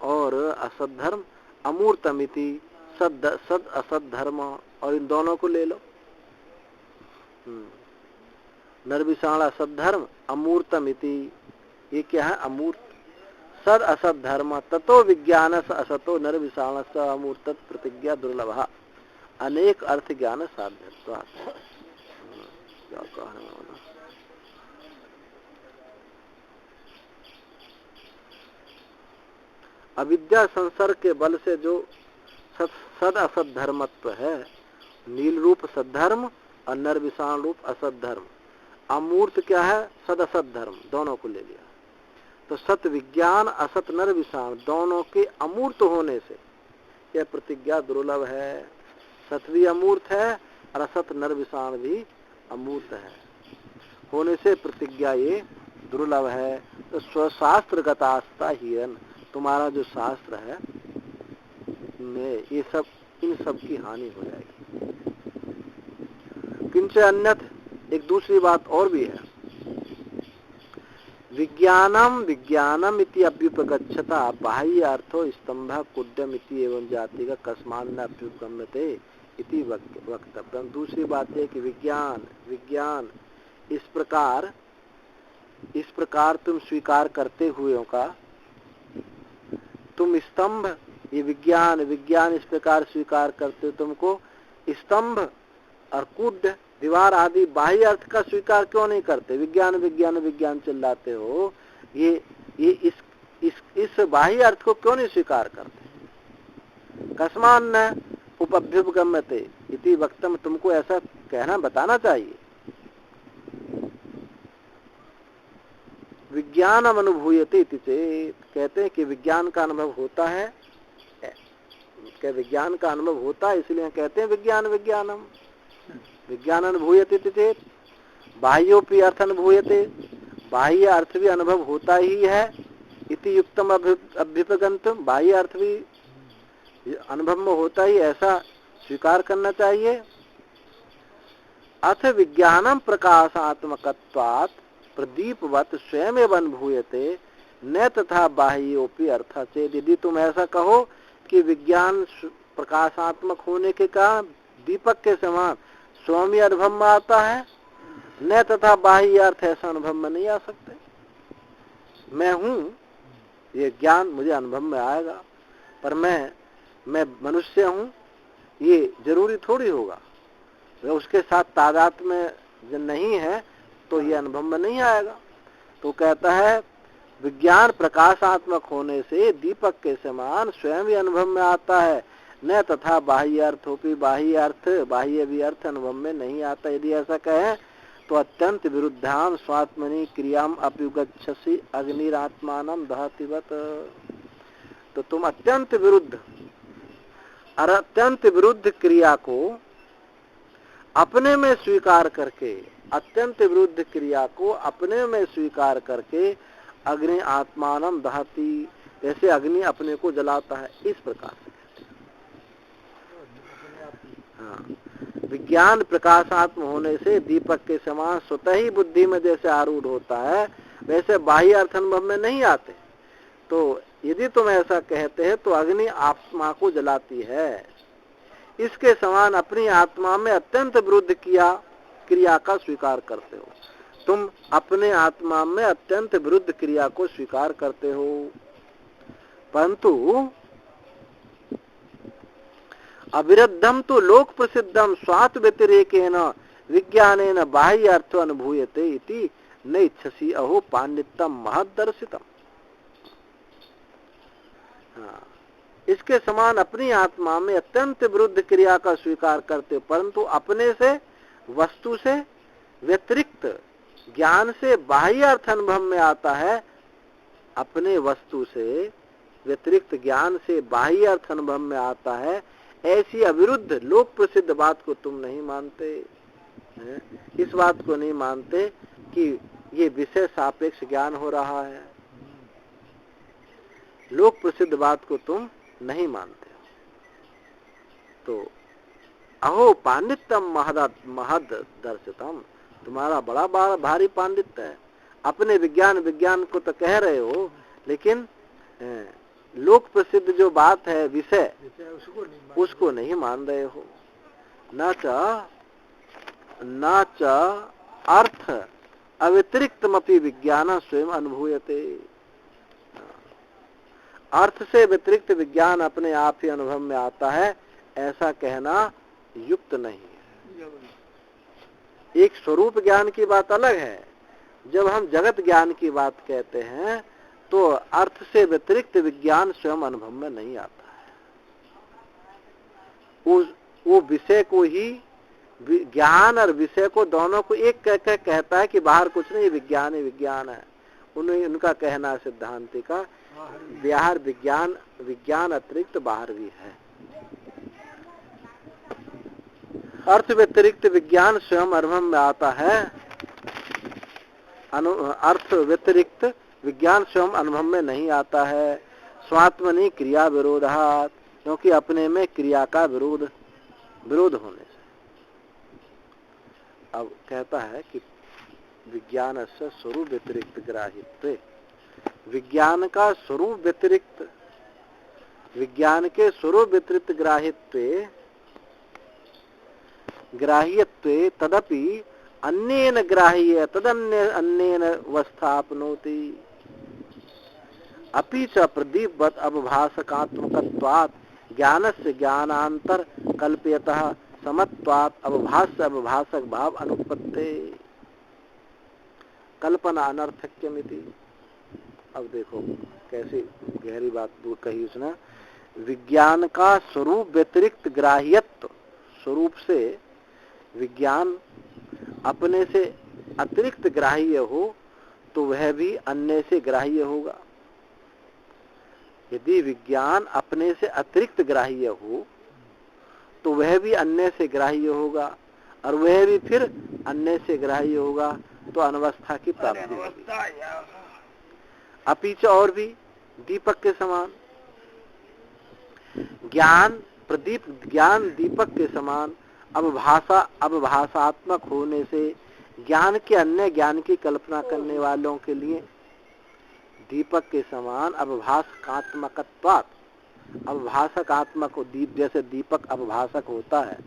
और असद धर्म, अमूर्तमिति सद असद धर्म, और इन दोनों को ले लो। नरविषाण असद धर्म, अमूर्तमिति ये क्या है? अमूर्त। सद असद धर्म ततो विज्ञानस असतो नरविषाणस अमूर्त प्रतिज्ञा दुर्लभ अनेक अर्थ ज्ञान साध्यत्वात्। क्या कहना होना? अविद्या संसर्ग के बल से जो सद असद धर्मत्व है, नील रूप सद्धर्म और नर विषाण रूप असद धर्म, अमूर्त क्या है? सद असद धर्म, दोनों को ले लिया। तो सत विज्ञान असत नर विषाण दोनों के अमूर्त होने से यह प्रतिज्ञा दुर्लभ है। सत भी अमूर्त है और असत नर विषाण भी अमूर्त है, होने से प्रतिज्ञा ये दुर्लभ है। तो स्वशास्त्र गतास्ता हिरन, तुम्हारा जो शास्त्र है में ये सब, इन सब की हानि हो जाएगी। किंच अन्यथ, एक दूसरी बात और भी है। विज्ञानम इति अभ्युपगच्छता बाह्य अर्थो स्तंभ कुड्यम इति एवं जाति का कस्मान न अभ्युपगम्यते इति वक्तव्यम। दूसरी बात है कि विज्ञान इस प्रकार तुम स्वीकार करते हुए का, तुम स्तंभ, ये विज्ञान इस प्रकार स्वीकार करते हो, तुमको स्तंभ और कुड्य दीवार आदि बाह्य अर्थ का स्वीकार क्यों नहीं करते? विज्ञान चिल्लाते हो, ये इस बाह्य अर्थ को क्यों नहीं स्वीकार करते? कस्मान न उपभ्युपगम्यते इति वक्तम, तुमको ऐसा कहना, बताना चाहिए। विज्ञानम अनुभूयते इति चेत, कहते हैं कि विज्ञान का अनुभव होता है, क्या विज्ञान का अनुभव होता है, इसलिए कहते हैं विज्ञानम। विज्ञान अनुभूयते इति चेत बाह्योपि अर्थ अनुभूयते, बाह्य अर्थ भी अनुभव होता ही है। इति युक्तम अभ्युपगन्तुम, बाह्य अर्थ भी अनुभव में होता ही, ऐसा स्वीकार करना चाहिए। अथ विज्ञानम प्रकाशात्मकत्वात् प्रदीपवत स्वयमेव अनुभूयते न तथा बाह्योपि अर्थ चेत। यदि तुम ऐसा कहो कि विज्ञान प्रकाशात्मक होने के कारण दीपक के समान स्वयं अनुभव में आता है, न तथा बाह्य अर्थ ऐसा अनुभव में नहीं आ सकते। मैं हूँ, ये ज्ञान मुझे अनुभव में आएगा, पर मैं मनुष्य हूँ, ये जरूरी थोड़ी होगा। उसके साथ तादाद में जो नहीं है तो ये अनुभव में नहीं आएगा। तो कहता है विज्ञान प्रकाशात्मक होने से दीपक के समान स्वयं भी अनुभव में आता है, न तथा बाह्य अर्थोपि, बाह्य भी अर्थ अनुभव में नहीं आता। यदि ऐसा कहें तो अत्यंत विरुद्धाम स्वात्मनि क्रियाम अभ्युगच्छसि अग्निरात्मानम दहतिवत। तो तुम अत्यंत विरुद्ध क्रिया को अपने में स्वीकार करके अत्यंत विरुद्ध क्रिया को अपने में स्वीकार करके अग्नि आत्मानम दहती, जैसे अग्नि अपने को जलाता है, इस प्रकार से हाँ। विज्ञान प्रकाशात्म होने से दीपक के समान स्वतः ही बुद्धि में जैसे आरूढ़ होता है, वैसे बाह्य अर्थानुभव में नहीं आते। तो यदि तुम ऐसा कहते हैं तो अग्नि आत्मा को जलाती है, इसके समान अपनी आत्मा में अत्यंत विरुद्ध क्रिया का स्वीकार करते हो। तुम अपने आत्मा में अत्यंत विरुद्ध क्रिया को स्वीकार करते हो, परंतु अविरुद्धम तो लोक प्रसिद्धम स्वात् व्यतिरेकेन विज्ञानेन बाह्य अर्थ अनुभूयते इति न इच्छसी अहो पांडित्यम महदर्शितम। हाँ, इसके समान अपनी आत्मा में अत्यंत विरुद्ध क्रिया का स्वीकार करते, परंतु अपने से वस्तु से व्यतिरिक्त ज्ञान से बाह्य अर्थ अनुभव में आता है। अपने वस्तु से व्यतिरिक्त ज्ञान से बाह्य अर्थ अनुभव में आता है, ऐसी अविरुद्ध लोक प्रसिद्ध बात को तुम नहीं मानते। इस बात को नहीं मानते कि ये विषय सापेक्ष ज्ञान हो रहा है। लोक प्रसिद्ध बात को तुम नहीं मानते। तो अहो पांडित्यम महद दर्शितम, तुम्हारा बड़ा भारी पांडित्य है। अपने विज्ञान को तो कह रहे हो, लेकिन लोक प्रसिद्ध जो बात है विषय, उसको नहीं मान रहे हो। न च अर्थ अव्यतिरिक्तमपि विज्ञान स्वयं अनुभूयते। अर्थ से व्यतिरिक्त विज्ञान अपने आप ही अनुभव में आता है, ऐसा कहना युक्त नहीं है। एक स्वरूप ज्ञान की बात अलग है। जब हम जगत ज्ञान की बात कहते हैं तो अर्थ से व्यतिरिक्त विज्ञान स्वयं अनुभव में नहीं आता है। वो विषय को ही, ज्ञान और विषय को दोनों को एक कह कहता है कि बाहर कुछ नहीं, विज्ञान ही विज्ञान है। उनका कहना सिद्धांति का बाहर विज्ञान अतिरिक्त बाहर भी है। अर्थ व्यतिरिक्त विज्ञान स्वयं अनुभव में आता है। अर्थ व्यतिरिक्त विज्ञान स्वयं अनुभव में नहीं आता है। स्वात्मनि क्रिया विरोधात्, क्योंकि अपने में क्रिया का विरोध होने से। अब कहता है कि विज्ञान से स्वरूप व्यतिरिक्त ग्राह्यत्वे, विज्ञान का स्वरूप व्यतिरिक्त, विज्ञान के स्वरूप व्यतिरिक्त ग्राह्यत्वे तदपि अन्येन ग्राह्य तदन्येन अवस्थाप्नोति। अपि च प्रदीपवत् अवभासकात्मकत्वात् ज्ञानस्य ज्ञानांतर कल्पयतः समत्वात् अवभास्य अवभासक भाव अनुपत्ते कल्पना अनर्थक्यमिति। अब देखो कैसी गहरी बात कही उसने। विज्ञान का स्वरूप व्यतिरिक्त ग्राह्यत्व, स्वरूप से विज्ञान अपने से अतिरिक्त ग्राह्य हो तो वह भी अन्य से ग्राह्य होगा। यदि विज्ञान अपने से अतिरिक्त ग्राह्य हो तो वह भी अन्य से ग्राह्य होगा, और वह भी फिर अन्य से ग्राह्य होगा, तो अनवस्था की प्राप्ति होगी। अपीच और भी दीपक के समान, ज्ञान दीपक के समान अवभासात्मक होने से ज्ञान के अन्य ज्ञान की कल्पना करने वालों के लिए दीपक के समान अवभासकात्मकत्वात्, अवभासकात्मक दीप, जैसे दीपक अवभासक होता है,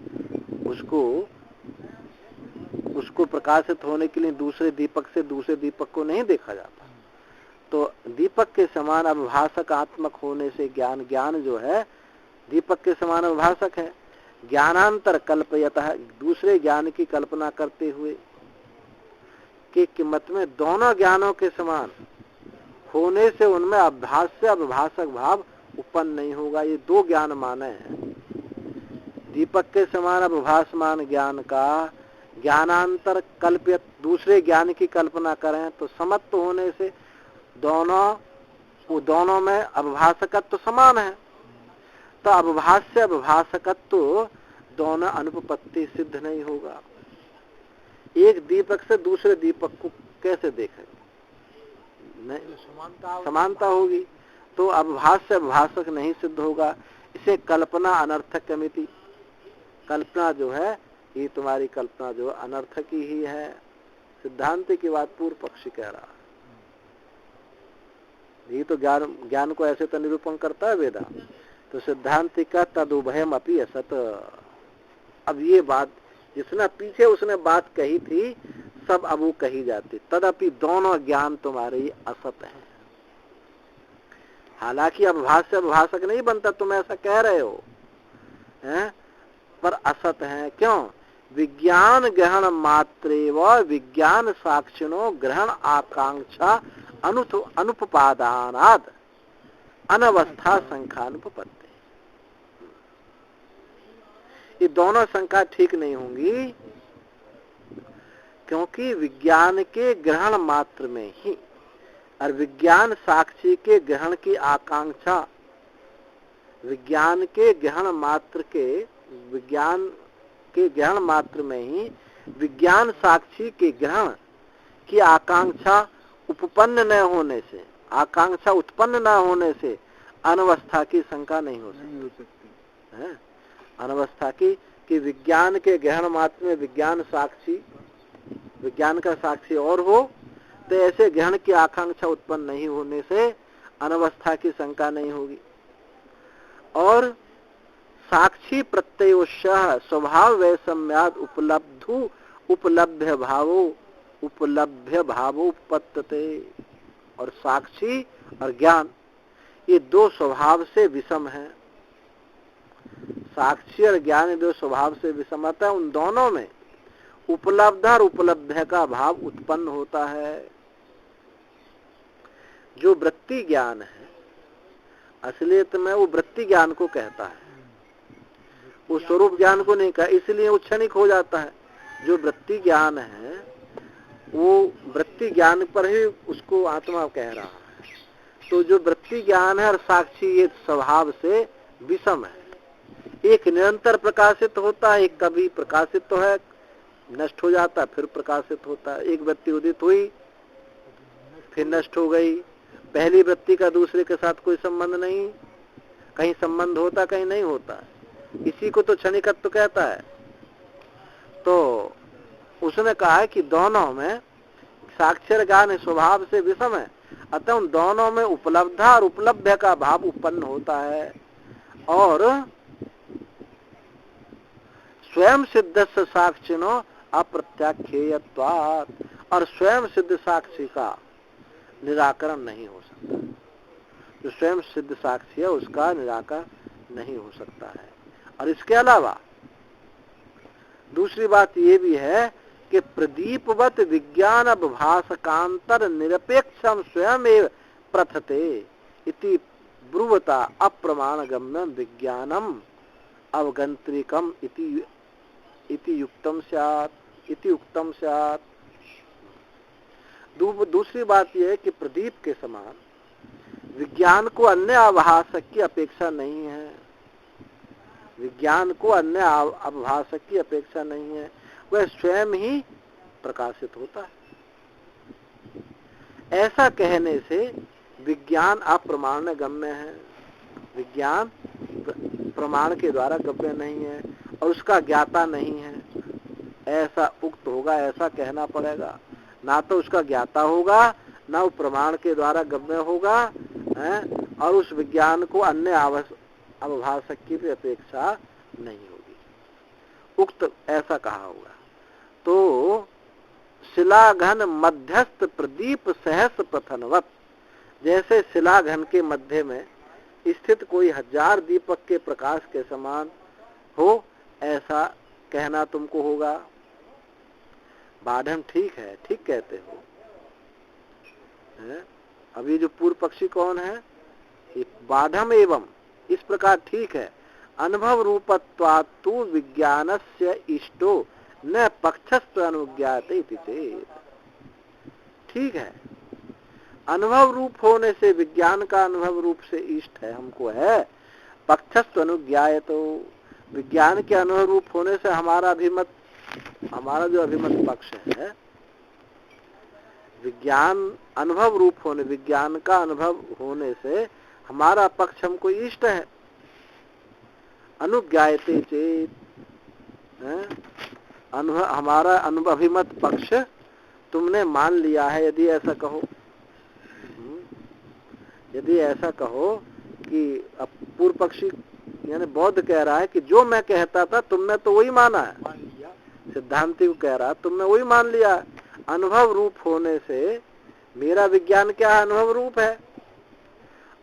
उसको प्रकाशित होने के लिए दूसरे दीपक से दूसरे दीपक को नहीं देखा जाता। तो दीपक के समान अवभासकात्मक होने से ज्ञान जो है दीपक के समान अवभासक है। ज्ञानांतर कल्पयतः, दूसरे ज्ञान की कल्पना करते हुए, कि कीमत में दोनों ज्ञानों के समान होने से उनमें अभ्यास से अवभासक भाव उत्पन्न नहीं होगा। ये दो ज्ञान माने हैं। दीपक के समान अवभासमान ज्ञान का ज्ञानांतर कल्पित दूसरे ज्ञान की कल्पना करें तो समत्व होने से दोनों में अवभासकत्व समान है। तो अवभाष्य अवभासकत्व दोनों अनुपपत्ति सिद्ध नहीं होगा। एक दीपक से दूसरे दीपक को कैसे देखेंगे? नहीं, समानता होगी। तो अभास से अभाषक नहीं सिद्ध होगा। इसे कल्पना अनर्थक कमिति, कल्पना जो है ये तुम्हारी कल्पना जो अनर्थक ही है। सिद्धांत की बात पूर्व पक्षी कह रहा है। ये तो ज्ञान को ऐसे तो निरूपण करता है वेदांत। तो सिद्धांत का तदुभयम अपि असत। अब ये बात जिसने पीछे उसने बात कही थी सब अब वो कही जाती, तदपि दोनों ज्ञान तुम्हारे असत है। हालांकि अभास से अभाषक नहीं बनता, तुम ऐसा कह रहे हो हैं, पर असत है। क्यों? विज्ञान ग्रहण मात्रे व विज्ञान साक्षिणो ग्रहण आकांक्षा अनुपपादानाद अनवस्था संख्यानुपपत्ति। ये दोनों शंका ठीक नहीं होंगी, क्योंकि विज्ञान के ग्रहण मात्र में ही और विज्ञान साक्षी के ग्रहण की आकांक्षा, विज्ञान के ग्रहण मात्र में ही विज्ञान साक्षी के ग्रहण की आकांक्षा उपपन्न न होने से, आकांक्षा उत्पन्न न होने से अनवस्था की शंका नहीं हो सकती है। अनवस्था की कि विज्ञान के ग्रहण मात्र में विज्ञान साक्षी, विज्ञान का साक्षी और हो, तो ऐसे ग्रहण की आकांक्षा उत्पन्न नहीं होने से अनवस्था की शंका नहीं होगी। और साक्षी प्रत्ययोशः स्वभाव वैषम्याद उपलब्ध्य भावो उपपत्तते। और साक्षी और ज्ञान ये दो स्वभाव से विषम है। साक्षी और ज्ञान दो स्वभाव से विषम आता है। उन दोनों में उपलब्ध और उपलब्ध का भाव उत्पन्न होता है। जो वृत्ति ज्ञान है असलियत में वो वृत्ति ज्ञान को कहता है, वो स्वरूप ज्ञान को नहीं कहा, इसलिए वो क्षणिक हो जाता है। जो वृत्ति ज्ञान है वो वृत्ति ज्ञान पर ही उसको आत्मा कह रहा है। तो जो वृत्ति ज्ञान है और साक्षी ये स्वभाव से विषम है। एक निरंतर प्रकाशित होता है, एक कभी प्रकाशित तो है नष्ट हो जाता है फिर प्रकाशित होता है। एक वृत्ति उदित हुई फिर नष्ट हो गई। पहली वृत्ति का दूसरे के साथ कोई संबंध नहीं, कहीं संबंध होता कहीं नहीं होता। इसी को तो क्षणिकत्व कहता है। तो उसने कहा है कि दोनों में साक्षर ज्ञान स्वभाव से विषम है, अतः उन दोनों में उपलब्ध और उपलब्ध का भाव उत्पन्न होता है। और स्वयं सिद्ध साक्षिनो अप्रत्याख्येयत्वात्, और स्वयं सिद्ध साक्षी का निराकरण नहीं हो सकता। जो स्वयं सिद्ध साक्षी है उसका निराकरण नहीं हो सकता है। और इसके अलावा दूसरी बात ये भी है कि प्रदीपवत विज्ञान भासकांतर निरपेक्षम स्वयं एव प्रथते इति ब्रुवता अप्रमाणगम्यम विज्ञानम अवगंत्रिकम इति युक्तम स्यात्। दूसरी बात यह है कि प्रदीप के समान विज्ञान को अन्य आभासक की अपेक्षा नहीं है। विज्ञान को अन्य आभासक की अपेक्षा नहीं है, वह स्वयं ही प्रकाशित होता है। ऐसा कहने से विज्ञान अप्रमाण गम्य है, विज्ञान प्रमाण के द्वारा गम्य नहीं है और उसका ज्ञाता नहीं है, ऐसा उक्त होगा। ऐसा कहना पड़ेगा। ना तो उसका ज्ञाता होगा, ना वो प्रमाण के द्वारा गम्य होगा है, और उस विज्ञान को अन्य अभासक की भी अपेक्षा नहीं होगी। उक्त ऐसा कहा होगा। तो शिलाघन मध्यस्थ प्रदीप सहस्र प्रथनवत, जैसे शिलाघन के मध्य में स्थित कोई 1000 दीपक के प्रकाश के समान हो, ऐसा कहना तुमको होगा। बाढ़म ठीक है, ठीक कहते हो। अभी जो पूर्व पक्षी कौन है? बाढ़म एवं इस प्रकार ठीक है। अनुभव रूपत्वात्तु विज्ञानस्य इष्टो न पक्षस्त्व अनुज्ञाते इति चेत्। ठीक है, अनुभव रूप होने से विज्ञान का अनुभव रूप से इष्ट है, हमको है। पक्षस्त्व अनुज्ञाते, विज्ञान के अनुभव रूप होने से हमारा अभिमत हमारा जो अभिमत पक्ष है, विज्ञान अनुभव रूप होने, विज्ञान का अनुभव होने से हमारा पक्ष हमको इष्ट है। अनुज्ञायते चेत, हमारा अभिमत पक्ष तुमने मान लिया है, यदि ऐसा कहो, यदि ऐसा कहो कि पूर्व पक्षी यानी बौद्ध कह रहा है कि जो मैं कहता था तुमने तो वही माना है, मान लिया। सिद्धांति को कह रहा तुमने वही मान लिया। अनुभव रूप होने से मेरा विज्ञान क्या है, अनुभव रूप है,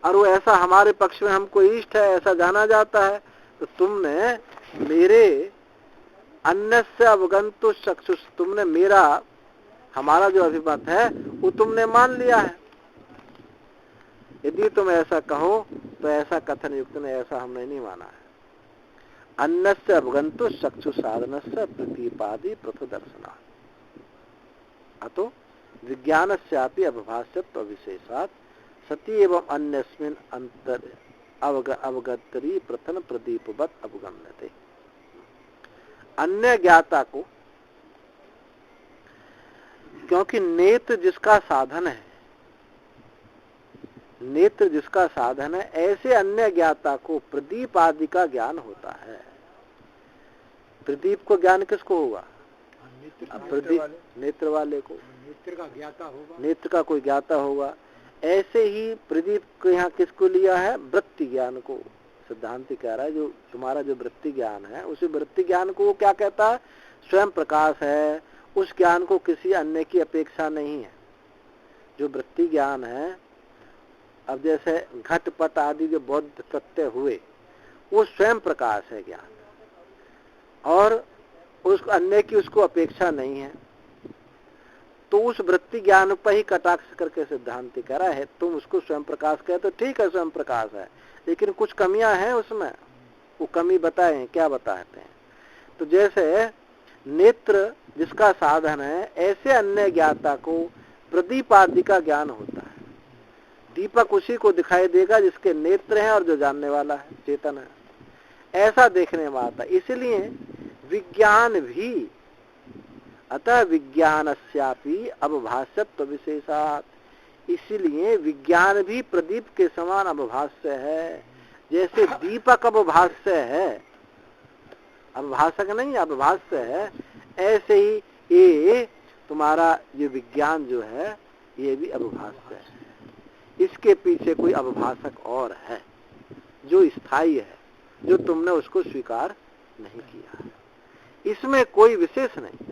और वो ऐसा हमारे पक्ष में हमको इष्ट है, ऐसा जाना जाता है। तो तुमने मेरे अन्यस्य अवगंतु चक्षुष, तुमने मेरा हमारा जो अभिमत है वो तुमने मान लिया है। यदि तुम ऐसा कहो तो ऐसा कथन युक्त ने, ऐसा हमने नहीं माना है। अन्यस्य अवगंतु चक्षु साधनस्य प्रतीपादि पृथदर्शना अतो विज्ञानस्यापि अवभाष्यत्व विशेषात् सती एवं अन्यस्मिन् अंतर अवगतरी प्रथम प्रदीपवत अवगम्यते। अन्य ज्ञाता को, क्योंकि नेत्र जिसका साधन है, नेत्र जिसका साधन है, ऐसे अन्य ज्ञाता को प्रदीप आदि का ज्ञान होता है। प्रदीप को ज्ञान किसको होगा? प्रदीप नेत्र वाले को, नेत्र का ज्ञाता होगा, नेत्र का कोई ज्ञाता होगा। ऐसे ही प्रदीप को यहाँ किसको लिया है? वृत्ति ज्ञान को। सिद्धांत कह रहा है जो तुम्हारा जो वृत्ति ज्ञान है, उसी वृत्ति ज्ञान को वो क्या कहता है? स्वयं प्रकाश है। उस ज्ञान को किसी अन्य की अपेक्षा नहीं है। जो वृत्ति ज्ञान है, अब जैसे घटपट आदि जो बौद्ध प्रत्यय हुए, वो स्वयं प्रकाश है ज्ञान, और उस अन्य की उसको अपेक्षा नहीं है। तो उस वृत्ति ज्ञान पर ही कटाक्ष करके सिद्धांत कह रहा है, तुम उसको स्वयं प्रकाश कहे तो ठीक है, स्वयं प्रकाश है, लेकिन कुछ कमियां हैं उसमें। वो कमी बताए, क्या बताते हैं? तो जैसे नेत्र जिसका साधन है, ऐसे अन्य ज्ञाता को प्रदीप आदि का ज्ञान होता है। दीपक उसी को दिखाई देगा जिसके नेत्र हैं और जो जानने वाला है, चेतन है। ऐसा देखने में आता। इसलिए विज्ञान भी, अतः विज्ञानस्यापि अवभाष्यत्व विशेषात्, इसलिए विज्ञान भी प्रदीप के समान अवभाष्य है। जैसे दीपक अवभाष्य है, अवभाषक नहीं, अवभाष्य है, ऐसे ही ये तुम्हारा ये विज्ञान जो है, ये भी अवभाष्य है। इसके पीछे कोई अवभाषक और है जो स्थायी है, जो तुमने उसको स्वीकार नहीं किया। इसमें कोई विशेष नहीं।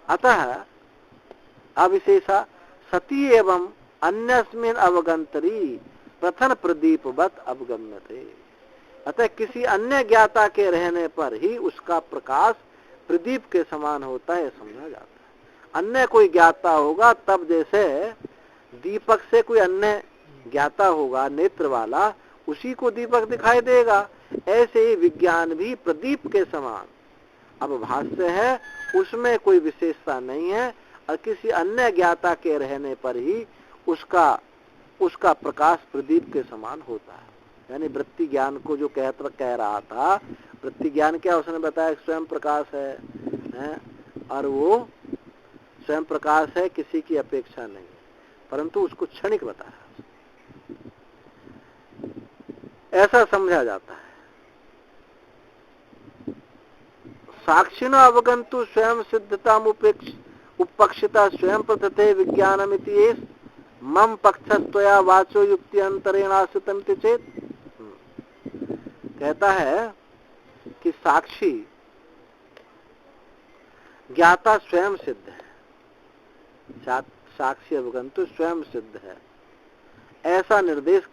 अतः अविशेषा सती एवं अन्यस्मिन् अवगंतरी प्रथम प्रदीपवत अवगम्यते। अतः किसी अन्य ज्ञाता के रहने पर ही उसका प्रकाश प्रदीप के समान होता है, समझा जाता है। अन्य कोई ज्ञाता होगा तब, जैसे दीपक से कोई अन्य ज्ञाता होगा नेत्र वाला, उसी को दीपक दिखाई देगा। ऐसे ही विज्ञान भी प्रदीप के समान अवभाष्य है, उसमें कोई विशेषता नहीं है, और किसी अन्य ज्ञाता के रहने पर ही उसका प्रकाश प्रदीप के समान होता है। यानी वृत्ति ज्ञान को जो कह रहा था, वृत्ति ज्ञान क्या उसने बताया? स्वयं प्रकाश है, और वो स्वयं प्रकाश है, किसी की अपेक्षा नहीं, परंतु उसको क्षणिक बताया, ऐसा समझा जाता है। साक्षिण अवगंतु स्वयं सिद्धता उपक्षिता स्वयं प्रतते विज्ञानमिति मम पक्षत्वया वाचो युक्ति अंतरेण आश्रितमिति चेत। कहता है कि साक्षी ज्ञाता स्वयं सिद्ध है, साक्षी अवगंतु स्वयं सिद्ध है, ऐसा निर्देश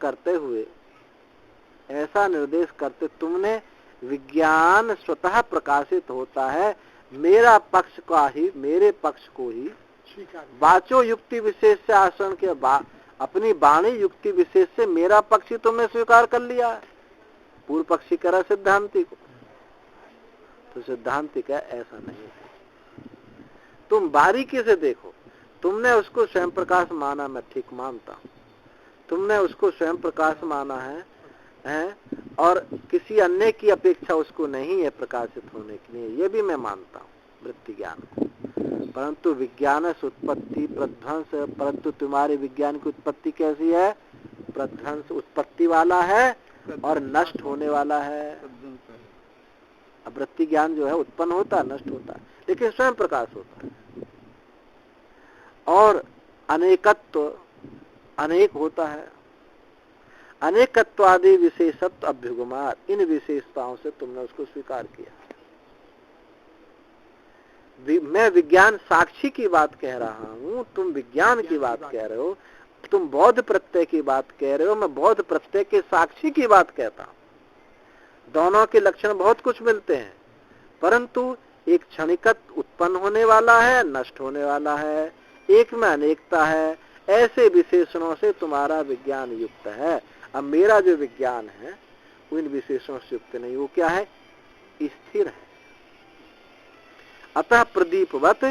करते तुमने विज्ञान स्वतः प्रकाशित होता है, मेरा पक्ष का ही, मेरे पक्ष को ही वाचो युक्ति विशेष से आचरण के अपनी वाणी युक्ति विशेष से मेरा पक्ष ही तुमने स्वीकार कर लिया है। पूर्व पक्षी करा सिद्धांति को, तो सिद्धांति का ऐसा नहीं है। तुम बारीकी से देखो, तुमने उसको स्वयं प्रकाश माना, मैं ठीक मानता हूं, तुमने उसको स्वयं प्रकाश माना है, और किसी अन्य की अपेक्षा उसको नहीं है प्रकाशित होने के लिए, ये भी मैं मानता हूँ वृत्ति ज्ञान को। परंतु विज्ञान से उत्पत्ति प्रध्वंस, परंतु तुम्हारे विज्ञान की उत्पत्ति कैसी है? प्रध्वंस, उत्पत्ति वाला है और नष्ट होने वाला है। अब वृत्ति ज्ञान जो है उत्पन्न होता है, नष्ट होता है, लेकिन स्वयं प्रकाश होता है। और अनेकत्व, अनेक होता है। अनेकत्वादि विशेषत्व अभ्युगमात, इन विशेषताओं से तुमने उसको स्वीकार किया। मैं विज्ञान साक्षी की बात कह रहा हूँ, तुम विज्ञान की बात कह रहे हो। तुम बौद्ध प्रत्यय की बात कह रहे हो, मैं बौद्ध प्रत्यय के साक्षी की बात कहता हूँ। दोनों के लक्षण बहुत कुछ मिलते हैं, परंतु एक क्षणिकत्व उत्पन्न होने वाला है, नष्ट होने वाला है, एक में अनेकता है। ऐसे विशेषणों से तुम्हारा विज्ञान युक्त है। अब मेरा जो विज्ञान है वो इन विशेषणों से युक्त नहीं। वो क्या है? स्थिर है। अतः प्रदीपवत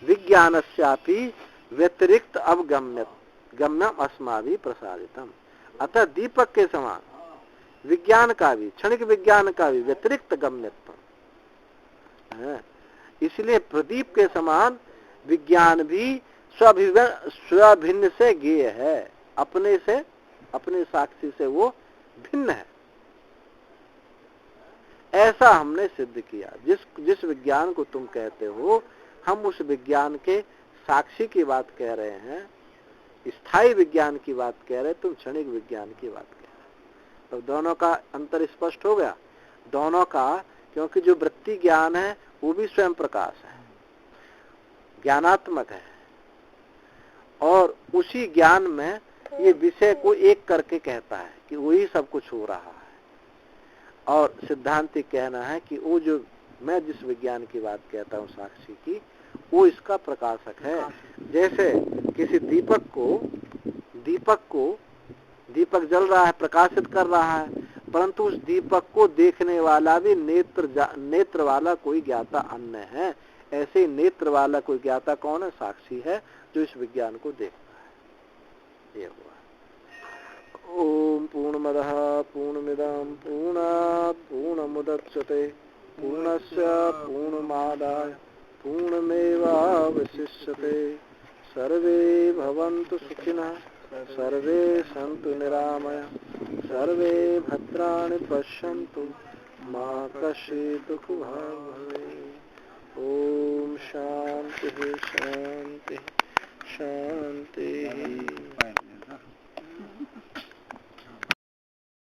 विज्ञानस्यापि व्यतिरिक्त अवगम्यम अस्माभि प्रसारितम। अतः दीपक के समान विज्ञान का भी, क्षणिक विज्ञान का भी व्यतिरिक्त गम्यत्व है। इसलिए प्रदीप के समान विज्ञान भी स्वभिन्न से ज्ञेय है, अपने से, अपने साक्षी से वो भिन्न है। ऐसा हमने सिद्ध किया। जिस विज्ञान को तुम कहते हो, हम उस विज्ञान के साक्षी की बात कह रहे हैं, स्थायी विज्ञान की बात कह रहे हैं, तुम क्षणिक विज्ञान की बात कह रहे हैं। तो दोनों का अंतर स्पष्ट हो गया। दोनों का, क्योंकि जो वृत्ति ज्ञान है वो भी स्वयं प्रकाश है, ज्ञानात्मक है, और उसी ज्ञान में ये विषय को एक करके कहता है कि वही सब कुछ हो रहा है। और सिद्धांति कहना है कि वो जो मैं जिस विज्ञान की बात कहता हूँ साक्षी की, वो इसका प्रकाशक है। जैसे किसी दीपक जल रहा है, प्रकाशित कर रहा है, परंतु उस दीपक को देखने वाला भी नेत्र वाला कोई ज्ञाता अन्य है। ऐसे ही नेत्र वाला कोई ज्ञाता कौन है? साक्षी है, जो इस विज्ञान को देखता है। ये हुआ। ओम पूर्णमदः पूर्णमिदं पूर्णात् पूर्णमुदच्यते पूर्णस्य पूर्णमादाय पूर्णमेवावशिष्यते। सर्वे भवन्तु सुखिनः, सर्वे सन्तु निरामयाः, सर्वे भद्राणि पश्यन्तु, मा कश्चित् दुःखभाग् भवेत्। ओम शांति शांति शांति।